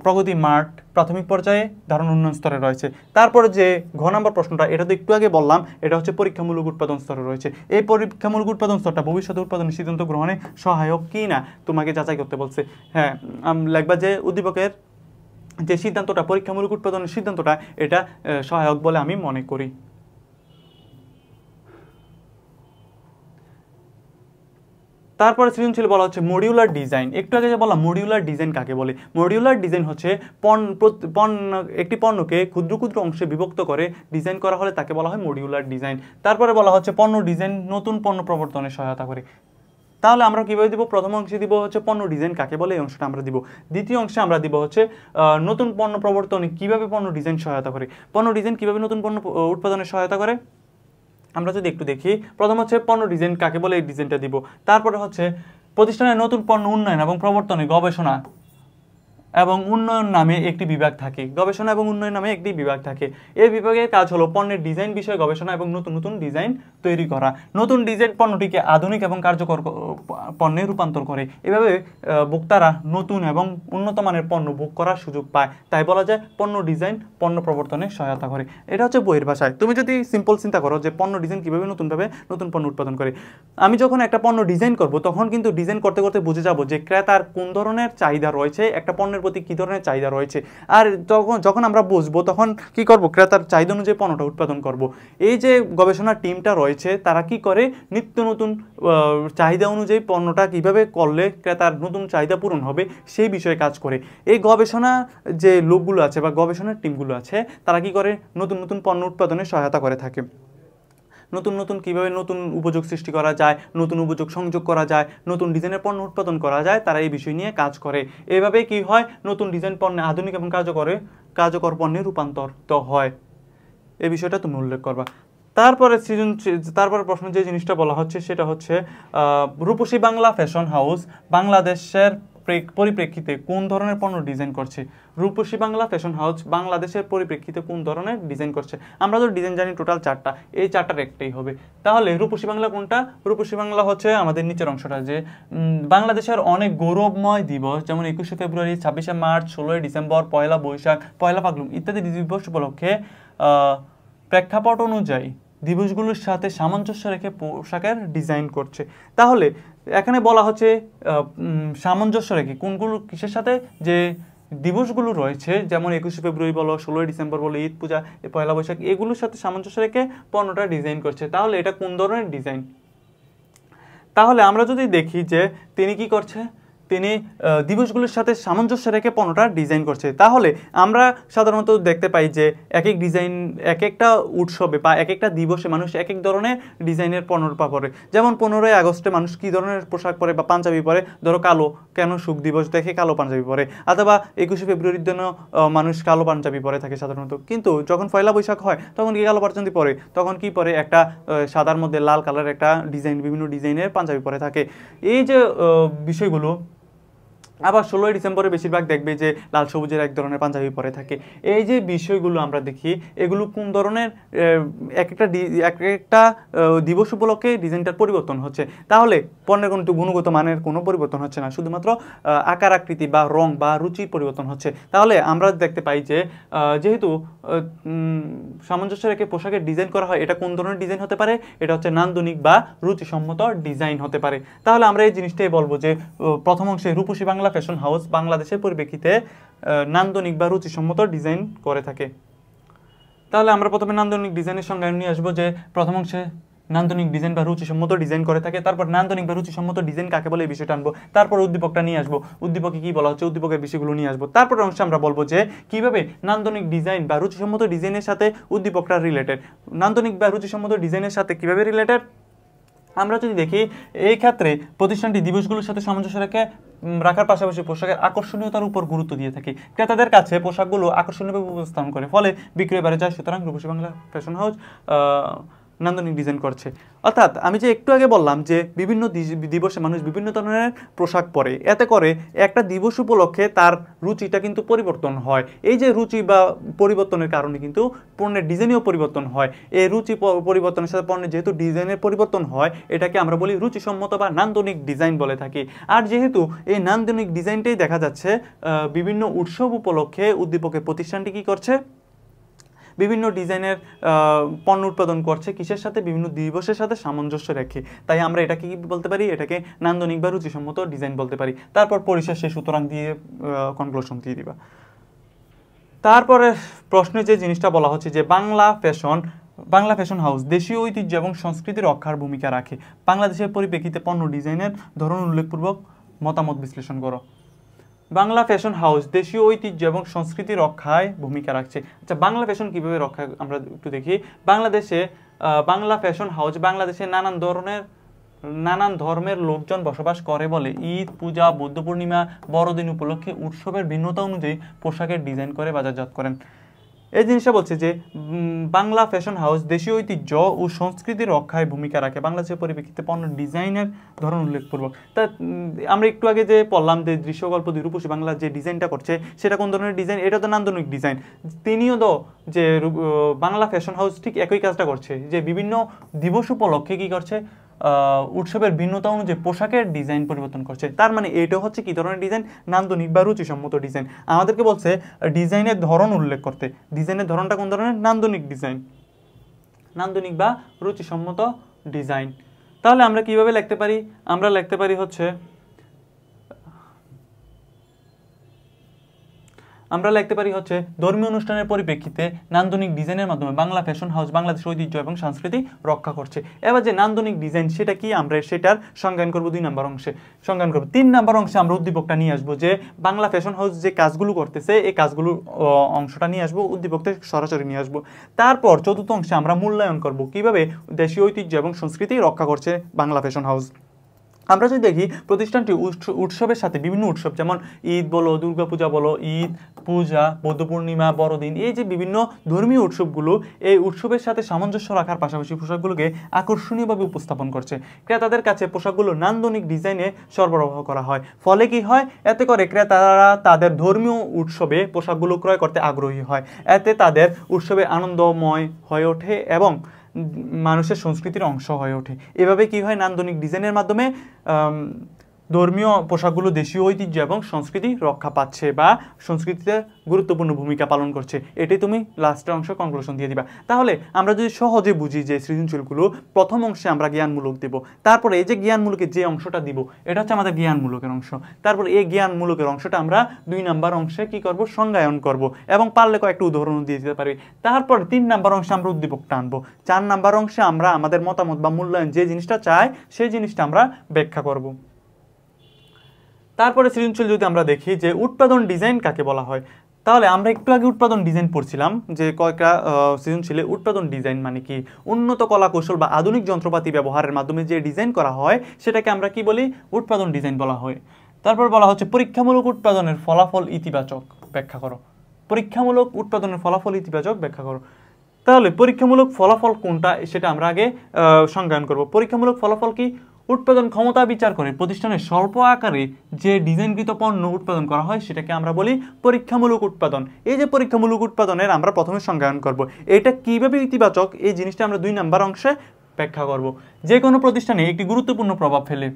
প্রগতি মাঠ প্রাথমিক পর্যায়ে ধারণ উন্নয়ন স্তরে রয়েছে। তারপরে যে ঘ নম্বর প্রশ্নটা, এটা তো একটু আগে বললাম, এটা হচ্ছে পরীক্ষামূলক উৎপাদন স্তরে রয়েছে। এই পরীক্ষামূলক উৎপাদন স্তরটা ভবিষ্যতে উৎপাদনের সিদ্ধান্ত গ্রহণে সহায়ক কি না তোমাকে যাচাই করতে বলছে। হ্যাঁ, লিখবা যে উদ্দীপকের যে সিদ্ধান্তটা, পরীক্ষামূলক উৎপাদনের সিদ্ধান্তটা, এটা সহায়ক বলে আমি মনে করি। তারপরে সৃজনশীল বলা হচ্ছে মডিউলার ডিজাইন। একটু আগে যে বললাম মডিউলার ডিজাইন কাকে বলে। মডিউলার ডিজাইন হচ্ছে একটি পণ্যকে ক্ষুদ্র ক্ষুদ্র অংশে বিভক্ত করে ডিজাইন করা হলে তাকে বলা হয় মডিউলার ডিজাইন। তারপরে বলা হচ্ছে পণ্য ডিজাইন নতুন পণ্য প্রবর্তনে সহায়তা করে। তাহলে আমরা কিভাবে দিব? প্রথম অংশে দিব হচ্ছে পণ্য ডিজাইন কাকে বলে, এই অংশটা আমরা দিব। দ্বিতীয় অংশে আমরা দিব হচ্ছে নতুন পণ্য প্রবর্তনে কিভাবে পণ্য ডিজাইন সহায়তা করে। পণ্য ডিজাইন কিভাবে নতুন পণ্য উৎপাদনে সহায়তা করে আমরা যদি একটু দেখি। প্রথম হচ্ছে পণ্য ডিজাইন কাকে বলে, এই ডিজাইনটা দিব। তারপরে হচ্ছে প্রতিষ্ঠানের নতুন পণ্য উন্নয়ন এবং প্রবর্তনে গবেষণা এবং উন্নয়ন নামে একটি বিভাগ থাকে। গবেষণা এবং উন্নয়ন নামে একটি বিভাগ থাকে। এই বিভাগের কাজ হলো পণ্যের ডিজাইন বিষয়ে গবেষণা এবং নতুন নতুন ডিজাইন তৈরি করা। নতুন ডিজাইন পণ্যটিকে আধুনিক এবং কার্যকর পণ্যে রূপান্তর করে। এভাবে ভোক্তারা নতুন এবং উন্নত মানের পণ্য ভোগ করার সুযোগ পায়। তাই বলা যায় পণ্য ডিজাইন পণ্য প্রবর্তনে সহায়তা করে। এটা হচ্ছে বইয়ের ভাষায়। তুমি যদি সিম্পল চিন্তা করো যে পণ্য ডিজাইন কীভাবে নতুনভাবে নতুন পণ্য উৎপাদন করে, আমি যখন একটা পণ্য ডিজাইন করব তখন কিন্তু ডিজাইন করতে করতে বুঝে যাব যে ক্রেতার কোন ধরনের চাহিদা রয়েছে, একটা পণ্যের প্রতি কী ধরনের চাহিদা রয়েছে। আর যখন আমরা বুঝবো তখন কি করব? ক্রেতার চাহিদা অনুযায়ী পণ্যটা উৎপাদন করব। এই যে গবেষণা টিমটা রয়েছে তারা কি করে? নিত্য নতুন চাহিদা অনুযায়ী পণ্যটা কিভাবে করলে ক্রেতার নতুন চাহিদা পূরণ হবে সেই বিষয়ে কাজ করে। এই গবেষণা যে লোকগুলো আছে বা গবেষণার টিমগুলো আছে তারা কি করে? নতুন নতুন পণ্য উৎপাদনে সহায়তা করে থাকে। নতুন নতুন কীভাবে নতুন উপযোগ সৃষ্টি করা যায়, নতুন উপযোগ সংযোগ করা যায়, নতুন ডিজাইনের পণ্য উৎপাদন করা যায়, তারা এই বিষয় নিয়ে কাজ করে। এইভাবে কি হয়? নতুন ডিজাইন পণ্যে আধুনিক এবং কার্যকর পণ্যে রূপান্তরিত হয়। এই বিষয়টা তুমি উল্লেখ করবা। তারপরে প্রশ্ন যে জিনিসটা বলা হচ্ছে সেটা হচ্ছে রূপসী বাংলা ফ্যাশন হাউস বাংলাদেশের পরিপ্রেক্ষিতে কোন ধরনের পণ্য ডিজাইন করছে। রূপসী বাংলা ফ্যাশন হাউস বাংলাদেশের পরিপ্রেক্ষিতে কোন ধরনের ডিজাইন করছে। আমরা তো ডিজাইন জানি টোটাল 4টা, এই 4টার একটাই হবে। তাহলে রূপসী বাংলা কোনটা? রূপসী বাংলা হচ্ছে আমাদের নিচের অংশটা, যে বাংলাদেশের অনেক গৌরবময় দিবস যেমন 21শে ফেব্রুয়ারি, 26শে মার্চ, 16ই ডিসেম্বর, পয়লা বৈশাখ, পয়লা ফাল্গুন ইত্যাদি দিবস উপলক্ষে প্রেক্ষাপট অনুযায়ী দিবসগুলোর সাথে সামঞ্জস্য রেখে পোশাকের ডিজাইন করছে। তাহলে এখানে বলা হচ্ছে সামঞ্জস্য রেখে কোনগুলো কিসের সাথে? যে দিবসগুলো রয়েছে যেমন 21শে ফেব্রুয়ারি বলো, 16ই ডিসেম্বর বলো, ঈদ, পূজা, পয়লা বৈশাখ, এগুলোর সাথে সামঞ্জস্য রেখে পণ্যটা ডিজাইন করছে। তাহলে এটা কোন ধরনের ডিজাইন? তাহলে আমরা যদি দেখি যে তিনি কি করছে, তিনি দিবসগুলোর সাথে সামঞ্জস্য রেখে পণ্যটা ডিজাইন করছে। তাহলে আমরা সাধারণত দেখতে পাই যে এক একটা উৎসবে বা এক একটা দিবসে মানুষ এক এক ধরনের ডিজাইনের পণ্য পরে। যেমন 15ই আগস্টে মানুষ কী ধরনের পোশাক পরে বা পাঞ্জাবি পরে, ধরো কালো, কেন শোক দিবস দেখে কালো পাঞ্জাবি পরে, অথবা 21শে ফেব্রুয়ারির জন্য মানুষ কালো পাঞ্জাবি পরে থাকে সাধারণত। কিন্তু যখন পয়লা বৈশাখ হয় তখন কি কালো পাঞ্জাবি পরে? তখন কি পরে? একটা সাদার মধ্যে লাল কালারের একটা ডিজাইন, বিভিন্ন ডিজাইনের পাঞ্জাবি পরে থাকে। এই যে বিষয়গুলো আবার 16ই ডিসেম্বরে বেশিরভাগ দেখবে যে লাল সবুজের এক ধরনের পাঞ্জাবি পরে থাকে। এই যে বিষয়গুলো আমরা দেখি এগুলো কোন ধরনের এক একটা দিবস উপলক্ষে ডিজাইনটার পরিবর্তন হচ্ছে। তাহলে পণ্যের কোনো গুণগত মানের কোনো পরিবর্তন হচ্ছে না, শুধুমাত্র আকার আকৃতি বা রং বা রুচির পরিবর্তন হচ্ছে। তাহলে আমরা দেখতে পাই যে যেহেতু সামঞ্জস্য রেখে পোশাকের ডিজাইন করা হয়, এটা কোন ধরনের ডিজাইন হতে পারে? এটা হচ্ছে নান্দনিক বা রুচিসম্মত ডিজাইন হতে পারে। তাহলে আমরা এই জিনিসটাই বলবো যে প্রথম অংশে রূপসী বাংলা ফ্যাশন হাউস বাংলাদেশের পরিপ্রেক্ষিতে নান্দনিক বা রুচিসম্মত ডিজাইন করে থাকে। তাহলে আমরা প্রথমে নান্দনিক ডিজাইনের সংজ্ঞা নিয়ে আসবো যে প্রথম অংশে নান্দনিক ডিজাইন বা রুচিসম্মত ডিজাইন করে থাকে। তারপর নান্দনিক বা রুচিসম্মত ডিজাইন কাকে বলে এই বিষয়টা আনবো। তারপর উদ্দীপকটা নিয়ে আসবো, উদ্দীপকে কি বলা হচ্ছে উদ্দীপকের বিষয়গুলো নিয়ে আসবো। তারপর অংশে আমরা বলবো যে কিভাবে নান্দনিক ডিজাইন বা রুচিসম্মত ডিজাইনের সাথে উদ্দীপকটা রিলেটেড। নান্দনিক বা রুচিসম্মত ডিজাইনের সাথে কিভাবে রিলেটেড আমরা যদি দেখি, এই ক্ষেত্রে প্রতিষ্ঠানটি দিবসগুলোর সাথে সামঞ্জস্য রেখে রাখার পাশাপাশি পোশাকের আকর্ষণীয়তার উপর গুরুত্ব দিয়ে থাকি। ক্রেতাদের কাছে পোশাকগুলো আকর্ষণীয়ভাবে উপস্থাপন করে, ফলে বিক্রয় বেড়ে যায়। সুতরাং রূপসী বাংলা ফ্যাশন হাউস নান্দনিক ডিজাইন করছে। অর্থাৎ আমি যে একটু আগে বললাম যে বিভিন্ন দিবসে মানুষ বিভিন্ন ধরনের পোশাক পরে, এতে করে একটা দিবস উপলক্ষে তার রুচিটা কিন্তু পরিবর্তন হয়। এই যে রুচি বা পরিবর্তনের কারণে কিন্তু পণ্যের ডিজাইনেও পরিবর্তন হয়। এই রুচি পরিবর্তনের সাথে পণ্যের যেহেতু ডিজাইনের পরিবর্তন হয়, এটাকে আমরা বলি রুচিসম্মত বা নান্দনিক ডিজাইন বলে থাকি। আর যেহেতু এই নান্দনিক ডিজাইনটাই দেখা যাচ্ছে বিভিন্ন উৎসব উপলক্ষে উদ্দীপকের প্রতিষ্ঠানটি কী করছে, বিভিন্ন ডিজাইনের পণ্য উৎপাদন করছে, কিসের সাথে, বিভিন্ন দিবসের সাথে সামঞ্জস্য রেখে। তাই আমরা এটাকে কি বলতে পারি, এটাকে নান্দনিক বা রুচিসম্মত ডিজাইন বলতে পারি। তারপর পরিশেষে সুতরাং দিয়ে কনক্লুশন দিয়ে দিবা। তারপরে প্রশ্নে যে জিনিসটা বলা হচ্ছে যে বাংলা ফ্যাশন হাউস দেশীয় ঐতিহ্য এবং সংস্কৃতি রক্ষার ভূমিকা রাখে। বাংলাদেশের পরিপ্রেক্ষিতে পণ্য ডিজাইনের ধরন উল্লেখপূর্বক মতামত বিশ্লেষণ করো। বাংলা ফ্যাশন হাউস দেশীয় ঐতিহ্য এবং সংস্কৃতি রক্ষায় ভূমিকা রাখছে। আচ্ছা, বাংলা ফ্যাশন কিভাবে রক্ষা আমরা একটু দেখি। বাংলাদেশে বাংলা ফ্যাশন হাউস বাংলাদেশে নানান ধর্মের লোকজন বসবাস করে বলে ঈদ, পূজা, বৌদ্ধ পূর্ণিমা, বড়দিন উপলক্ষে উৎসবের ভিন্নতা অনুযায়ী পোশাকের ডিজাইন করে বাজারজাত করেন। এই জিনিসটা বলছে যে বাংলা ফ্যাশন হাউস দেশীয় ঐতিহ্য ও সংস্কৃতি রক্ষায় ভূমিকা রাখে। বাংলাদেশের পরিপ্রেক্ষিতে পণ্য ডিজাইনের ধরন উল্লেখপূর্বক। তা আমরা একটু আগে যে পড়লাম যে দৃশ্যকল্প রূপসী বাংলা যে ডিজাইনটা করছে সেটা কোন ধরনের ডিজাইন, এটা তো নান্দনিক ডিজাইন। তিনিও তো যে বাংলা ফ্যাশন হাউস ঠিক একই কাজটা করছে, যে বিভিন্ন দিবস উপলক্ষে কী করছে, উৎসবের ভিন্নতা অনুযায়ী পোশাকের ডিজাইন পরিবর্তন করছে। তার মানে এটা হচ্ছে কি ধরনের ডিজাইন, নান্দনিক বা রুচিসম্মত ডিজাইন। আমাদেরকে বলছে ডিজাইনের ধরন উল্লেখ করতে। ডিজাইনের ধরনটা কোন ধরনের, নান্দনিক ডিজাইন, নান্দনিক বা রুচিসম্মত ডিজাইন। তাহলে আমরা কিভাবে লিখতে পারি, আমরা লিখতে পারি হচ্ছে ধর্মীয় অনুষ্ঠানের পরিপ্রেক্ষিতে নান্দনিক ডিজাইনের মাধ্যমে বাংলা ফ্যাশন হাউস বাংলাদেশ ঐতিহ্য এবং সংস্কৃতি রক্ষা করছে। এবার যে নান্দনিক ডিজাইন সেটা কি, আমরা সেটার সংজ্ঞায়ন করব 2 নম্বর অংশে। সংজ্ঞায়ন করব 3 নম্বর অংশে আমরা উদ্দীপকটা নিয়ে আসবো, যে বাংলা ফ্যাশন হাউস যে কাজগুলো করতেছে এই কাজগুলোর অংশটা নিয়ে আসবো, উদ্দীপকটা সরাসরি নিয়ে আসবো। তারপর 4র্থ অংশে আমরা মূল্যায়ন করব কিভাবে দেশীয় ঐতিহ্য এবং সংস্কৃতি রক্ষা করছে বাংলা ফ্যাশন হাউস। আমরা যদি দেখি প্রতিষ্ঠানটি উৎসবের সাথে বিভিন্ন উৎসব, যেমন ঈদ বলো, দুর্গাপূজা বলো, ঈদ, পূজা, বৌদ্ধ পূর্ণিমা, বড়দিন, এই যে বিভিন্ন ধর্মীয় উৎসবগুলো, এই উৎসবের সাথে সামঞ্জস্য রাখার পাশাপাশি পোশাকগুলোকে আকর্ষণীয়ভাবে উপস্থাপন করছে। ক্রেতাদের কাছে পোশাকগুলো নান্দনিক ডিজাইনে সরবরাহ করা হয়। ফলে কি হয়, এতে করে ক্রেতারা তাদের ধর্মীয় উৎসবে পোশাকগুলো ক্রয় করতে আগ্রহী হয়। এতে তাদের উৎসবে আনন্দময় হয়ে ওঠে এবং মানুষের সংস্কৃতির অংশ হয়ে ওঠে। এভাবে কি হয়, নান্দনিক ডিজাইনের মাধ্যমে ধর্মীয় পোশাকগুলো দেশীয় ঐতিহ্য এবং সংস্কৃতি রক্ষা পাচ্ছে বা সংস্কৃতিতে গুরুত্বপূর্ণ ভূমিকা পালন করছে। এটাই তুমি লাস্টের অংশ কনক্লুশন দিয়ে দিবা। তাহলে আমরা যদি সহজে বুঝি যে সৃজনশীলগুলো, প্রথম অংশে আমরা জ্ঞানমূলক দেব, তারপরে এই যে জ্ঞানমূলকের যে অংশটা দিব এটা হচ্ছে আমাদের জ্ঞানমূলকের অংশ। তারপর এই জ্ঞানমূলকের অংশটা আমরা 2 নম্বর অংশে কি করব, সংজ্ঞায়ন করব এবং পারলে কয়েকটা উদাহরণ দিয়ে দিতে পারি। তারপর 3 নম্বর অংশে আমরা উদ্দীপক টানবো। 4 নম্বর অংশে আমরা আমাদের মতামত বা মূল্যায়ন যে জিনিসটা চাই সেই জিনিসটা আমরা ব্যাখ্যা করব। তারপরে সৃজনশীল যদি আমরা দেখি যে উৎপাদন ডিজাইন কাকে বলা হয়, তাহলে আমরা একটু আগে উৎপাদন ডিজাইন পড়ছিলাম যে কয়েকটা সৃজনশীলে উৎপাদন ডিজাইন মানে কি, উন্নত কলা কৌশল বা আধুনিক যন্ত্রপাতি ব্যবহারের মাধ্যমে যে ডিজাইন করা হয় সেটাকে আমরা কি বলি, উৎপাদন ডিজাইন বলা হয়। তারপর বলা হচ্ছে পরীক্ষামূলক উৎপাদনের ফলাফল ইতিবাচক ব্যাখ্যা করো। পরীক্ষামূলক উৎপাদনের ফলাফল ইতিবাচক ব্যাখ্যা করো। তাহলে পরীক্ষামূলক ফলাফল কোনটা সেটা আমরা আগে সংজ্ঞায়ন করব। পরীক্ষামূলক ফলাফল কি, উৎপাদন ক্ষমতা বিচার করে প্রতিষ্ঠানের স্বল্প আকারে যে ডিজাইনকৃত পণ্য উৎপাদন করা হয় সেটাকে আমরা বলি পরীক্ষামূলক উৎপাদন। এই যে পরীক্ষামূলক উৎপাদনের আমরা প্রথমে সংজ্ঞায়ন করব, এটা কিভাবে ইতিবাচক এই জিনিসটা আমরা 2 নম্বর অংশে ব্যাখ্যা করব। যে কোনো প্রতিষ্ঠানে একটি গুরুত্বপূর্ণ প্রভাব ফেলে,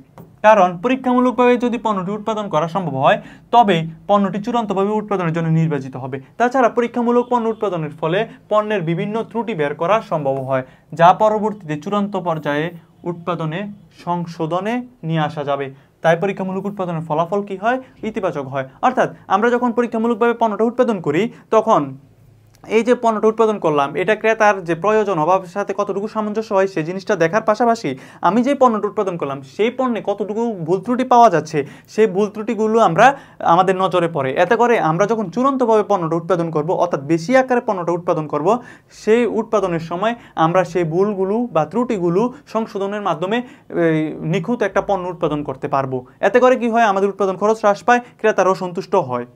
কারণ পরীক্ষামূলকভাবে যদি পণ্যটি উৎপাদন করা সম্ভব হয় তবে পণ্যটি চূড়ান্তভাবে উৎপাদনের জন্য নির্বাচিত হবে। তাছাড়া পরীক্ষামূলক পণ্য উৎপাদনের ফলে পণ্যের বিভিন্ন ত্রুটি বের করা সম্ভব হয়, যা পরবর্তীতে চূড়ান্ত পর্যায়ে উৎপাদনে সংশোধনে নিয়ে আসা যাবে। তাই পরীক্ষামূলক উৎপাদনের ফলাফল কি হয়, ইতিবাচক হয়। অর্থাৎ আমরা যখন পরীক্ষামূলকভাবে পণ্যটা উৎপাদন করি তখন এই যে পণ্যটা উৎপাদন করলাম এটা ক্রেতার যে প্রয়োজন অভাবের সাথে কতটুকু সামঞ্জস্য হয় সেই জিনিসটা দেখার পাশাপাশি আমি যে পণ্যটা উৎপাদন করলাম সেই পণ্যে কতটুকু ভুল ত্রুটি পাওয়া যাচ্ছে সেই ভুল ত্রুটিগুলো আমরা আমাদের নজরে পড়ে। এতে করে আমরা যখন চূড়ান্তভাবে পণ্যটা উৎপাদন করব অর্থাৎ বেশি আকারে পণ্যটা উৎপাদন করব সেই উৎপাদনের সময় আমরা সেই ভুলগুলো বা ত্রুটিগুলো সংশোধনের মাধ্যমে নিখুঁত একটা পণ্য উৎপাদন করতে পারবো। এতে করে কি হয়, আমাদের উৎপাদন খরচ হ্রাস পায়, ক্রেতারাও সন্তুষ্ট হয়।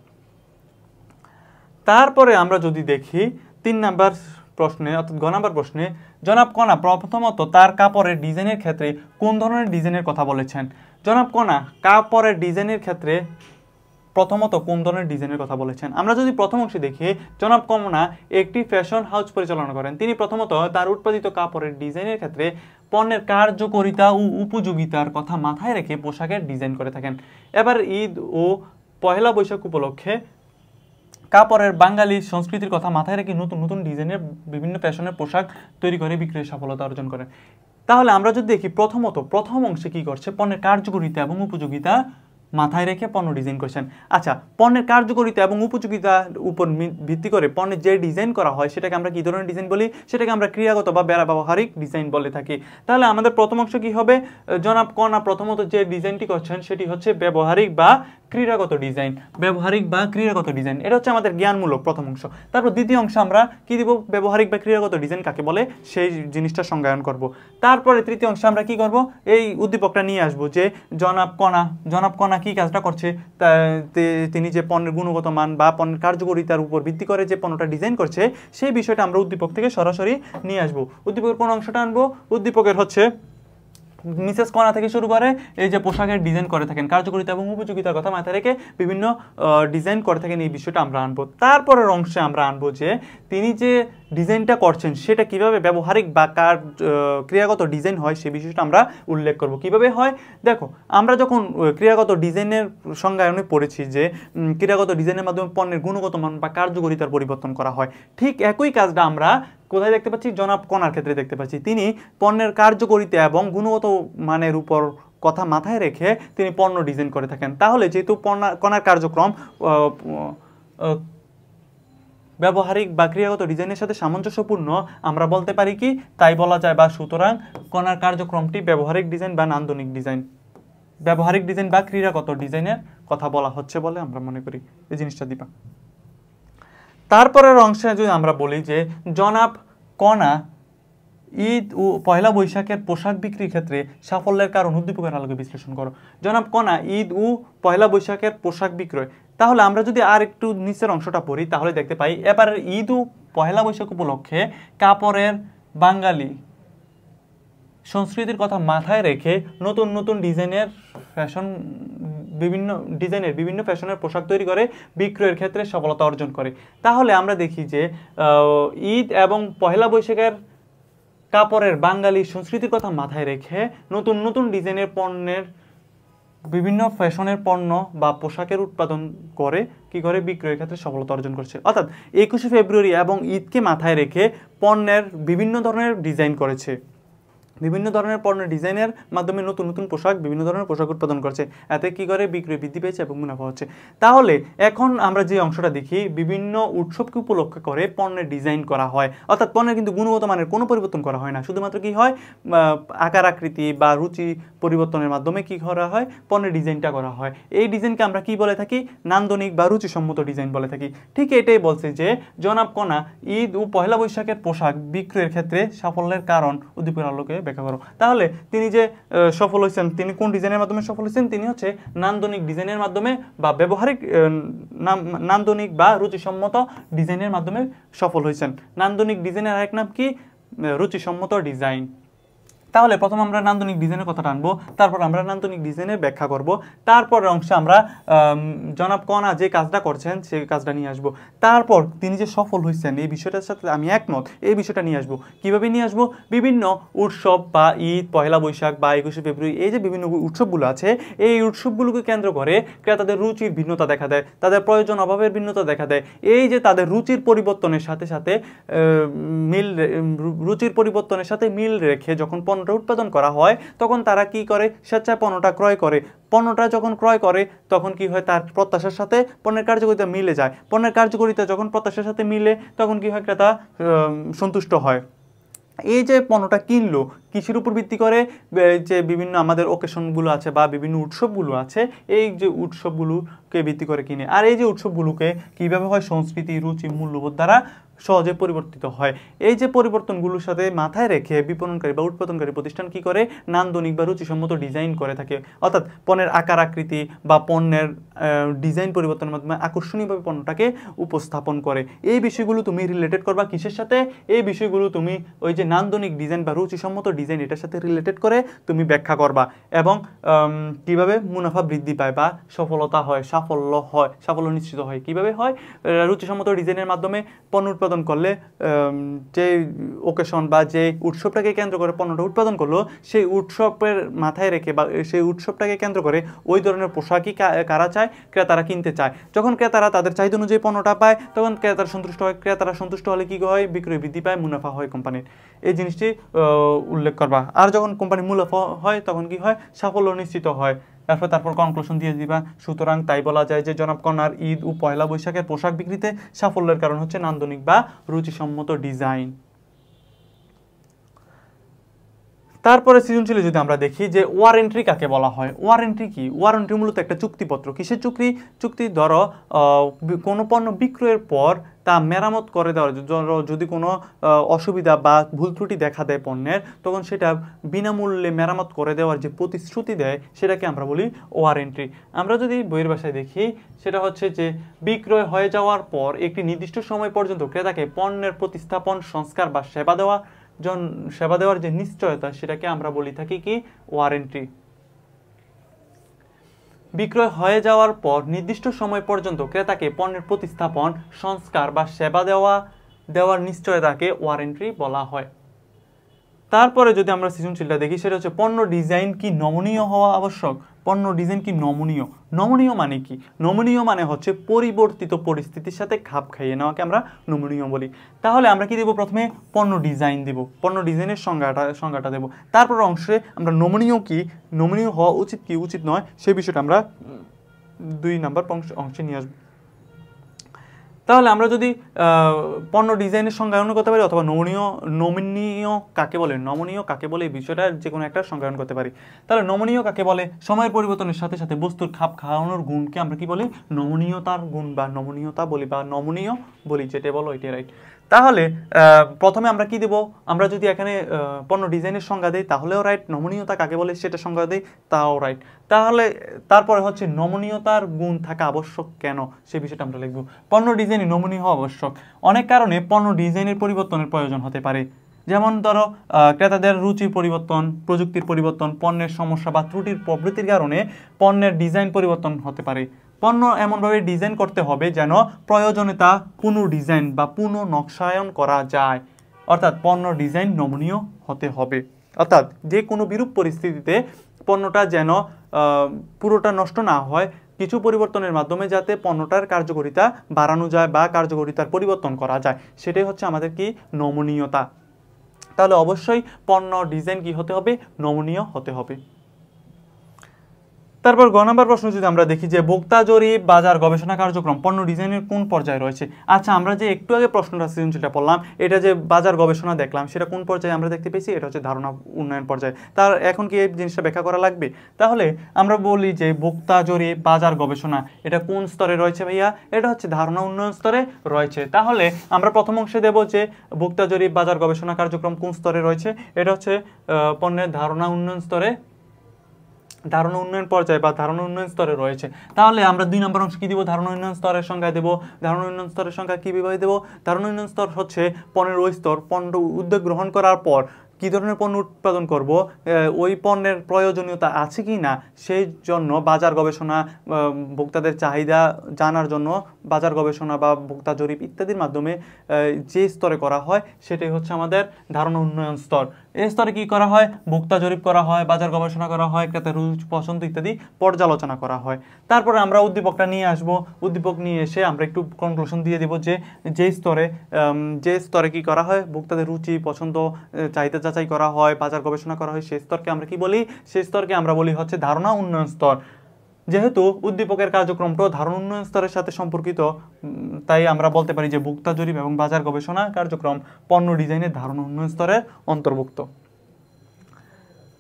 তারপরে আমরা যদি দেখি 3 নাম্বার প্রশ্নে অর্থাৎ গ নাম্বার প্রশ্নে জনাব কণা প্রথমত তার কাপড়ের ডিজাইনের ক্ষেত্রে কোন ধরনের ডিজাইনের কথা বলেছেন। জনাব কণা কাপড়ের ডিজাইনের ক্ষেত্রে প্রথমত কোন ধরনের ডিজাইনের কথা বলেছেন। আমরা যদি প্রথম অংশে দেখি, জনাব কণা একটি ফ্যাশন হাউস পরিচালনা করেন। তিনি প্রথমত তার উৎপাদিত কাপড়ের ডিজাইনের ক্ষেত্রে পণ্যের কার্যকারিতা ও উপযোগিতার কথা মাথায় রেখে পোশাকের ডিজাইন করে থাকেন। এবার ঈদ ও পহেলা বৈশাখ উপলক্ষে কাপড়ের বাঙালি সংস্কৃতির কথা মাথায় রেখে নতুন নতুন ডিজাইনের বিভিন্ন ফ্যাশনের পোশাক তৈরি করে বিক্রয়ের সফলতা অর্জন করেন। তাহলে আমরা যদি দেখি প্রথম অংশে কি করছে, পণ্যের কার্যকারিতা এবং উপযোগিতা মাথায় রেখে পণ্য ডিজাইন করছেন। আচ্ছা, পণ্যের কার্যকারিতা এবং উপযোগিতার উপর ভিত্তি করে পণ্যের যে ডিজাইন করা হয় সেটাকে আমরা কি ধরনের ডিজাইন বলি, সেটাকে আমরা ক্রিয়াগত বা ব্যবহারিক ডিজাইন বলে থাকি। তাহলে আমাদের প্রথম অংশ কি হবে, জনাব কণা প্রথমত যে ডিজাইনটি করছেন সেটি হচ্ছে ব্যবহারিক বা ক্রিয়াগত ডিজাইন। ব্যবহারিক বা ক্রিয়াগত ডিজাইন, এটা হচ্ছে আমাদের জ্ঞানমূলক প্রথম অংশ। তারপর দ্বিতীয় অংশ আমরা কি দিব, ব্যবহারিক বা ক্রিয়াগত ডিজাইন কাকে বলে সেই জিনিসটা সংজ্ঞায়ন করব। তারপরে তৃতীয় অংশে আমরা কি করব, এই উদ্দীপকটা নিয়ে আসবো যে জনাব কণা কি কাজটা করছে, তিনি যে পণ্যের গুণগত মান বা পণ্যের কার্যকারিতার উপর ভিত্তি করে যে পণ্যটা ডিজাইন করছে সেই বিষয়টা আমরা উদ্দীপক থেকে সরাসরি নিয়ে আসবো। উদ্দীপকের কোন অংশটা আনবো, উদ্দীপকের হচ্ছে মিসেস কণা থেকে শুরু করে এই যে পোশাকের ডিজাইন করে থাকেন, কার্যকারিতা এবং উপযোগিতার কথা মাথায় রেখে বিভিন্ন ডিজাইন করে থাকেন, এই বিষয়টা আমরা আনবো। তারপরের অংশে আমরা আনবো যে তিনি যে ডিজাইনটা করছেন সেটা কিভাবে ব্যবহারিক বা ক্রিয়াগত ডিজাইন হয় সেই বিষয়টা আমরা উল্লেখ করব। কিভাবে হয় দেখো, আমরা যখন ক্রিয়াগত ডিজাইনের সংজ্ঞায়নে পড়েছি যে ক্রিয়াগত ডিজাইনের মাধ্যমে পণ্যের গুণগত মান বা কার্যকারিতার পরিবর্তন করা হয়, ঠিক একই কাজটা আমরা কোথায় দেখতে পাচ্ছি, জনাব কণার ক্ষেত্রে দেখতে পাচ্ছি। তিনি পণ্যের কার্যকারিতা এবং গুণগত মানের উপর কথা মাথায় রেখে তিনি পণ্য ডিজাইন করে থাকেন। তাহলে যেহেতু কণার কার্যক্রম ব্যবহারিক বা ক্রিয়াগত ডিজাইনের সাথে সামঞ্জস্যপূর্ণ, আমরা বলতে পারি কি তাই বলা যায়, বা সুতরাং কণার কার্যক্রমটি ব্যবহারিক ডিজাইন বা নান্দনিক ডিজাইন, ব্যবহারিক ডিজাইন বা ক্রিয়াগত ডিজাইনের কথা বলা হচ্ছে বলে আমরা মনে করি। এই জিনিসটা দিবা। তারপরের অংশে যদি আমরা বলি যে জনাব কণা ঈদ ও পয়লা বৈশাখের পোশাক বিক্রির ক্ষেত্রে সাফল্যের কারণ উদ্দীপকের আলোকে বিশ্লেষণ করো। জনাব কণা ঈদ ও পয়লা বৈশাখের পোশাক বিক্রয়, তাহলে আমরা যদি আর একটু নিচের অংশটা পড়ি তাহলে দেখতে পাই এবার ঈদ ও পয়লা বৈশাখ উপলক্ষে কাপড়ের বাঙালি সংস্কৃতির কথা মাথায় রেখে নতুন নতুন ডিজাইনের বিভিন্ন ফ্যাশনের পোশাক তৈরি করে বিক্রয়ের ক্ষেত্রে সফলতা অর্জন করে। তাহলে আমরা দেখি যে ঈদ এবং পয়লা বৈশাখের কাপড়ের বাঙালি সংস্কৃতির কথা মাথায় রেখে নতুন নতুন ডিজাইনের পণ্যের বিভিন্ন ফ্যাশনের পণ্য বা পোশাকের উৎপাদন করে কি করে বিক্রয়ের ক্ষেত্রে সফলতা অর্জন করছে। অর্থাৎ 21শে ফেব্রুয়ারি এবং ঈদকে মাথায় রেখে পণ্যের বিভিন্ন ধরনের ডিজাইন করেছে, বিভিন্ন ধরনের পণ্যের ডিজাইনের মাধ্যমে নতুন নতুন বিভিন্ন ধরনের পোশাক উৎপাদন করছে, এতে কি করে বিক্রয় বৃদ্ধি পেয়েছে এবং মুনাফা হচ্ছে। তাহলে এখন আমরা যে অংশটা দেখি, বিভিন্ন উৎসবকে উপলক্ষ করে পণ্যের ডিজাইন করা হয়, অর্থাৎ পণ্যের কিন্তু গুণগত মানের কোনো পরিবর্তন করা হয় না, শুধুমাত্র কি হয় আকার আকৃতি বা রুচি পরিবর্তনের মাধ্যমে কি করা হয়, পণ্যের ডিজাইনটা করা হয়। এই ডিজাইনকে আমরা কি বলে থাকি, নান্দনিক বা রুচিসম্মত ডিজাইন বলে থাকি। ঠিক এটাই বলছে যে জনাব কণা ঈদ ও পয়লা বৈশাখের পোশাক বিক্রয়ের ক্ষেত্রে সাফল্যের কারণ উদ্দীপকের আলোকে ব্যাখ্যা করো। তাহলে তিনি যে সফল হয়েছেন, তিনি কোন ডিজাইনের মাধ্যমে সফল হয়েছেন, তিনি হচ্ছে নান্দনিক ডিজাইনের মাধ্যমে বা ব্যবহারিক নান্দনিক বা রুচিসম্মত ডিজাইনের মাধ্যমে সফল হয়েছেন। নান্দনিক ডিজাইনের আরেক নাম কি, রুচিসম্মত ডিজাইন। তাহলে প্রথম আমরা নান্দনিক ডিজাইনের কথাটা আনবো, তারপর আমরা নান্দনিক ডিজাইনের ব্যাখ্যা করব, তারপরের অংশে আমরা জনাব কণা যে কাজটা করছেন সেই কাজটা নিয়ে আসবো, তারপর তিনি যে সফল হয়েছেন এই বিষয়টার সাথে আমি একমত, এই বিষয়টা নিয়ে আসবো। কিভাবে নিয়ে আসবো, বিভিন্ন উৎসব বা ঈদ, পয়লা বৈশাখ বা 21শে ফেব্রুয়ারি, এই যে বিভিন্ন উৎসবগুলো আছে এই উৎসবগুলোকে কেন্দ্র করে তাদের রুচির ভিন্নতা দেখা দেয়, তাদের প্রয়োজন অভাবের ভিন্নতা দেখা দেয়। এই যে তাদের রুচির পরিবর্তনের সাথে সাথে মিল রেখে যখন পণ্যটা উৎপাদন করা হয় তখন তারা কি করে, স্বেচ্ছায় পণ্যটা ক্রয় করে। পণ্যটা যখন ক্রয় করে তখন কি হয়, তার প্রত্যাশার সাথে পণ্যের কার্যকারিতা মিলে যায়। পণ্যের কার্যকারিতা যখন প্রত্যাশার সাথে মিলে তখন কি হয়, ক্রেতা সন্তুষ্ট হয়। এই যে পণ্যটা কিনলো কিসের উপর ভিত্তি করে, যে বিভিন্ন আমাদের ওকেশনগুলো আছে বা বিভিন্ন উৎসবগুলো আছে, এই যে উৎসবগুলোকে ভিত্তি করে কিনে। আর এই যে উৎসবগুলোকে কিভাবে হয়, সংস্কৃতি, রুচি, মূল্যবোধ দ্বারা সহজে পরিবর্তিত হয়। এই যে পরিবর্তনগুলোর সাথে মাথায় রেখে বিপণনকারী বা উৎপাদনকারী প্রতিষ্ঠান কি করে, নান্দনিক বা রুচিসম্মত ডিজাইন করে থাকে। অর্থাৎ পণ্যের আকার আকৃতি বা পণ্যের ডিজাইন পরিবর্তনের মাধ্যমে আকর্ষণীয়ভাবে পণ্যটাকে উপস্থাপন করে। এই বিষয়গুলো তুমি রিলেটেড করবা কিসের সাথে, এই বিষয়গুলো তুমি ওই যে নান্দনিক ডিজাইন বা রুচিসম্মত ডিজাইন এটার সাথে রিলেটেড করে তুমি ব্যাখ্যা করবা। এবং কিভাবে মুনাফা বৃদ্ধি পায় বা সাফল্য নিশ্চিত হয়, কিভাবে হয়, রুচিসম্মত ডিজাইনের মাধ্যমে পণ্য উৎপাদন করলে যে ওকেশন বা যে উৎসবটাকে কেন্দ্র করে পণ্যটা উৎপাদন করলো, সেই উৎসবের মাথায় রেখে বা সেই উৎসবটাকে কেন্দ্র করে ওই ধরনের পোশাকই কারা চায়, ক্রেতারা কিনতে চায়। যখন ক্রেতারা তাদের চাহিদা অনুযায়ী পণ্যটা পায় তখন ক্রেতারা সন্তুষ্ট হয়। ক্রেতারা সন্তুষ্ট হলে কি হয়, বিক্রয় বৃদ্ধি পায়, মুনাফা হয় কোম্পানির। এই জিনিসটি উল্লেখ করবা। আর যখন কোম্পানির মুনাফা হয় তখন কি হয়, সাফল্য নিশ্চিত হয়। তারপর কনক্লুশন দিয়ে দিবা। সুতরাং তাই বলা যায় যে জনাব কর্নার ঈদ ও পয়লা বৈশাখের পোশাক বিক্রিতে সাফল্যের কারণ হচ্ছে নান্দনিক বা রুচিসম্মত ডিজাইন। তারপরে সৃজনশীলে যদি আমরা দেখি যে ওয়ারেন্টি কাকে বলা হয়। ওয়ারেন্টি কি? ওয়ারেন্টি মূলত একটা চুক্তিপত্র। কিসের চুক্তি? ধরো কোনো পণ্য বিক্রয়ের পর তা মেরামত করে দেওয়ার, যদি কোনো অসুবিধা বা ভুল ত্রুটি দেখা দেয় পণ্যের, তখন সেটা বিনামূল্যে মেরামত করে দেওয়ার যে প্রতিশ্রুতি দেয় সেটাকে আমরা বলি ওয়ারেন্টি। আমরা যদি বইয়ের ভাষায় দেখি সেটা হচ্ছে যে বিক্রয় হয়ে যাওয়ার পর একটি নির্দিষ্ট সময় পর্যন্ত ক্রেতাকে পণ্যের প্রতিস্থাপন, সংস্কার বা সেবা দেওয়ার যে নিশ্চয়তা সেটাকে আমরা বলি থাকি কি, ওয়ারেন্টি। বিক্রয় হয়ে যাওয়ার পর নির্দিষ্ট সময় পর্যন্ত ক্রেতাকে পণ্যের প্রতিস্থাপন, সংস্কার বা সেবা দেওয়ার নিশ্চয়তাকে ওয়ারেন্টি বলা হয়। তারপরে যদি আমরা সৃজনশীলটা দেখি সেটা হচ্ছে পণ্য ডিজাইন কি নমনীয় হওয়া আবশ্যক। পণ্য ডিজাইন কি নমনীয়? নমনীয় মানে কি? নমনীয় মানে হচ্ছে পরিবর্তিত পরিস্থিতির সাথে খাপ খাইয়ে নেওয়াকে আমরা নমনীয় বলি। তাহলে আমরা কি দেব? প্রথমে পণ্য ডিজাইন দেব, পণ্য ডিজাইনের সংজ্ঞাটা দেব। তারপর অংশে আমরা নমনীয় কি, নমনীয় হওয়া উচিত কি উচিত নয় সেই বিষয়টা আমরা 2 নম্বর অংশে নিয়ে আসবো। তাহলে আমরা যদি পণ্য ডিজাইনের সংজ্ঞায়ন করতে পারি অথবা নমনীয় কাকে বলে এই বিষয়টা যে কোনো একটা সংজ্ঞায়ন করতে পারি। তাহলে নমনীয় কাকে বলে? সময়ের পরিবর্তনের সাথে সাথে বস্তুর খাপ খাওয়ানোর গুণকে আমরা কি বলি? নমনীয়তার গুণ বা নমনীয়তা বলি বা নমনীয় বলি, যেটা বলো এটাই রাইট। তাহলে প্রথমে আমরা কি দেব? আমরা যদি এখানে পণ্য ডিজাইনের সংজ্ঞা দেই তাহলেও রাইট, নমনীয়তা কাকে বলে সেটা সংজ্ঞা দেই তাও রাইট। তাহলে তারপরে হচ্ছে নমনীয়তার গুণ থাকা আবশ্যক কেন সেই বিষয়টা আমরা লিখব। পণ্য ডিজাইনে নমনীয় হওয়া আবশ্যক। অনেক কারণে পণ্য ডিজাইনের পরিবর্তনের প্রয়োজন হতে পারে। যেমন ধরো ক্রেতাদের রুচির পরিবর্তন, প্রযুক্তির পরিবর্তন, পণ্যের সমস্যা বা ত্রুটির প্রবৃত্তির কারণে পণ্যের ডিজাইন পরিবর্তন হতে পারে। পণ্য এমনভাবে ডিজাইন করতে হবে যেন প্রয়োজনে তা পুনর্ডিজাইন বা পুনঃনকশায়ন করা যায়। অর্থাৎ পণ্য ডিজাইন নমনীয় হতে হবে। অর্থাৎ যে কোনো বিরূপ পরিস্থিতিতে পণ্যটা যেন পুরোটা নষ্ট না হয়, কিছু পরিবর্তনের মাধ্যমে যাতে পণ্যটার কার্যকারিতা বাড়ানো যায় বা কার্যকারিতার পরিবর্তন করা যায়, সেটাই হচ্ছে আমাদের কি, নমনীয়তা। তাহলে অবশ্যই পণ্য ডিজাইন কি হতে হবে? নমনীয় হতে হবে। তারপর গ নম্বর প্রশ্ন যদি আমরা দেখি যে ভোক্তা জরিপ, বাজার গবেষণা কার্যক্রম পণ্য ডিজাইনের কোন পর্যায়ে রয়েছে। আচ্ছা, আমরা যে একটু আগে প্রশ্নটা সৃজনশীলটা পড়লাম, এটা যে বাজার গবেষণা দেখলাম সেটা কোন পর্যায়ে আমরা দেখতে পেয়েছি? এটা হচ্ছে ধারণা উন্নয়ন পর্যায়ে। তার এখন কি এই জিনিসটা ব্যাখ্যা করা লাগবে? তাহলে আমরা বলি যে ভোক্তা জরিপ, বাজার গবেষণা এটা কোন স্তরে রয়েছে ভাইয়া? এটা হচ্ছে ধারণা উন্নয়ন স্তরে রয়েছে। তাহলে আমরা প্রথম অংশে দেব যে ভোক্তা জরিপ, বাজার গবেষণা কার্যক্রম কোন স্তরে রয়েছে? এটা হচ্ছে পণ্যের ধারণা উন্নয়ন পর্যায়ে বা ধারণা উন্নয়ন স্তরে রয়েছে। তাহলে আমরা 2 নম্বর অংশ কি দিব? ধারণা উন্নয়ন স্তরের সংজ্ঞা দেব। ধারণা উন্নয়ন স্তরের সংজ্ঞা কিভাবে দেব? ধারণা উন্নয়ন স্তর হচ্ছে পণ্যের ওই স্তর, পণ্য উদ্যোগ গ্রহণ করার পর কী ধরনের পণ্য উৎপাদন করব, ওই পণ্যের প্রয়োজনীয়তা আছে কি না সেই জন্য বাজার গবেষণা, ভোক্তাদের চাহিদা জানার জন্য বাজার গবেষণা বা ভোক্তা জরিপ ইত্যাদির মাধ্যমে যে স্তরে করা হয় সেটাই হচ্ছে আমাদের ধারণা উন্নয়ন স্তর। এই স্তরে কি করা হয়? ভোক্তা জরিপ করা হয়, বাজার গবেষণা করা হয়, ক্রেতার রুচি পছন্দ ইত্যাদি পর্যালোচনা করা হয়। তারপরে আমরা উদ্দীপকটা নিয়ে আসব। উদ্দীপক নিয়ে এসে আমরা একটু কনক্লুশন দিয়ে দেব যে স্তরে কি করা হয়, ভোক্তাদের রুচি পছন্দ চাহিদা যাচাই করা হয়, বাজার গবেষণা করা হয়, সেই স্তরকে আমরা কি বলি? সেই স্তরকে আমরা বলি হচ্ছে ধারণা উন্নয়ন স্তর। যেহেতু উদ্দীপকের কার্যক্রমটাও ধারণা উন্নয়ন স্তরের সাথে সম্পর্কিত, তাই আমরা বলতে পারি যে ভোক্তা জরিপ এবং বাজার গবেষণা কার্যক্রম পণ্য ডিজাইনের ধারণা উন্নয়ন স্তরের অন্তর্ভুক্ত।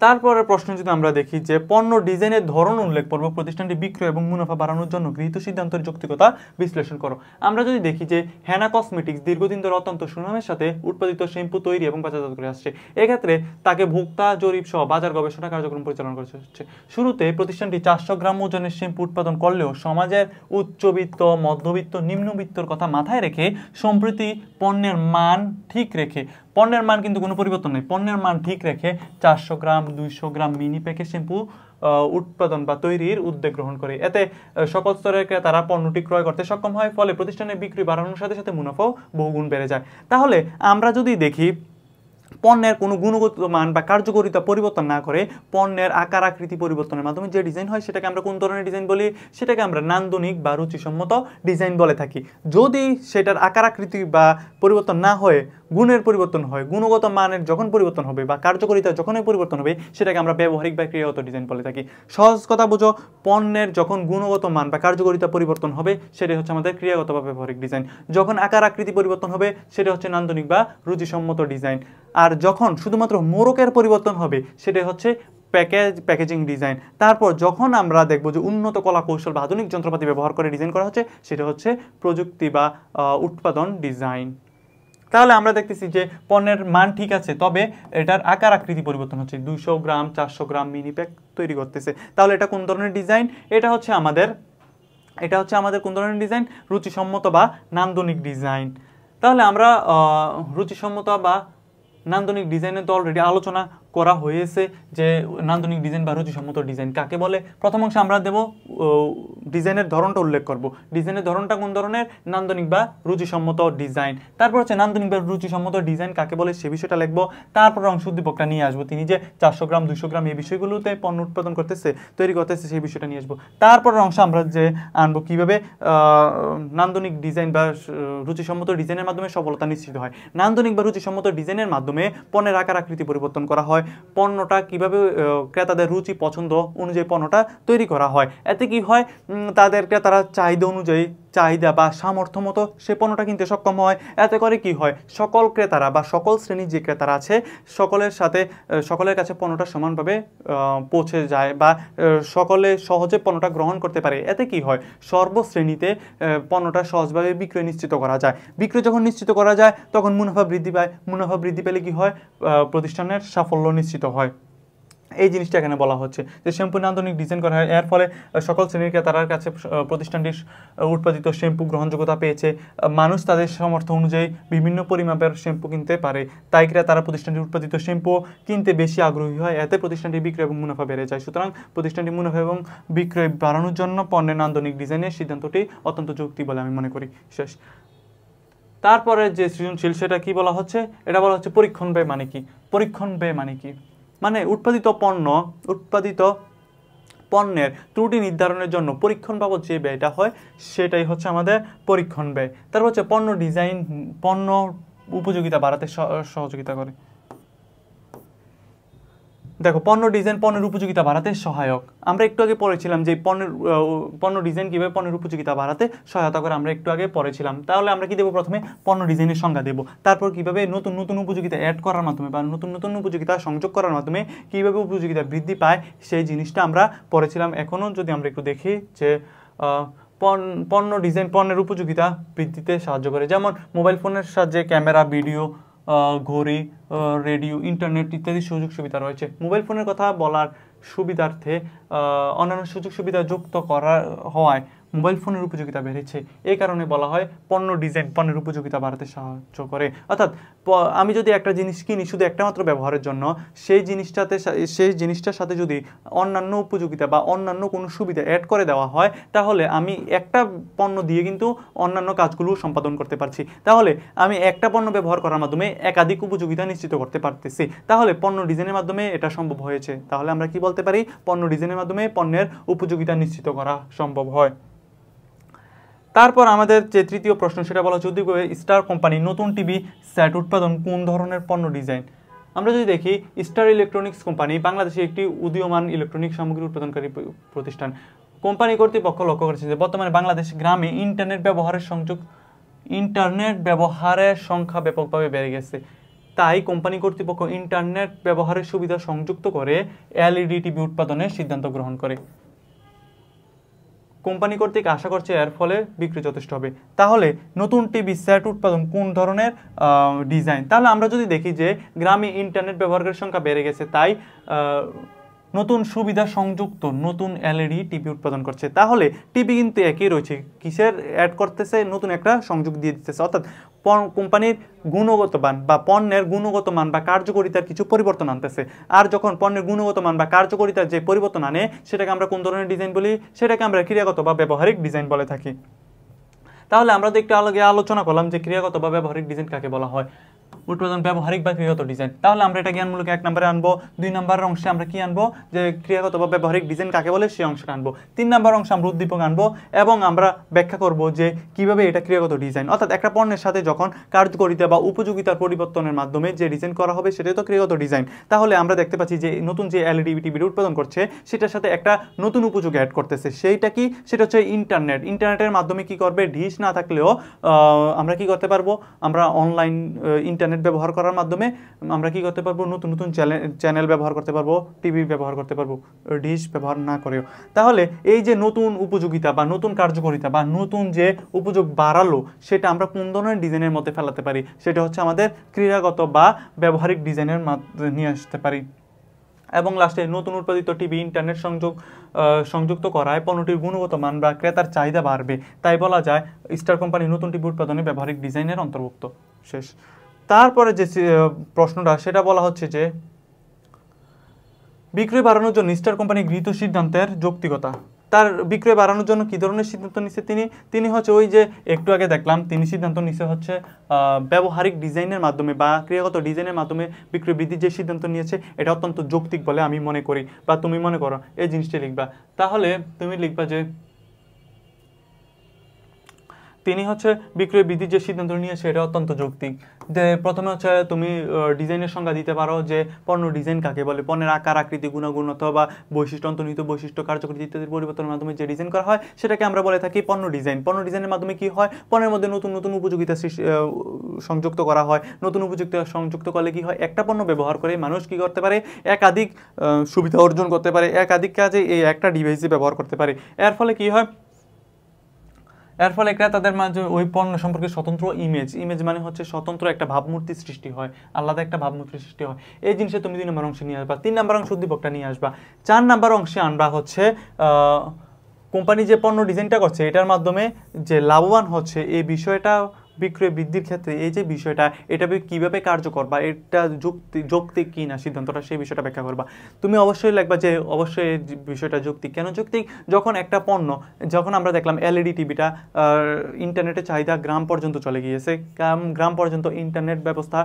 তারপরের প্রশ্ন যদি আমরা দেখি যে পণ্য ডিজাইনের ধরন উল্লেখপূর্বক প্রতিষ্ঠানটি বিক্রয় এবং মুনাফা বাড়ানোর জন্য গৃহীত সিদ্ধান্তের যৌক্তিকতা বিশ্লেষণ করো। আমরা যদি দেখি যে হেনা কসমেটিক্স দীর্ঘদিন ধরে অত্যন্ত সুনামের সাথে উৎপাদিত শ্যাম্পু তৈরি এবং বাজারজাত করে আসছে, এক্ষেত্রে তাকে ভোক্তা জরিপ সহ বাজার গবেষণা কার্যক্রম পরিচালনা করতে হচ্ছে। শুরুতে প্রতিষ্ঠানটি 400 গ্রাম ওজনের শ্যাম্পু উৎপাদন করলেও সমাজের উচ্চবিত্ত, মধ্যবিত্ত, নিম্নবিত্তর কথা মাথায় রেখে সম্প্রতি পণ্যের মান ঠিক রেখে, পণ্যের মান কিন্তু কোনো পরিবর্তন নেই, পণ্যের মান ঠিক রেখে 400 গ্রাম 200 গ্রাম মিনি প্যাকেট শ্যাম্পু উৎপাদন বা তৈরির উদ্যোগ গ্রহণ করে। এতে সকল স্তরের তারা পণ্যটি ক্রয় করতে সক্ষম হয়, ফলে প্রতিষ্ঠানের বিক্রি বাড়ানোর সাথে সাথে মুনাফাও বহুগুণ বেড়ে যায়। তাহলে আমরা যদি দেখি পণ্যের কোনো গুণগত মান বা কার্যকারিতা পরিবর্তন না করে পণ্যের আকার আকৃতি পরিবর্তনের মাধ্যমে যে ডিজাইন হয় সেটাকে আমরা কোন ধরনের ডিজাইন বলি? সেটাকে আমরা নান্দনিক বা রুচিসম্মত ডিজাইন বলে থাকি। যদি সেটার আকার আকৃতি বা পরিবর্তন না হয়ে গুণের পরিবর্তন হয়, গুণগত মানের যখন পরিবর্তন হবে বা কার্যকারিতা যখনই পরিবর্তন হবে সেটাকে আমরা ব্যবহারিক বা ক্রিয়াগত ডিজাইন বলে থাকি। সহজ কথা বুঝো, পণ্যের যখন গুণগত মান বা কার্যকারিতা পরিবর্তন হবে সেটাই হচ্ছে আমাদের ক্রিয়াগত বা ব্যবহারিক ডিজাইন। যখন আকার আকৃতি পরিবর্তন হবে সেটা হচ্ছে নান্দনিক বা রুচিসম্মত ডিজাইন। আর যখন শুধুমাত্র মোড়কের পরিবর্তন হবে সেটা হচ্ছে প্যাকেজিং ডিজাইন। তারপর যখন আমরা দেখব যে উন্নত কলা কৌশল বা আধুনিক যন্ত্রপাতি ব্যবহার করে ডিজাইন করা হচ্ছে সেটা হচ্ছে প্রযুক্তি বা উৎপাদন ডিজাইন। তাহলে আমরা দেখতেছি যে পণ্যের মান ঠিক আছে, তবে এটার আকার আকৃতি পরিবর্তন হচ্ছে, 200 গ্রাম 400 গ্রাম মিনি প্যাক তৈরি করতেছে। তাহলে এটা কোন ধরনের ডিজাইন? এটা হচ্ছে আমাদের কোন ধরনের ডিজাইন? রুচিসম্মত বা নান্দনিক ডিজাইন। তাহলে আমরা রুচিসম্মত বা নান্দনিক ডিজাইনের তো অলরেডি আলোচনা করা হয়েছে যে নান্দনিক ডিজাইন বা রুচিসম্মত ডিজাইন কাকে বলে। প্রথম অংশে আমরা দেব ডিজাইনের ধরনটা উল্লেখ করব, ডিজাইনের ধরনটা কোন ধরনের? নান্দনিক বা রুচিসম্মত ডিজাইন। তারপর হচ্ছে নান্দনিক বা রুচিসম্মত ডিজাইন কাকে বলে সে বিষয়টা লিখবো। তারপর অংশ উদ্দীপকটা নিয়ে আসবো, তিনি যে 400 গ্রাম 200 গ্রাম এই বিষয়গুলোতে পণ্য উৎপাদন করতেছে, তৈরি করতেছে, সেই বিষয়টা নিয়ে আসবো। তারপর অংশ আমরা যে আনবো কিভাবে নান্দনিক ডিজাইন বা রুচিসম্মত ডিজাইনের মাধ্যমে সফলতা নিশ্চিত হয়। নান্দনিক বা রুচিসম্মত ডিজাইনের মাধ্যমে পণ্যের আকার আকৃতি পরিবর্তন করা হয়, পণ্যটা কিভাবে ক্রেতাদের রুচি পছন্দ অনুযায়ী পণ্যটা তৈরি করা হয়। এতে কি হয়? তাদের ক্রেতারা চাহিদা অনুযায়ী, চাহিদা বা সামর্থ্য মতো সে পণ্যটা কিনতে সক্ষম হয়। এতে করে কি হয়? সকল ক্রেতারা বা সকল শ্রেণীর যে ক্রেতারা আছে সকলের কাছে পণ্যটা সমানভাবে পৌঁছে যায় বা সকলে সহজে পণ্যটা গ্রহণ করতে পারে। এতে কি হয়? সর্বশ্রেণীতে পণ্যটা সহজভাবে বিক্রয় নিশ্চিত করা যায়। বিক্রয় যখন নিশ্চিত করা যায় তখন মুনাফা বৃদ্ধি পায়। মুনাফা বৃদ্ধি পেলে কি হয়? প্রতিষ্ঠানের সাফল্য নিশ্চিত হয়। এই জিনিসটা এখানে বলা হচ্ছে যে শ্যাম্পু নান্দনিক ডিজাইন করা হয়, এর ফলে সকল শ্রেণীর ক্রেতার কাছে প্রতিষ্ঠানটির উৎপাদিত শ্যাম্পু গ্রহণযোগ্যতা পেয়েছে। মানুষ তাদের সামর্থ্য অনুযায়ী বিভিন্ন পরিমাপের শ্যাম্পু কিনতে পারে, তাই ক্রেতারা প্রতিষ্ঠানটির উৎপাদিত শ্যাম্পু কিনতে বেশি আগ্রহী হয়। এতে প্রতিষ্ঠানটির বিক্রয় এবং মুনাফা বেড়ে যায়। সুতরাং প্রতিষ্ঠানটির মুনাফা এবং বিক্রয় বাড়ানোর জন্য পণ্যের নান্দনিক ডিজাইনের সিদ্ধান্তটি অত্যন্ত যৌক্তিক বলে আমি মনে করি। শেষ। তারপরে যে সৃজনশীল সেটা কি বলা হচ্ছে? এটা বলা হচ্ছে পরীক্ষণ ব্যয় মানে কি? পরীক্ষণ ব্যয় মানে কি? মানে উৎপাদিত পণ্যের ত্রুটি নির্ধারণের জন্য পরীক্ষণ বাবদ যে ব্যয়টা হয় সেটাই হচ্ছে আমাদের পরীক্ষণ ব্যয়। তারপর হচ্ছে পণ্য ডিজাইন পণ্য উপযোগিতা বাড়াতে সহযোগিতা করে। দেখো, পণ্য ডিজাইন পণ্যের উপযোগিতা বাড়াতে সহায়ক। আমরা একটু আগে পড়েছিলাম যে পণ্য ডিজাইন কীভাবে পণ্যের উপযোগিতা বাড়াতে সহায়তা করে, আমরা একটু আগে পড়েছিলাম। তাহলে আমরা কি দেবো? প্রথমে পণ্য ডিজাইনের সংজ্ঞা দেবো, তারপর কিভাবে নতুন নতুন উপযোগিতা অ্যাড করার মাধ্যমে বা নতুন নতুন উপযোগিতা সংযোগ করার মাধ্যমে কীভাবে উপযোগিতা বৃদ্ধি পায় সেই জিনিসটা আমরা পড়েছিলাম। এখনও যদি আমরা একটু দেখি যে পণ্য ডিজাইন পণ্যের উপযোগিতা বৃদ্ধিতে সাহায্য করে, যেমন মোবাইল ফোনের সাহায্যে ক্যামেরা, ভিডিও, ঘড়ি, রেডিও, ইন্টারনেট ইত্যাদি সুযোগ সুবিধা রয়েছে। মোবাইল ফোনের কথা বলার সুবিধার্থে অন্যান্য সুযোগ সুবিধা যুক্ত করা হওয়ায় মোবাইল ফোনের উপযোগিতা বেড়েছে। এই কারণে বলা হয় পণ্য ডিজাইন পণ্যের উপযোগিতা বাড়াতে সাহায্য করে। অর্থাৎ আমি যদি একটা জিনিস কিনি শুধু একটা মাত্র ব্যবহারের জন্য, সেই জিনিসটার সাথে যদি অন্যান্য উপযোগিতা বা অন্যান্য কোনো সুবিধা অ্যাড করে দেওয়া হয় তাহলে আমি একটা পণ্য দিয়ে কিন্তু অন্যান্য কাজগুলো সম্পাদন করতে পারছি। তাহলে আমি একটা পণ্য ব্যবহার করার মাধ্যমে একাধিক উপযোগিতা নিশ্চিত করতে পারতেছি। তাহলে পণ্য ডিজাইনের মাধ্যমে এটা সম্ভব হয়েছে। তাহলে আমরা কি বলতে পারি? পণ্য ডিজাইনের মাধ্যমে পণ্যের উপযোগিতা নিশ্চিত করা সম্ভব হয়। তারপর আমাদের যে তৃতীয় প্রশ্ন সেটা বলা হচ্ছে উদ্যোগে স্টার কোম্পানি নতুন টিভি সেট উৎপাদন কোন ধরনের পণ্য ডিজাইন? আমরা যদি দেখি স্টার ইলেকট্রনিক্স কোম্পানি বাংলাদেশে একটি উদীয়মান ইলেকট্রনিক সামগ্রী উৎপাদনকারী প্রতিষ্ঠান। কোম্পানি কর্তৃপক্ষ লক্ষ্য করেছে যে বর্তমানে বাংলাদেশ গ্রামে ইন্টারনেট ব্যবহারের সংখ্যা ব্যাপকভাবে বেড়ে গেছে। তাই কোম্পানি কর্তৃপক্ষ ইন্টারনেট ব্যবহারের সুবিধা সংযুক্ত করে এলইডি টিভি উৎপাদনের সিদ্ধান্ত গ্রহণ করে। কোম্পানি কর্তৃক আশা করছে এর ফলে বিক্রি যথেষ্ট হবে। তাহলে নতুন টিভি সেট উৎপাদন কোন ধরনের ডিজাইন? তাহলে আমরা যদি দেখি যে গ্রামে ইন্টারনেট ব্যবহারের সংখ্যা বেড়ে গেছে, তাই নতুন সুবিধা সংযুক্ত নতুন এলইডি টিভি উৎপাদন করছে। তাহলে টিভি কিন্তু একই রয়েছে, কিসের অ্যাড করতেছে? নতুন একটা সংযোগ দিয়ে দিতেছে, অর্থাৎ কোম্পানির গুণগত মান বা পণ্যের গুণগত মান বা কার্যকারিতার কিছু পরিবর্তন আনতেছে। আর যখন পণ্যের গুণগত মান বা কার্যকারিতার যে পরিবর্তন আনে সেটাকে আমরা কোন ধরনের ডিজাইন বলি? সেটাকে আমরা ক্রিয়াগত বা ব্যবহারিক ডিজাইন বলে থাকি। তাহলে আমরা তো একটু আগে আলোচনা করলাম যে ক্রিয়াগত বা ব্যবহারিক ডিজাইন কাকে বলা হয়, উৎপাদন ব্যবহারিক বা ক্রিয়াগত ডিজাইন। তাহলে আমরা এটা জ্ঞানমূলক 1 নম্বরে আনবো। 2 নম্বরের অংশে আমরা কি আনবো? যে ক্রিয়াগত বা ব্যবহারিক ডিজাইন কাকে বলে সেই অংশটা আনবো। 3 নম্বর অংশে আমরা উদ্দীপক আনবো এবং আমরা ব্যাখ্যা করব যে কিভাবে এটা ক্রিয়াগত ডিজাইন, অর্থাৎ একটা পণ্যের সাথে যখন কার্যকারিতা বা উপযোগিতার পরিবর্তনের মাধ্যমে যে ডিজাইন করা হবে সেটাই তো ক্রিয়াগত ডিজাইন। তাহলে আমরা দেখতে পাচ্ছি যে নতুন যে এলইডি টিভি উৎপাদন করছে সেটার সাথে একটা নতুন উপযোগ অ্যাড করতেছে। সেইটা কি? সেটা হচ্ছে ইন্টারনেটের মাধ্যমে কি করবে? ডিশ না থাকলেও আমরা কি করতে পারবো? আমরা অনলাইন ইন্টারনেট ব্যবহার করার মাধ্যমে আমরা কি করতে পারবো? নতুন নতুন চ্যানেল ব্যবহার করতে পারবো, টিভি ব্যবহার করতে পারবো, ডিশ ব্যবহার না করেও। তাহলে এই যে নতুন উপযোগিতা বা নতুন কার্যকারিতা বা নতুন যে উপযোগ বাড়ালো সেটা আমরা কোন ধরনের ডিজাইনের মধ্যে ফেলাতে পারি? সেটা হচ্ছে আমাদের ক্রিয়াগত বা ব্যবহারিক ডিজাইনের মাধ্যমে নিয়ে আসতে পারি। এবং লাস্টে নতুন উৎপাদিত টিভি ইন্টারনেট সংযুক্ত করায় পণ্যটির গুণগত মান বা ক্রেতার চাহিদা বাড়বে। তাই বলা যায় স্টার কোম্পানি নতুন টিভি উৎপাদনে ব্যবহারিক ডিজাইনের অন্তর্ভুক্ত। শেষ। তারপরে যে প্রশ্নটা সেটা বলা হচ্ছে যে বিক্রয় বাড়ানোর জন্য স্টার কোম্পানি গৃহীত সিদ্ধান্তের যৌক্তিকতা। তার বিক্রয় বাড়ানোর জন্য কি ধরনের সিদ্ধান্ত নিচ্ছে তিনি হচ্ছে ওই যে একটু আগে দেখলাম তিনি সিদ্ধান্ত নিচ্ছে হচ্ছে ব্যবহারিক ডিজাইনের মাধ্যমে বা ক্রিয়াগত ডিজাইনের মাধ্যমে বিক্রয় বৃদ্ধির যে সিদ্ধান্ত নিয়েছে এটা অত্যন্ত যৌক্তিক বলে আমি মনে করি বা তুমি মনে করো, এই জিনিসটি লিখবা। তাহলে তুমি লিখবা যে তিনি হচ্ছে বিক্রয় বৃদ্ধির যে সিদ্ধান্ত নিয়েছে এটা অত্যন্ত যৌক্তিক। যে প্রথমে হচ্ছে তুমি ডিজাইনের সংজ্ঞা দিতে পারো যে পণ্য ডিজাইন কাকে বলে। পণ্যের আকার, আকৃতি, গুণাগুণ অথবা বৈশিষ্ট্য, অন্তর্নিহিত বৈশিষ্ট্য, কার্যকারিতা ইত্যাদির পরিবর্তনের মাধ্যমে যে ডিজাইন করা হয় সেটাকে আমরা বলে থাকি পণ্য ডিজাইন। পণ্য ডিজাইনের মাধ্যমে কি হয়? পণ্যের মধ্যে নতুন নতুন উপযোগিতা সংযুক্ত করা হয়। নতুন উপযোগিতা সংযুক্ত করলে কি হয়? একটা পণ্য ব্যবহার করে মানুষ কি করতে পারে? একাধিক সুবিধা অর্জন করতে পারে, একাধিক কাজে এই একটা ডিভাইসই ব্যবহার করতে পারে। এর ফলে কি হয়? এর ফলে ক্রেতাদের মাঝে ওই পণ্য সম্পর্কে স্বতন্ত্র ইমেজ মানে হচ্ছে স্বতন্ত্র একটা ভাবমূর্তি সৃষ্টি হয়, আলাদা একটা ভাবমূর্তি সৃষ্টি হয়। এই জিনিসে তুমি 2 নম্বর অংশে নিয়ে আসবা। 3 নম্বর অংশ উদ্দীপকটা নিয়ে আসবা। 4 নম্বর অংশে আনবা হচ্ছে কোম্পানি যে পণ্য ডিজাইনটা করছে এটার মাধ্যমে যে লাভবান হচ্ছে এই বিষয়টা বিক্রয় বৃদ্ধির ক্ষেত্রে এই যে বিষয়টা এটা কিভাবে কার্যকর বা এটা যৌক্তিক কি না সিদ্ধান্তটা সেই বিষয়টা ব্যাখ্যা করবা। তুমি অবশ্যই লিখবা যে অবশ্যই এই বিষয়টা যৌক্তিক। কেন যৌক্তিক? যখন একটা পণ্য, যখন আমরা দেখলাম এলইডি টিভিটা ইন্টারনেটের চাহিদা গ্রাম পর্যন্ত চলে গিয়েছে, গ্রাম পর্যন্ত ইন্টারনেট ব্যবস্থা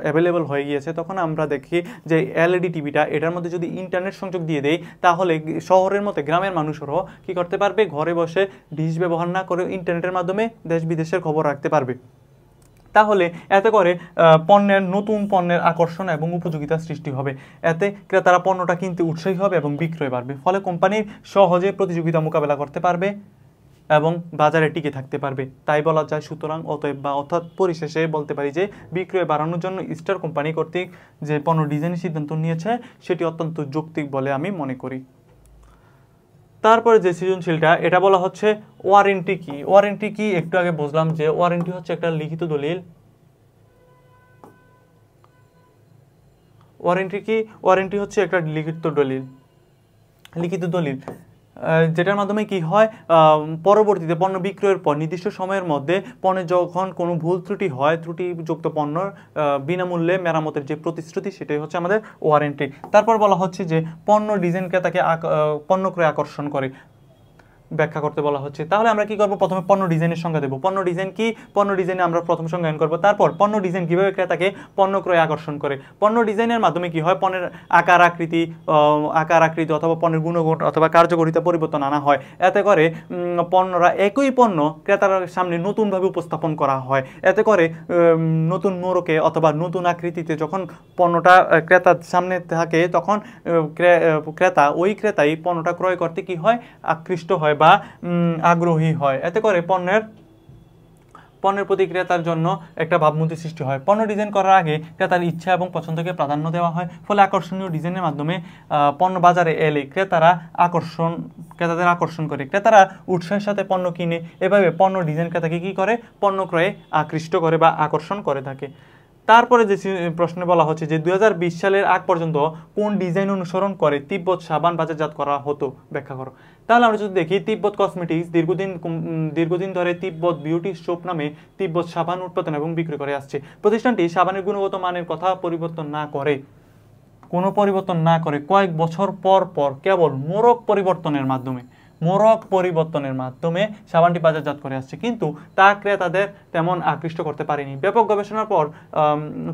অ্যাভেলেবল হয়ে গিয়েছে, তখন আমরা দেখি যে এলইডি টিভিটা এটার মধ্যে যদি ইন্টারনেট সংযোগ দিয়ে দেয় তাহলে শহরের মধ্যে গ্রামের মানুষেরও কি করতে পারবে? ঘরে বসে ডিশ ব্যবহার না করে ইন্টারনেটের মাধ্যমে দেশ বিদেশের খবর রাখতে পারবে। তাহলে এতে করে নতুন পণ্যের আকর্ষণ এবং উপযোগিতা সৃষ্টি হবে। এতে ক্রেতারা পণ্যটা কিনতে উৎসাহী হবে এবং বিক্রয় বাড়বে। ফলে কোম্পানি সহজে প্রতিযোগিতা মোকাবেলা করতে পারবে এবং বাজারে টিকে থাকতে পারবে। তাই বলা যায় সুতরাং অর্থাৎ পরিশেষে বলতে পারি যে বিক্রয় বাড়ানোর জন্য স্টার কোম্পানি কর্তৃক যে পণ্য ডিজাইনের সিদ্ধান্ত নিয়েছে সেটি অত্যন্ত যৌক্তিক বলে আমি মনে করি। তারপরে যে সৃজনশীলটা এটা বলা হচ্ছে ওয়ারেন্টি কি। ওয়ারেন্টি কি একটু আগে বুঝলাম যে ওয়ারেন্টি হচ্ছে একটা লিখিত দলিল। ওয়ারেন্টি কি? ওয়ারেন্টি হচ্ছে একটা লিখিত দলিল যেটার মাধ্যমে কি হয়? পরবর্তীতে পণ্য বিক্রয়ের পর নির্দিষ্ট সময়ের মধ্যে পণ্যে যখন কোনো ভুল ত্রুটি হয়, ত্রুটিযুক্ত পণ্যর বিনামূল্যে মেরামতের যে প্রতিশ্রুতি সেটাই হচ্ছে আমাদের ওয়ারেন্টি। তারপর বলা হচ্ছে যে পণ্য ডিজাইন ক্রেতাকে পণ্য ক্রয়ে আকর্ষণ করে। ব্যাখ্যা করতে বলা হচ্ছে। তাহলে আমরা কি করব, প্রথমে পণ্য ডিজাইনের সংজ্ঞা দেব। পণ্য ডিজাইন কি, পণ্য ডিজাইনে আমরা প্রথম সংজ্ঞায়ন করব। তারপর পণ্য ডিজাইন কিভাবে ক্রেতাকে পণ্য ক্রয়ে আকর্ষণ করে। পণ্য ডিজাইনের মাধ্যমে কি হয়, পণ্যের আকার আকৃতি অথবা পণ্যের গুণগুণ অথবা কার্যকারিতা পরিবর্তন আনা হয়। এতে করে পণ্যরা একই পণ্য ক্রেতার সামনে নতুনভাবে উপস্থাপন করা হয়। এতে করে নতুন মোড়কে অথবা নতুন আকৃতিতে যখন পণ্যটা ক্রেতার সামনে থাকে তখন ওই ক্রেতাই পণ্যটা ক্রয় করতে কি হয়, আকৃষ্ট হয় বা আগ্রহী হয়। এতে করে পণ্যের প্রতি ক্রেতার জন্য একটা ভাবমূর্তি সৃষ্টি হয়। পণ্য ডিজাইন করার আগে ক্রেতার ইচ্ছা এবং পছন্দকে প্রাধান্য দেওয়া হয়। ফলে আকর্ষণীয় ডিজাইনের মাধ্যমে পণ্য বাজারে এলে ক্রেতাদের আকর্ষণ করে। ক্রেতারা উৎসাহের সাথে পণ্য কিনে। এভাবে পণ্য ডিজাইন ক্রেতাকে কি করে, পণ্য ক্রয়ে আকৃষ্ট করে বা আকর্ষণ করে থাকে। তারপরে যে প্রশ্নে বলা হচ্ছে যে 2020 সালের আগ পর্যন্ত কোন ডিজাইন অনুসরণ করে তিব্বত সাবান বাজারজাত করা হতো, ব্যাখ্যা করো। তাহলে আমরা যদি দেখি, তিব্বত কসমেটিক্স দীর্ঘদিন ধরে তিব্বত বিউটি সোপ নামে তিব্বত সাবান উৎপাদন এবং বিক্রি করে আসছে। প্রতিষ্ঠানটি সাবানের গুণগত মানের কোনো পরিবর্তন না করে কয়েক বছর পর পর কেবল মোড়ক পরিবর্তনের মাধ্যমে সাবানটি বাজারজাত করে আসছে, কিন্তু তা ক্রেতাদের তেমন আকৃষ্ট করতে পারেনি। ব্যাপক গবেষণার পর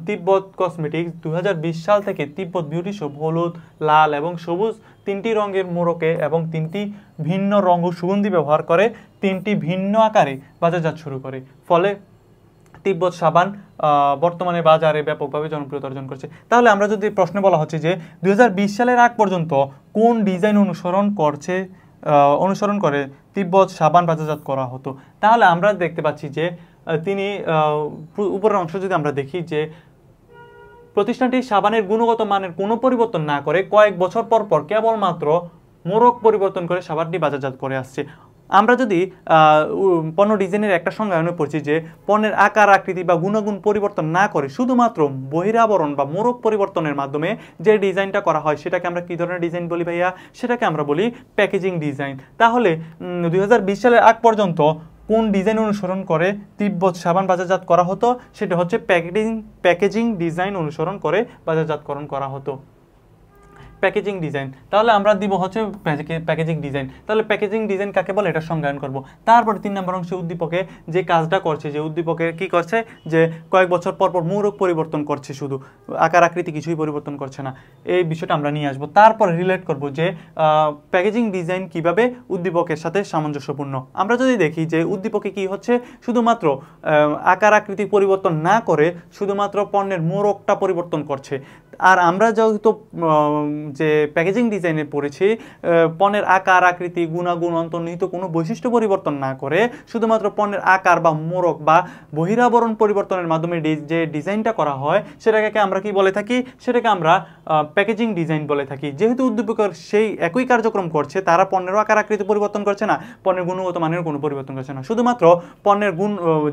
তিব্বত কসমেটিক্স 2020 সাল থেকে তিব্বত বিউটি সোপ হলুদ, লাল এবং সবুজ 3টি রঙের মোড়কে এবং 3টি ভিন্ন রঙ ও সুগন্ধি ব্যবহার করে 3টি ভিন্ন আকারে বাজারজাত শুরু করে। ফলে তিব্বত সাবান বর্তমানে বাজারে ব্যাপকভাবে জনপ্রিয়তা অর্জন করছে। তাহলে আমরা যদি প্রশ্নে বলা হচ্ছে যে 2020 সালের আগ পর্যন্ত কোন ডিজাইন অনুসরণ করে তিব্বত সাবান বাজারজাত করা হতো, তাহলে আমরা দেখতে পাচ্ছি যে তিনি উপরের অংশ যদি আমরা দেখি যে প্রতিষ্ঠানটি সাবানের গুণগত মানের কোনো পরিবর্তন না করে কয়েক বছর পর পর কেবলমাত্র মোড়ক পরিবর্তন করে সাবানটি বাজারজাত করে আসছে। আমরা যদি পণ্য ডিজাইনের একটা সংজ্ঞায়নে পড়ছি যে পণ্যের আকার আকৃতি বা গুণগুণ পরিবর্তন না করে শুধুমাত্র বহিরাবরণ বা মোড়ক পরিবর্তনের মাধ্যমে যে ডিজাইনটা করা হয় সেটাকে আমরা কি ধরনের ডিজাইন বলি ভাইয়া, সেটাকে আমরা বলি প্যাকেজিং ডিজাইন। তাহলে 2020 সালের আগ পর্যন্ত কোন ডিজাইন অনুসরণ করে তিব্বত সাবান বাজারজাত করা হতো, সেটা হচ্ছে প্যাকেজিং ডিজাইন অনুসরণ করে বাজারজাতকরণ করা হতো। প্যাকেজিং ডিজাইন, তাহলে আমরা দিব হচ্ছে প্যাকেজিং ডিজাইন। তাহলে প্যাকেজিং ডিজাইন কাকে বলে এটা সংজ্ঞায়ন করব। তারপরে 3 নম্বর অংশে উদ্দীপকে যে কাজটা করছে, যে উদ্দীপকে কি করছে, যে কয়েক বছর পর পর মোড়ক পরিবর্তন করছে, শুধু আকার আকৃতি কিছুই পরিবর্তন করছে না, এই বিষয়টা আমরা নিয়ে আসবো। তারপরে রিলেট করব যে প্যাকেজিং ডিজাইন কিভাবে উদ্দীপকের সাথে সামঞ্জস্যপূর্ণ। আমরা যদি দেখি যে উদ্দীপকে কি হচ্ছে, শুধুমাত্র আকার আকৃতি পরিবর্তন না করে শুধুমাত্র পণ্যের মোড়কটা পরিবর্তন করছে। আর আমরা যেহেতু যে প্যাকেজিং ডিজাইনে পড়েছি, পণ্যের আকার আকৃতি গুণাগুণ অন্তর্নিহিত কোনো বৈশিষ্ট্য পরিবর্তন না করে শুধুমাত্র পণ্যের আকার বা মোড়ক বা বহিরাবরণ পরিবর্তনের মাধ্যমে যে ডিজাইনটা করা হয় সেটাকে আমরা কি বলে থাকি, সেটাকে আমরা প্যাকেজিং ডিজাইন বলে থাকি। যেহেতু উদ্দীপকের সেই একই কার্যক্রম করছে, তারা পণ্যের আকার আকৃতি পরিবর্তন করছে না, পণ্যের গুণগত মানের কোনো পরিবর্তন করছে না, শুধুমাত্র পণ্যের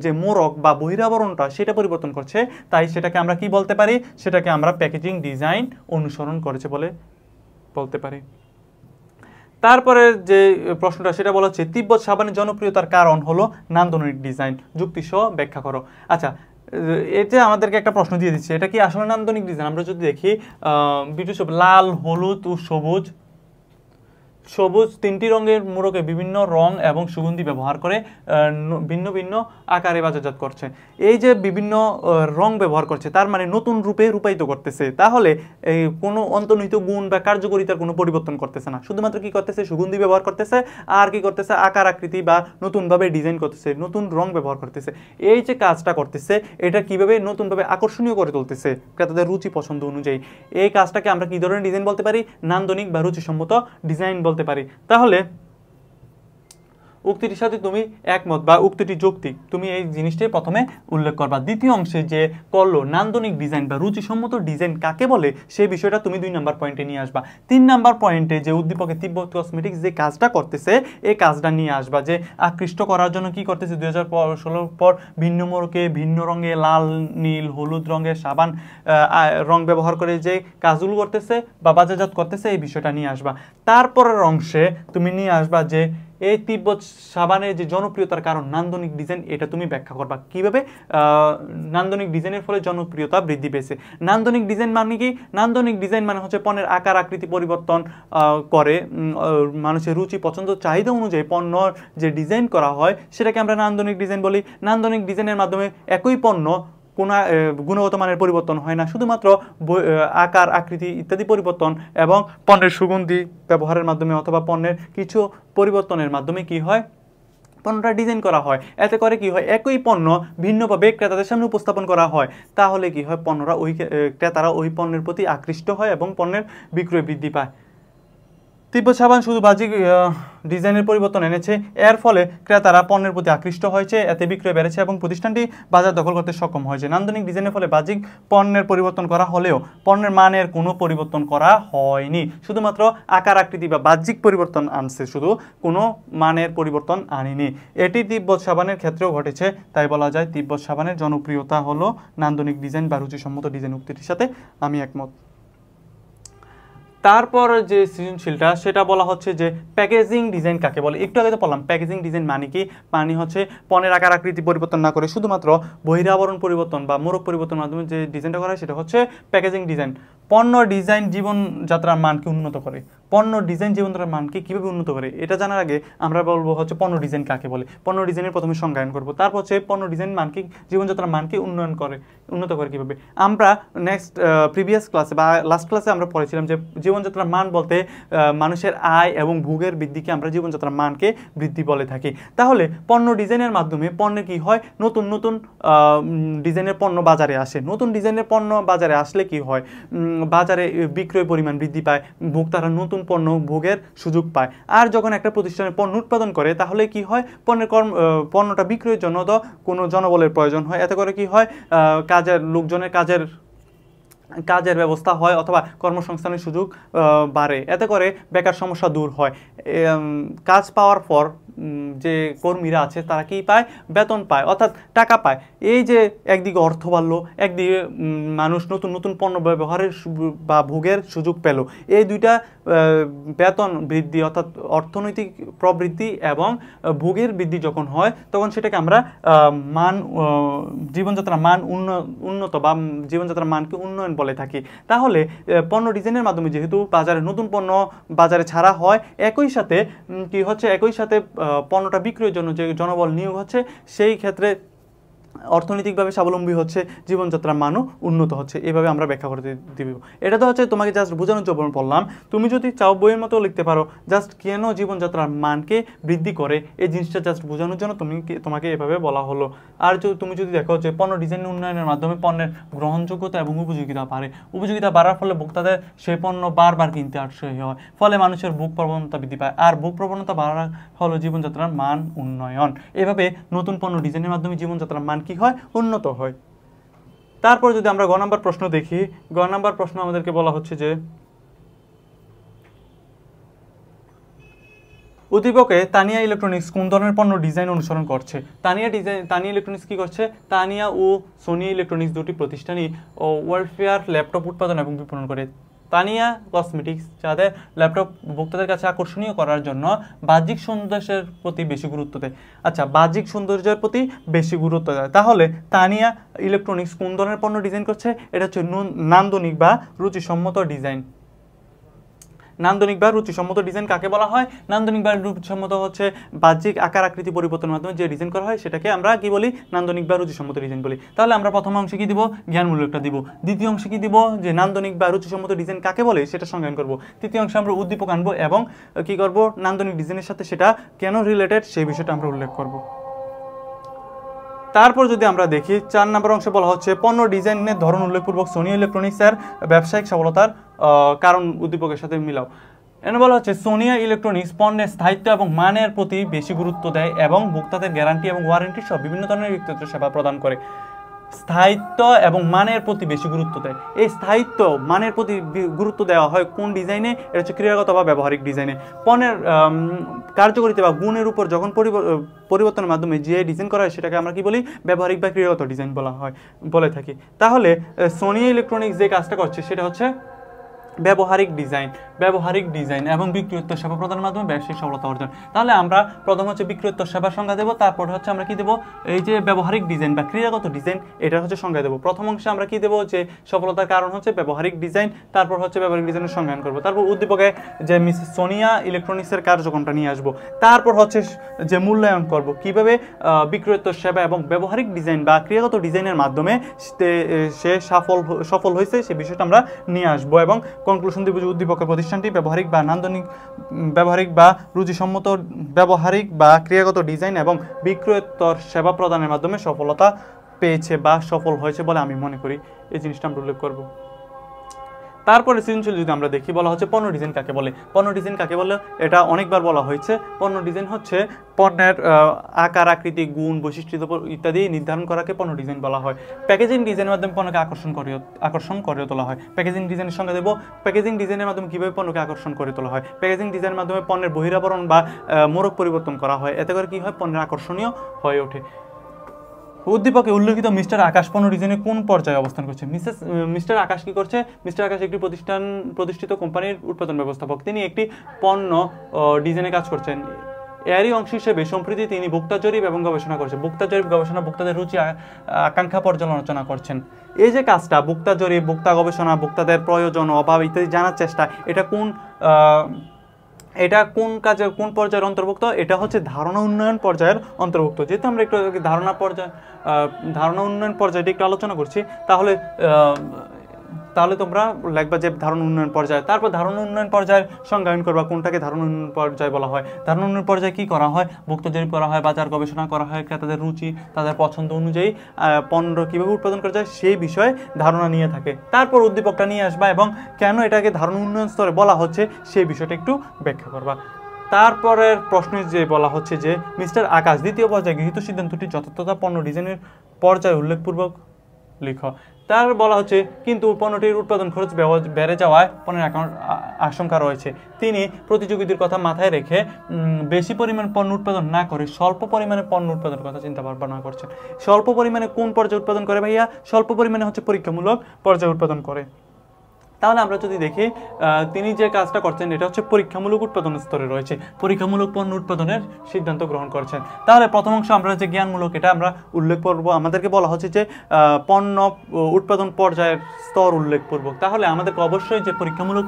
যে মোড়ক বা বহিরাবরণটা সেটা পরিবর্তন করছে, তাই সেটাকে আমরা কি বলতে পারি, সেটাকে আমরা প্যাকেজিং ডিজাইন অনুসরণ করেছে বলতে পারি। তারপরে যে প্রশ্নটা সেটা বলা হচ্ছে তিব্বত সাবানের জনপ্রিয়তার কারণ হলো নান্দনিক ডিজাইন, যুক্তিসহ ব্যাখ্যা করো। আচ্ছা, এতে আমাদেরকে একটা প্রশ্ন দিয়ে দিচ্ছে, এটা কি আসলে নান্দনিক ডিজাইন? আমরা যদি দেখি বিউটি সোপ লাল, হলুদ ও সবুজ 3টি রঙের মোড়কে বিভিন্ন রং এবং সুগন্ধি ব্যবহার করে ভিন্ন ভিন্ন আকারে বাজারজাত করছে। এই যে বিভিন্ন রং ব্যবহার করছে তার মানে নতুন রূপে রূপায়িত করতেছে, তাহলে কোনো অন্তর্নিহিত গুণ বা কার্যকারিতার কোনো পরিবর্তন করতেছে না, শুধুমাত্র কি করতেছে, সুগন্ধি ব্যবহার করতেছে আর কি করতেছে, আকার আকৃতি বা নতুনভাবে ডিজাইন করতেছে, নতুন রং ব্যবহার করতেছে। এই যে কাজটা করতেছে এটা কিভাবে নতুনভাবে আকর্ষণীয় করে তুলতেছে ক্রেতাদের রুচি পছন্দ অনুযায়ী। এই কাজটাকে আমরা কি ধরনের ডিজাইন বলতে পারি, নান্দনিক বা রুচিসম্মত ডিজাইন বলতে পারি। তাহলে উক্তিটির সাথে তুমি একমত বা উক্তিটি যৌক্তিক, তুমি এই জিনিসটি প্রথমে উল্লেখ করবা। দ্বিতীয় অংশে যে করলো নান্দনিক ডিজাইন বা রুচিসম্মত ডিজাইন কাকে বলে সেই বিষয়টা তুমি 2 নম্বর পয়েন্টে নিয়ে আসবা। 3 নম্বর পয়েন্টে যে উদ্দীপকে তিব্বত কসমেটিক্স যে কাজটা করতেছে এই কাজটা নিয়ে আসবা, যে আকৃষ্ট করার জন্য কি করতেছে, 2016 পর ভিন্ন মোড়কে ভিন্ন রঙে লাল, নীল, হলুদ রঙের সাবান রং ব্যবহার করে যে কাজগুলো করতেছে বা বাজারজাত করতেছে এই বিষয়টা নিয়ে আসবা। তারপরের অংশে তুমি নিয়ে আসবা যে এই তিব্বত সাবানের যে জনপ্রিয়তার কারণ নান্দনিক ডিজাইন, এটা তুমি ব্যাখ্যা করবা কিভাবে নান্দনিক ডিজাইনের ফলে জনপ্রিয়তা বৃদ্ধি পেয়েছে। নান্দনিক ডিজাইন মানে কি? নান্দনিক ডিজাইন মানে হচ্ছে পণ্যের আকার আকৃতি পরিবর্তন করে মানুষের রুচি পছন্দ চাহিদা অনুযায়ী পণ্য যে ডিজাইন করা হয় সেটাকে আমরা নান্দনিক ডিজাইন বলি। নান্দনিক ডিজাইনের মাধ্যমে একই পণ্য কোনো গুণগত মানের পরিবর্তন হয় না, শুধুমাত্র আকার আকৃতি ইত্যাদি পরিবর্তন এবং পণ্যের সুগন্ধি ব্যবহারের মাধ্যমে অথবা পণ্যের কিছু পরিবর্তনের মাধ্যমে কি হয়, পণ্যটা ডিজাইন করা হয়। এতে করে কি হয়, একই পণ্য ভিন্নভাবে ক্রেতাদের সামনে উপস্থাপন করা হয়। তাহলে কি হয়, ক্রেতারা ওই পণ্যের প্রতি আকৃষ্ট হয় এবং পণ্যের বিক্রয় বৃদ্ধি পায়। তিব্বত সাবান শুধু বাহ্যিক ডিজাইনের পরিবর্তন এনেছে, এর ফলে ক্রেতারা পণ্যের প্রতি আকৃষ্ট হয়েছে, এতে বিক্রয় বেড়েছে এবং প্রতিষ্ঠানটি বাজার দখল করতে সক্ষম হয়েছে। নান্দনিক ডিজাইনের ফলে বাহ্যিক পণ্যের পরিবর্তন করা হলেও পণ্যের মানের কোনো পরিবর্তন করা হয়নি, শুধুমাত্র আকার আকৃতি বা বাহ্যিক পরিবর্তন আনছে, শুধু কোনো মানের পরিবর্তন আনেনি। এটি তিব্বত সাবানের ক্ষেত্রেও ঘটেছে। তাই বলা যায় তিব্বত সাবানের জনপ্রিয়তা হলো নান্দনিক ডিজাইন বা রুচিসম্মত ডিজাইন উক্তিটির সাথে আমি একমত। তারপর যে সৃজনশীলটা সেটা বলা হচ্ছে যে প্যাকেজিং ডিজাইন কাকে বলে। একটু আগে তো বললাম প্যাকেজিং ডিজাইন মানে কি, মানে হচ্ছে পণ্যের আকার আকৃতি পরিবর্তন না করে শুধুমাত্র বহিরাবরণ পরিবর্তন বা মোড়ক পরিবর্তনের মাধ্যমে যে ডিজাইনটা করা হয় সেটা হচ্ছে প্যাকেজিং ডিজাইন। পণ্য ডিজাইন জীবনযাত্রার মানকে উন্নত করে। পণ্য ডিজাইন জীবনযাত্রার মানকে কীভাবে উন্নত করে এটা জানার আগে আমরা বলবো হচ্ছে পণ্য ডিজাইন কাকে বলে। পণ্য ডিজাইনের প্রথমে সংজ্ঞায়ন করবো, তারপর হচ্ছে পণ্য ডিজাইন মানকে জীবনযাত্রার মানকে উন্নত করে কীভাবে। আমরা নেক্সট প্রিভিয়াস ক্লাসে বা লাস্ট ক্লাসে আমরা পড়েছিলাম যে জীবনযাত্রার মান বলতে মানুষের আয় এবং ভোগের বৃদ্ধিকে আমরা জীবনযাত্রার মানকে বৃদ্ধি বলে থাকি। তাহলে পণ্য ডিজাইনের মাধ্যমে পণ্যের কি হয়, নতুন নতুন ডিজাইনের পণ্য বাজারে আসে। নতুন ডিজাইনের পণ্য বাজারে আসলে কি হয়, বাজারে বিক্রয় পরিমাণ বৃদ্ধি পায়, ভোক্তারা নতুন পণ্য ভোগের সুযোগ পায়। আর যখন একটা প্রতিষ্ঠানের পণ্য উৎপাদন করে তাহলে কি হয়, পণ্যটা বিক্রয়ের জন্য তো কোনো জনবলের প্রয়োজন হয়। এতে করে কি হয়, লোকজনের কাজের ব্যবস্থা হয় অথবা কর্মসংস্থানের সুযোগ বাড়ে। এতে করে বেকার সমস্যা দূর হয়। কাজ পাওয়ার পর যে কর্মীরা আছে তারা কি পায়, বেতন পায় অর্থাৎ টাকা পায়। এই যে একদিকে অর্থ বাড়লো, একদিকে মানুষ নতুন নতুন পণ্য ব্যবহারের বা ভোগের সুযোগ পেল। এই দুইটা বেতন বৃদ্ধি অর্থাৎ অর্থনৈতিক প্রবৃদ্ধি এবং ভোগের বৃদ্ধি যখন হয় তখন সেটাকে আমরা জীবনযাত্রার মান উন্নত বা জীবনযাত্রার মানকে উন্নয়ন বলে থাকি। তাহলে পণ্য ডিজাইনের মাধ্যমে যেহেতু বাজারে নতুন পণ্য বাজারে ছাড়া হয়, একই সাথে কি হচ্ছে, একই সাথে পণ্যটা বিক্রয়ের জন্য যে জনবল নিয়োগ হচ্ছে সেই ক্ষেত্রে অর্থনৈতিকভাবে স্বাবলম্বী হচ্ছে, জীবনযাত্রার মানও উন্নত হচ্ছে। এইভাবে আমরা ব্যাখ্যা করতে দিব। এটা তো হচ্ছে তোমাকে জাস্ট বোঝানোর জন্য বললাম। তুমি যদি চাও বইয়ের মতো লিখতে পারো, জাস্ট কেন জীবনযাত্রার মানকে বৃদ্ধি করে এই জিনিসটা জাস্ট বোঝানোর জন্য তোমাকে এভাবে বলা হলো। আর তুমি যদি দেখো যে পণ্য ডিজাইন উন্নয়নের মাধ্যমে পণ্যের গ্রহণযোগ্যতা এবং উপযোগিতা বাড়ে। উপযোগিতা বাড়ার ফলে ভোক্তাদের সেই পণ্য বারবার কিনতে আগ্রহী হয়, ফলে মানুষের ভোগ প্রবণতা বৃদ্ধি পায়। আর ভোগ প্রবণতা বাড়ার হলো জীবনযাত্রার মান উন্নয়ন। এভাবে নতুন পণ্য ডিজাইনের মাধ্যমে জীবনযাত্রার মান কি হয়, উন্নত হয়। তারপর যদি আমরা গ নাম্বার প্রশ্ন দেখি, গ নাম্বার প্রশ্ন আমাদেরকে বলা হচ্ছে যে উদ্দীপকে তানিয়া ইলেকট্রনিক্স কোন ধরনের পণ্য ডিজাইন অনুসরণ করছে। তানিয়া ইলেকট্রনিক্স কি করছে, তানিয়া ও সোনি ইলেকট্রনিক্স দুটি প্রতিষ্ঠানই ওয়েলফেয়ার ল্যাপটপ উৎপাদন এবং বিপণন করে। তানিয়া কসমেটিক্স যাদের ল্যাপটপ ভোক্তাদের কাছে আকর্ষণীয় করার জন্য বাহ্যিক সৌন্দর্যের প্রতি বেশি গুরুত্ব দেয়। আচ্ছা, বাহ্যিক সৌন্দর্যের প্রতি বেশি গুরুত্ব দেয়। তাহলে তানিয়া ইলেকট্রনিক্স কোন ধরনের পণ্য ডিজাইন করছে, এটা হচ্ছে নান্দনিক বা রুচিসম্মত ডিজাইন। নান্দনিক বা রুচিসম্মত ডিজাইন কাকে বলা হয়, নান্দনিক বা রুচিসম্মত হচ্ছে বাহ্যিক আকার আকৃতি পরিবর্তনের মাধ্যমে যে ডিজাইন করা হয় সেটাকে আমরা কি বলি, নান্দনিক বা রুচিসম্মত ডিজাইন বলি। তাহলে আমরা প্রথম অংশে কি দিব, জ্ঞানমূলকটা দিব। দ্বিতীয় অংশে কি দিব, যে নান্দনিক বা রুচিসম্মত ডিজাইন কাকে বলে সেটা সংজ্ঞান করব। তৃতীয় অংশে আমরা উদ্দীপক আনবো এবং কি করব, নান্দনিক ডিজাইনের সাথে সেটা কেন রিলেটেড সেই বিষয়টা আমরা উল্লেখ করব। তারপর যদি আমরা দেখি 4 নম্বর অংশে বলা হচ্ছে পণ্য ডিজাইনের ধরন উল্লেখপূর্বক সোনি ইলেকট্রনিক্সের ব্যবসায়িক সফলতার কারণ উদ্দীপকের সাথে মিলাও। এনে বলা হচ্ছে সোনিয়া ইলেকট্রনিক্স পণ্যের স্থায়িত্ব এবং মানের প্রতি বেশি গুরুত্ব দেয় এবং ভোক্তাদের গ্যারান্টি এবং ওয়ারেন্টি সহ বিভিন্ন ধরনের ব্যক্তিগত সেবা প্রদান করে। স্থায়িত্ব এবং মানের প্রতি বেশি গুরুত্ব দেয়। এই স্থায়িত্ব মানের প্রতি গুরুত্ব দেওয়া হয় কোন ডিজাইনে, এটা হচ্ছে ক্রিয়াগত বা ব্যবহারিক ডিজাইনে। পণ্যের কার্যকারিতা বা গুণের উপর যখন পরিবর্তনের মাধ্যমে যে ডিজাইন করা হয় সেটাকে আমরা কি বলি, ব্যবহারিক বা ক্রিয়াগত ডিজাইন বলে থাকি। তাহলে সোনি ইলেকট্রনিক্স যে কাজটা করছে সেটা হচ্ছে ব্যবহারিক ডিজাইন এবং বিক্রয়োত্তর সেবা প্রদানের মাধ্যমে ব্যবসায়িক সফলতা অর্জন। তাহলে আমরা প্রথম হচ্ছে বিক্রয়োত্তর সেবার সংজ্ঞা দেবো, তারপর হচ্ছে আমরা কি দেবো, এই যে ব্যবহারিক ডিজাইন বা ক্রিয়াগত ডিজাইন, এটা হচ্ছে সংজ্ঞা দেবো। প্রথম অংশে আমরা কি দেবো, যে সফলতার কারণ হচ্ছে ব্যবহারিক ডিজাইন, তারপর হচ্ছে ব্যবহারিক ডিজাইনের সংজ্ঞায়ন করবো, তারপর উদ্দীপকে যে মিসেস সোনিয়া ইলেকট্রনিক্সের কার্যক্রমটা নিয়ে আসবো, তারপর হচ্ছে যে মূল্যায়ন করব কিভাবে বিক্রয়োত্তর সেবা এবং ব্যবহারিক ডিজাইন বা ক্রিয়াগত ডিজাইনের মাধ্যমে সে সফল হয়েছে সে বিষয়টা আমরা নিয়ে আসবো, এবং কনক্লুশন দিব যে উদ্দীপকের প্রতিষ্ঠানটি ব্যবহারিক বা নান্দনিক ব্যবহারিক বা রুচিসম্মত ব্যবহারিক বা ক্রিয়াগত ডিজাইন এবং বিক্রয়োত্তর সেবা প্রদানের মাধ্যমে সফলতা পেয়েছে বা সফল হয়েছে বলে আমি মনে করি। এই জিনিসটা আমরা উল্লেখ করব। তারপরে সৃজনশীল যদি আমরা দেখি, বলা হচ্ছে পণ্য ডিজাইন কাকে বলে। পণ্য ডিজাইন কাকে বলে এটা অনেকবার বলা হয়েছে। পণ্য ডিজাইন হচ্ছে পণ্যের আকার, আকৃতি, গুণ, বৈশিষ্ট্য ইত্যাদি নির্ধারণ করাকে পণ্য ডিজাইন বলা হয়। প্যাকেজিং ডিজাইনের মাধ্যমে পণ্যকে আকর্ষণ করে তোলা হয়। প্যাকেজিং ডিজাইনের সঙ্গে দেব, প্যাকেজিং ডিজাইনের মাধ্যমে কীভাবে পণ্যকে আকর্ষণ করে তোলা হয়। প্যাকেজিং ডিজাইনের মাধ্যমে পণ্যের বহিরাবরণ বা মোড়ক পরিবর্তন করা হয়, এতে করে কী হয়, পণ্যের আকর্ষণীয় হয়ে ওঠে। উদ্দীপকে উল্লেখিত মিস্টার আকাশ পণ্য ডিজাইনে কোন পর্যায়ে অবস্থান করছে? মিস্টার আকাশ কি করছে? মিস্টার আকাশ একটি প্রতিষ্ঠিত কোম্পানির উৎপাদন ব্যবস্থাপক। তিনি একটি পণ্য ডিজাইনে কাজ করছেন। এরই অংশ হিসেবে সম্প্রতি তিনি ভোক্তা জরিপ এবং গবেষণা করছেন। ভোক্তা জরিপ গবেষণা ভোক্তাদের রুচি আকাঙ্ক্ষা পর্যালোচনা করছেন। এই যে কাজটা, ভোক্তা জরিপ, ভোক্তা গবেষণা, ভোক্তাদের প্রয়োজন, অভাব ইত্যাদি জানার চেষ্টা, এটা কোন কাজের কোন পর্যায়ের অন্তর্ভুক্ত? এটা হচ্ছে ধারণা উন্নয়ন পর্যায়ের অন্তর্ভুক্ত। যেহেতু আমরা একটু ধারণা উন্নয়ন পর্যায়টি একটু আলোচনা করছি, তাহলে তোমরা লিখবা যে ধারণা উন্নয়ন পর্যায়। তারপর ধারণা উন্নয়ন পর্যায়ের সংজ্ঞায়ন করবা কোনটাকে ধারণা উন্নয়ন পর্যায় বলা হয়। ধারণা উন্নয়ন পর্যায়ে কি করা হয়? ভোক্তা জরিপ করা হয়, বাজার গবেষণা করা হয়, ক্রেতাদের রুচি, তাদের পছন্দ অনুযায়ী পণ্য কীভাবে উৎপাদন করা যায় সেই বিষয়ে ধারণা নিয়ে থাকে। তারপর উদ্দীপকটা নিয়ে আসবা এবং কেন এটাকে ধারণা উন্নয়ন স্তরে বলা হচ্ছে সেই বিষয়টা একটু ব্যাখ্যা করবা। তারপরের প্রশ্নে যে বলা হচ্ছে যে মিস্টার আকাশ দ্বিতীয় পর্যায়ে গৃহীত সিদ্ধান্তটি যথার্থতা পণ্য ডিজাইনের পর্যায়ে উল্লেখপূর্বক লিখো। তার বলা হচ্ছে কিন্তু পণ্যটির উৎপাদন খরচ বেড়ে যাওয়ায় পণ্যের আশঙ্কা রয়েছে। তিনি প্রতিযোগীদের কথা মাথায় রেখে বেশি পরিমাণ পণ্য উৎপাদন না করে স্বল্প পরিমাণে পণ্য উৎপাদনের কথা চিন্তা ভাবনা করছেন। স্বল্প পরিমাণে কোন পর্যায়ে উৎপাদন করে ভাইয়া? স্বল্প পরিমাণে হচ্ছে পরীক্ষামূলক পর্যায়ে উৎপাদন করে। তাহলে আমরা যদি দেখি তিনি যে কাজটা করছেন এটা হচ্ছে পরীক্ষামূলক উৎপাদন স্তরে রয়েছে, পরীক্ষামূলক পণ্য উৎপাদনের সিদ্ধান্ত গ্রহণ করছেন। তাহলে প্রথম অংশ আমরা যে জ্ঞানমূলক এটা আমরা উল্লেখ করব। আমাদেরকে বলা হচ্ছে যে পণ্য উৎপাদন পর্যায়ের স্তর উল্লেখপূর্বক। তাহলে আমাদেরকে অবশ্যই যে পরীক্ষামূলক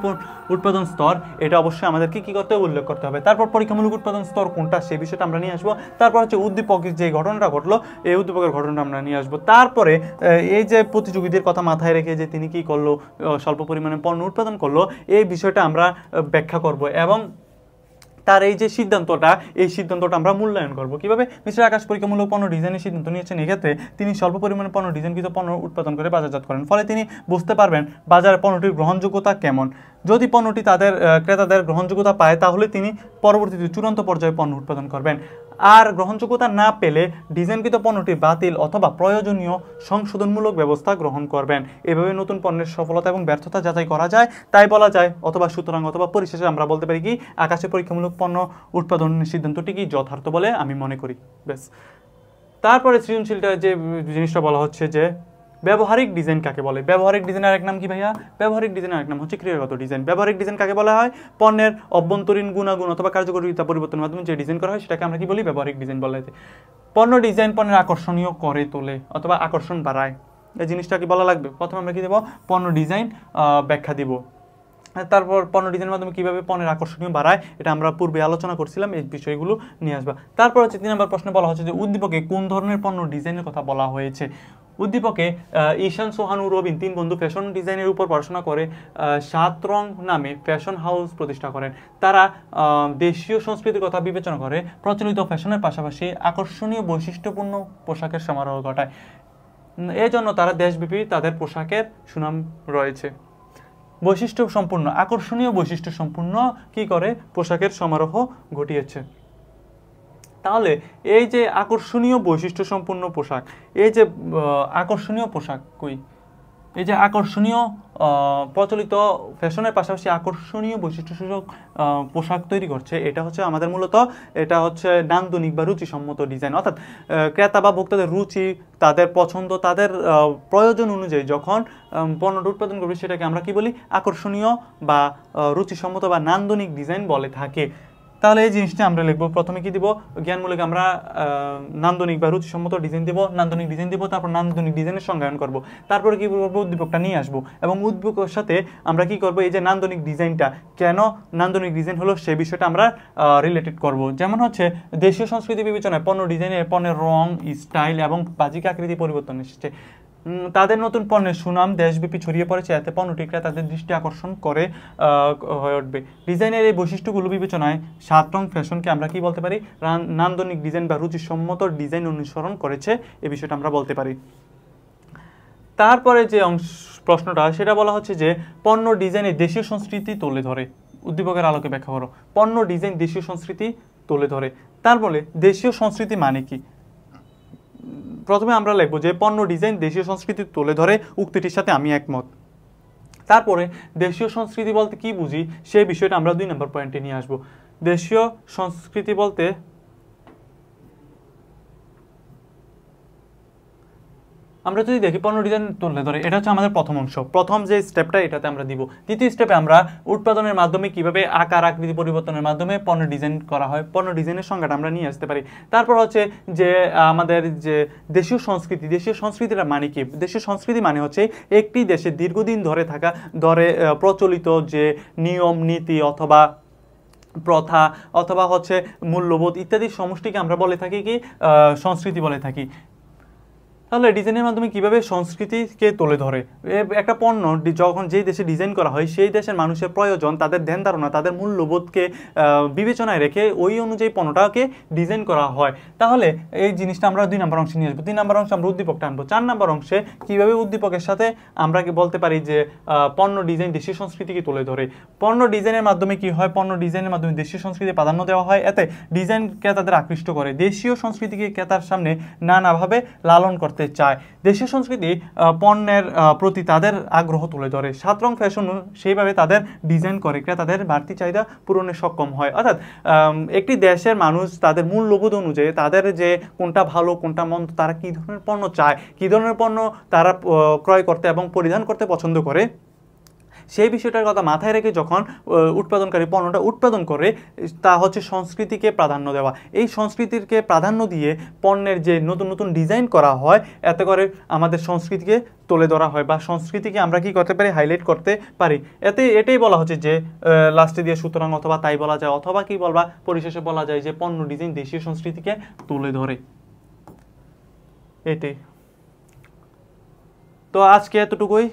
উৎপাদন স্তর এটা অবশ্যই আমাদেরকে কি করতে হবে? উল্লেখ করতে হবে। তারপর পরীক্ষামূলক উৎপাদন স্তর কোনটা সেই বিষয়টা আমরা নিয়ে আসবো। তারপর হচ্ছে উদ্দীপকের যে ঘটনাটা ঘটলো এই উদ্দীপকের ঘটনাটা আমরা নিয়ে আসবো। তারপরে এই যে প্রতিযোগীদের কথা মাথায় রেখে যে তিনি কি করলো, স্বল্প পরিমাণে পণ্য উৎপাদন করলো, এই বিষয়টা আমরা ব্যাখ্যা করব এবং তার এই যে সিদ্ধান্তটা এই সিদ্ধান্তটা আমরা মূল্যায়ন করব। কিভাবে? মিস্টার আকাশ পরীক্ষামূলক পণ্য ডিজাইনের সিদ্ধান্ত নিয়েছেন। এক্ষেত্রে তিনি স্বল্প পরিমাণে পণ্য ডিজাইনকৃত পণ্য উৎপাদন করে বাজারজাত করেন। ফলে তিনি বুঝতে পারবেন বাজারে পণ্যটির গ্রহণযোগ্যতা কেমন। যদি পণ্যটি তাদের ক্রেতাদের গ্রহণযোগ্যতা পায় তাহলে তিনি পরবর্তীতে চূড়ান্ত পর্যায়ে পণ্য উৎপাদন করবেন। আর গ্রহণযোগ্যতা না পেলে ডিজাইনকৃত পণ্যটি বাতিল অথবা প্রয়োজনীয় সংশোধনমূলক ব্যবস্থা গ্রহণ করবেন। এভাবে নতুন পণ্যের সফলতা এবং ব্যর্থতা যাচাই করা যায়, তাই বলা যায় অথবা সুতরাং অথবা পরিশেষে আমরা বলতে পারি কি আকাশে পরীক্ষামূলক পণ্য উৎপাদনের সিদ্ধান্তটি কি যথার্থ বলে আমি মনে করি। বেশ, তারপরে সৃজনশীলটা যে জিনিসটা বলা হচ্ছে যে ব্যবহারিক ডিজাইন কাকে বলে? ব্যবহারিক ডিজাইনের আরেক নাম কি ভাইয়া? ব্যবহারিক ডিজাইনের আরেক নাম হচ্ছে ক্রিয়াগত ডিজাইন। ব্যবহারিক ডিজাইন কাকে বলা হয়? পণ্যের অভ্যন্তরীণ গুণাগুণ অথবা কার্যকারিতা পরিবর্তনের মাধ্যমে যে ডিজাইন করা হয় সেটাকে আমরা কি বলি? ব্যবহারিক ডিজাইন বলা হয়। পণ্য ডিজাইন পণ্যের আকর্ষণীয় করে তোলে অথবা আকর্ষণ বাড়ায়, এই জিনিসটা কি বলা লাগবে? প্রথমে আমরা কি দেবো? পণ্য ডিজাইন ব্যাখ্যা দিব। তারপর পণ্য ডিজাইনের মাধ্যমে কীভাবে পণ্যের আকর্ষণীয় বাড়ায় এটা আমরা পূর্বে আলোচনা করছিলাম, এই বিষয়গুলো নিয়ে আসবা। তারপর হচ্ছে 3 নম্বর প্রশ্নে বলা হচ্ছে যে উদ্দীপকে কোন ধরনের পণ্য ডিজাইনের কথা বলা হয়েছে। উদ্দীপকে ঈশান সোহানু রবিন 3 বন্ধু ফ্যাশন ডিজাইনের উপর পড়াশোনা করে 7 রং নামে ফ্যাশন হাউস প্রতিষ্ঠা করেন। তারা দেশীয় সংস্কৃতির কথা বিবেচনা করে প্রচলিত ফ্যাশনের পাশাপাশি আকর্ষণীয় বৈশিষ্ট্যপূর্ণ পোশাকের সমারোহ ঘটায়। এজন্য তারা দেশব্যাপী তাদের পোশাকের সুনাম রয়েছে। বৈশিষ্ট্য সম্পূর্ণ আকর্ষণীয় বৈশিষ্ট্য সম্পূর্ণ কি করে? পোশাকের সমারোহ ঘটিয়েছে। তাহলে এই যে আকর্ষণীয় বৈশিষ্ট্য সম্পূর্ণ পোশাক, এই যে আকর্ষণীয় পোশাক কই এই যে আকর্ষণীয় প্রচলিত ফ্যাশনের পাশাপাশি আকর্ষণীয় বৈশিষ্ট্যসূচক পোশাক তৈরি করছে, এটা হচ্ছে আমাদের মূলত এটা হচ্ছে নান্দনিক বা রুচিসম্মত ডিজাইন, অর্থাৎ ক্রেতা বা ভোক্তাদের রুচি, তাদের পছন্দ, তাদের প্রয়োজন অনুযায়ী যখন পণ্যটা উৎপাদন করবে সেটাকে আমরা কি বলি, আকর্ষণীয় বা রুচিসম্মত বা নান্দনিক ডিজাইন বলে থাকে। তাহলে এই জিনিসটা আমরা লিখবো, প্রথমে কি দিব, জ্ঞানমূলক আমরা নান্দনিক বা রুচিসম্মত ডিজাইন দিব, নান্দনিক ডিজাইন দিব, তারপর নান্দনিক ডিজাইনের সংজ্ঞায়ন করব, তারপরে কি করবো, উদ্দীপকটা নিয়ে আসবো এবং উদ্দীপকের সাথে আমরা কি করব, এই যে নান্দনিক ডিজাইনটা কেন নান্দনিক ডিজাইন হলো সে বিষয়টা আমরা রিলেটেড করব। যেমন হচ্ছে দেশীয় সংস্কৃতি বিবেচনায় পণ্য ডিজাইনে পণ্যের রং, স্টাইল এবং বাহ্যিক আকৃতি পরিবর্তন এসেছে। তাদের নতুন পণ্যের সুনাম দেশব্যাপী ছড়িয়ে পড়েছে, এতে পণ্যটি ক্রেতাদের দৃষ্টি আকর্ষণ করে হয়ে উঠবে। ডিজাইনের এই বৈশিষ্ট্যগুলো বিবেচনায় 7 নং ফ্যাশনকে আমরা কি বলতে পারি, নান্দনিক ডিজাইন বা রুচিসম্মত ডিজাইন অনুসরণ করেছে, এই বিষয়টা আমরা বলতে পারি। তারপরে যে প্রশ্নটা সেটা বলা হচ্ছে যে পণ্য ডিজাইনে দেশীয় সংস্কৃতি তুলে ধরে, উদ্দীপকের আলোকে ব্যাখ্যা করো। পণ্য ডিজাইন দেশীয় সংস্কৃতি তুলে ধরে, তারপরে দেশীয় সংস্কৃতি মানে কি? প্রথমে আমরা লিখবো যে পণ্য ডিজাইন দেশীয় সংস্কৃতি তুলে ধরে, উক্তিটির সাথে আমি একমত। তারপরে দেশীয় সংস্কৃতি বলতে কি বুঝি সেই বিষয়টা আমরা 2 নম্বর পয়েন্টে নিয়ে আসবো। দেশীয় সংস্কৃতি বলতে আমরা যদি দেখি পণ্য ডিজাইন তুলে ধরে, এটা হচ্ছে আমাদের প্রথম অংশ, প্রথম যে স্টেপটা এটাতে আমরা দিব। দ্বিতীয় স্টেপে আমরা উৎপাদনের মাধ্যমে কিভাবে আকার আকৃতি পরিবর্তনের মাধ্যমে পণ্য ডিজাইন করা হয়, পণ্য ডিজাইনের সংজ্ঞাটা আমরা নিয়ে আসতে পারি। তারপর হচ্ছে যে আমাদের যে দেশীয় সংস্কৃতি, দেশীয় সংস্কৃতিটা মানে কি? দেশীয় সংস্কৃতি মানে হচ্ছে একটি দেশে দীর্ঘদিন ধরে থাকা প্রচলিত যে নিয়ম নীতি অথবা প্রথা অথবা হচ্ছে মূল্যবোধ ইত্যাদি সমষ্টিকে আমরা বলে থাকি কি সংস্কৃতি বলে থাকি। তাহলে ডিজাইনের মাধ্যমে কিভাবে সংস্কৃতিকে তুলে ধরে, একটা পণ্য যখন যেই দেশে ডিজাইন করা হয় সেই দেশের মানুষের প্রয়োজন, তাদের ধ্যান ধারণা, তাদের মূল্যবোধকে বিবেচনায় রেখে ওই অনুযায়ী পণ্যটাকে ডিজাইন করা হয়। তাহলে এই জিনিসটা আমরা 2 নম্বর অংশে নিয়ে আসবো। 3 নম্বর অংশে আমরা উদ্দীপকটা আনবো। 4 নম্বর অংশে কিভাবে উদ্দীপকের সাথে আমরা বলতে পারি যে পণ্য ডিজাইন দেশীয় সংস্কৃতিকে তুলে ধরে। পণ্য ডিজাইনের মাধ্যমে কি হয়, পণ্য ডিজাইনের মাধ্যমে দেশীয় সংস্কৃতিকে প্রাধান্য দেওয়া হয়, এতে ডিজাইন ক্রেতাদের আকৃষ্ট করে, দেশীয় সংস্কৃতিকে ক্রেতার সামনে নানাভাবে লালন করতে চায়। দেশীয় সংস্কৃতি পণ্যের প্রতি তাদের আগ্রহ তুলে ধরে। 7 রং ফ্যাশন সেইভাবে তাদের ডিজাইন করে ক্রেতাদের বাড়তি চাহিদা পূরণে সক্ষম হয়। অর্থাৎ একটি দেশের মানুষ তাদের মূল্যবোধ অনুযায়ী তাদের যে কোনটা ভালো কোনটা মন্দ, তারা কী ধরনের পণ্য চায়, কী ধরনের পণ্য তারা ক্রয় করতে এবং পরিধান করতে পছন্দ করে, সেই বিষয়টার কথা মাথায় রেখে যখন উৎপাদনকারী পণ্যটা উৎপাদন করে, তা হচ্ছে সংস্কৃতিকে প্রাধান্য দেওয়া। এই সংস্কৃতিকে প্রাধান্য দিয়ে পণ্যের যে নতুন নতুন ডিজাইন করা হয়, এতে করে আমাদের সংস্কৃতিকে তুলে ধরা হয় বা সংস্কৃতিকে আমরা কি করতে পারি, হাইলাইট করতে পারি। এটাই বলা হচ্ছে যে লাস্টে দিয়ে সুতরাং অথবা তাই বলা যায়, অথবা কি বলবা পরিশেষে বলা যায় যে পণ্য ডিজাইন দেশীয় সংস্কৃতিকে তুলে ধরে। এটাই তো আজকে এতটুকুই।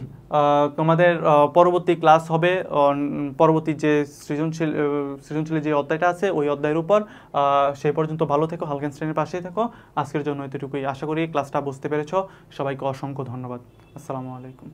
তোমাদের পরবর্তী ক্লাস হবে পরবর্তী যে সৃজনশীল যে অধ্যায়টা আছে ওই অধ্যায়ের উপর। সেই পর্যন্ত ভালো থেকো, হালকেন শ্রেণীর পাশেই থেকো। আজকের জন্য এতটুকুই। আশা করি ক্লাসটা বুঝতে পেরেছো। সবাইকে অসংখ্য ধন্যবাদ। আসসালামু আলাইকুম।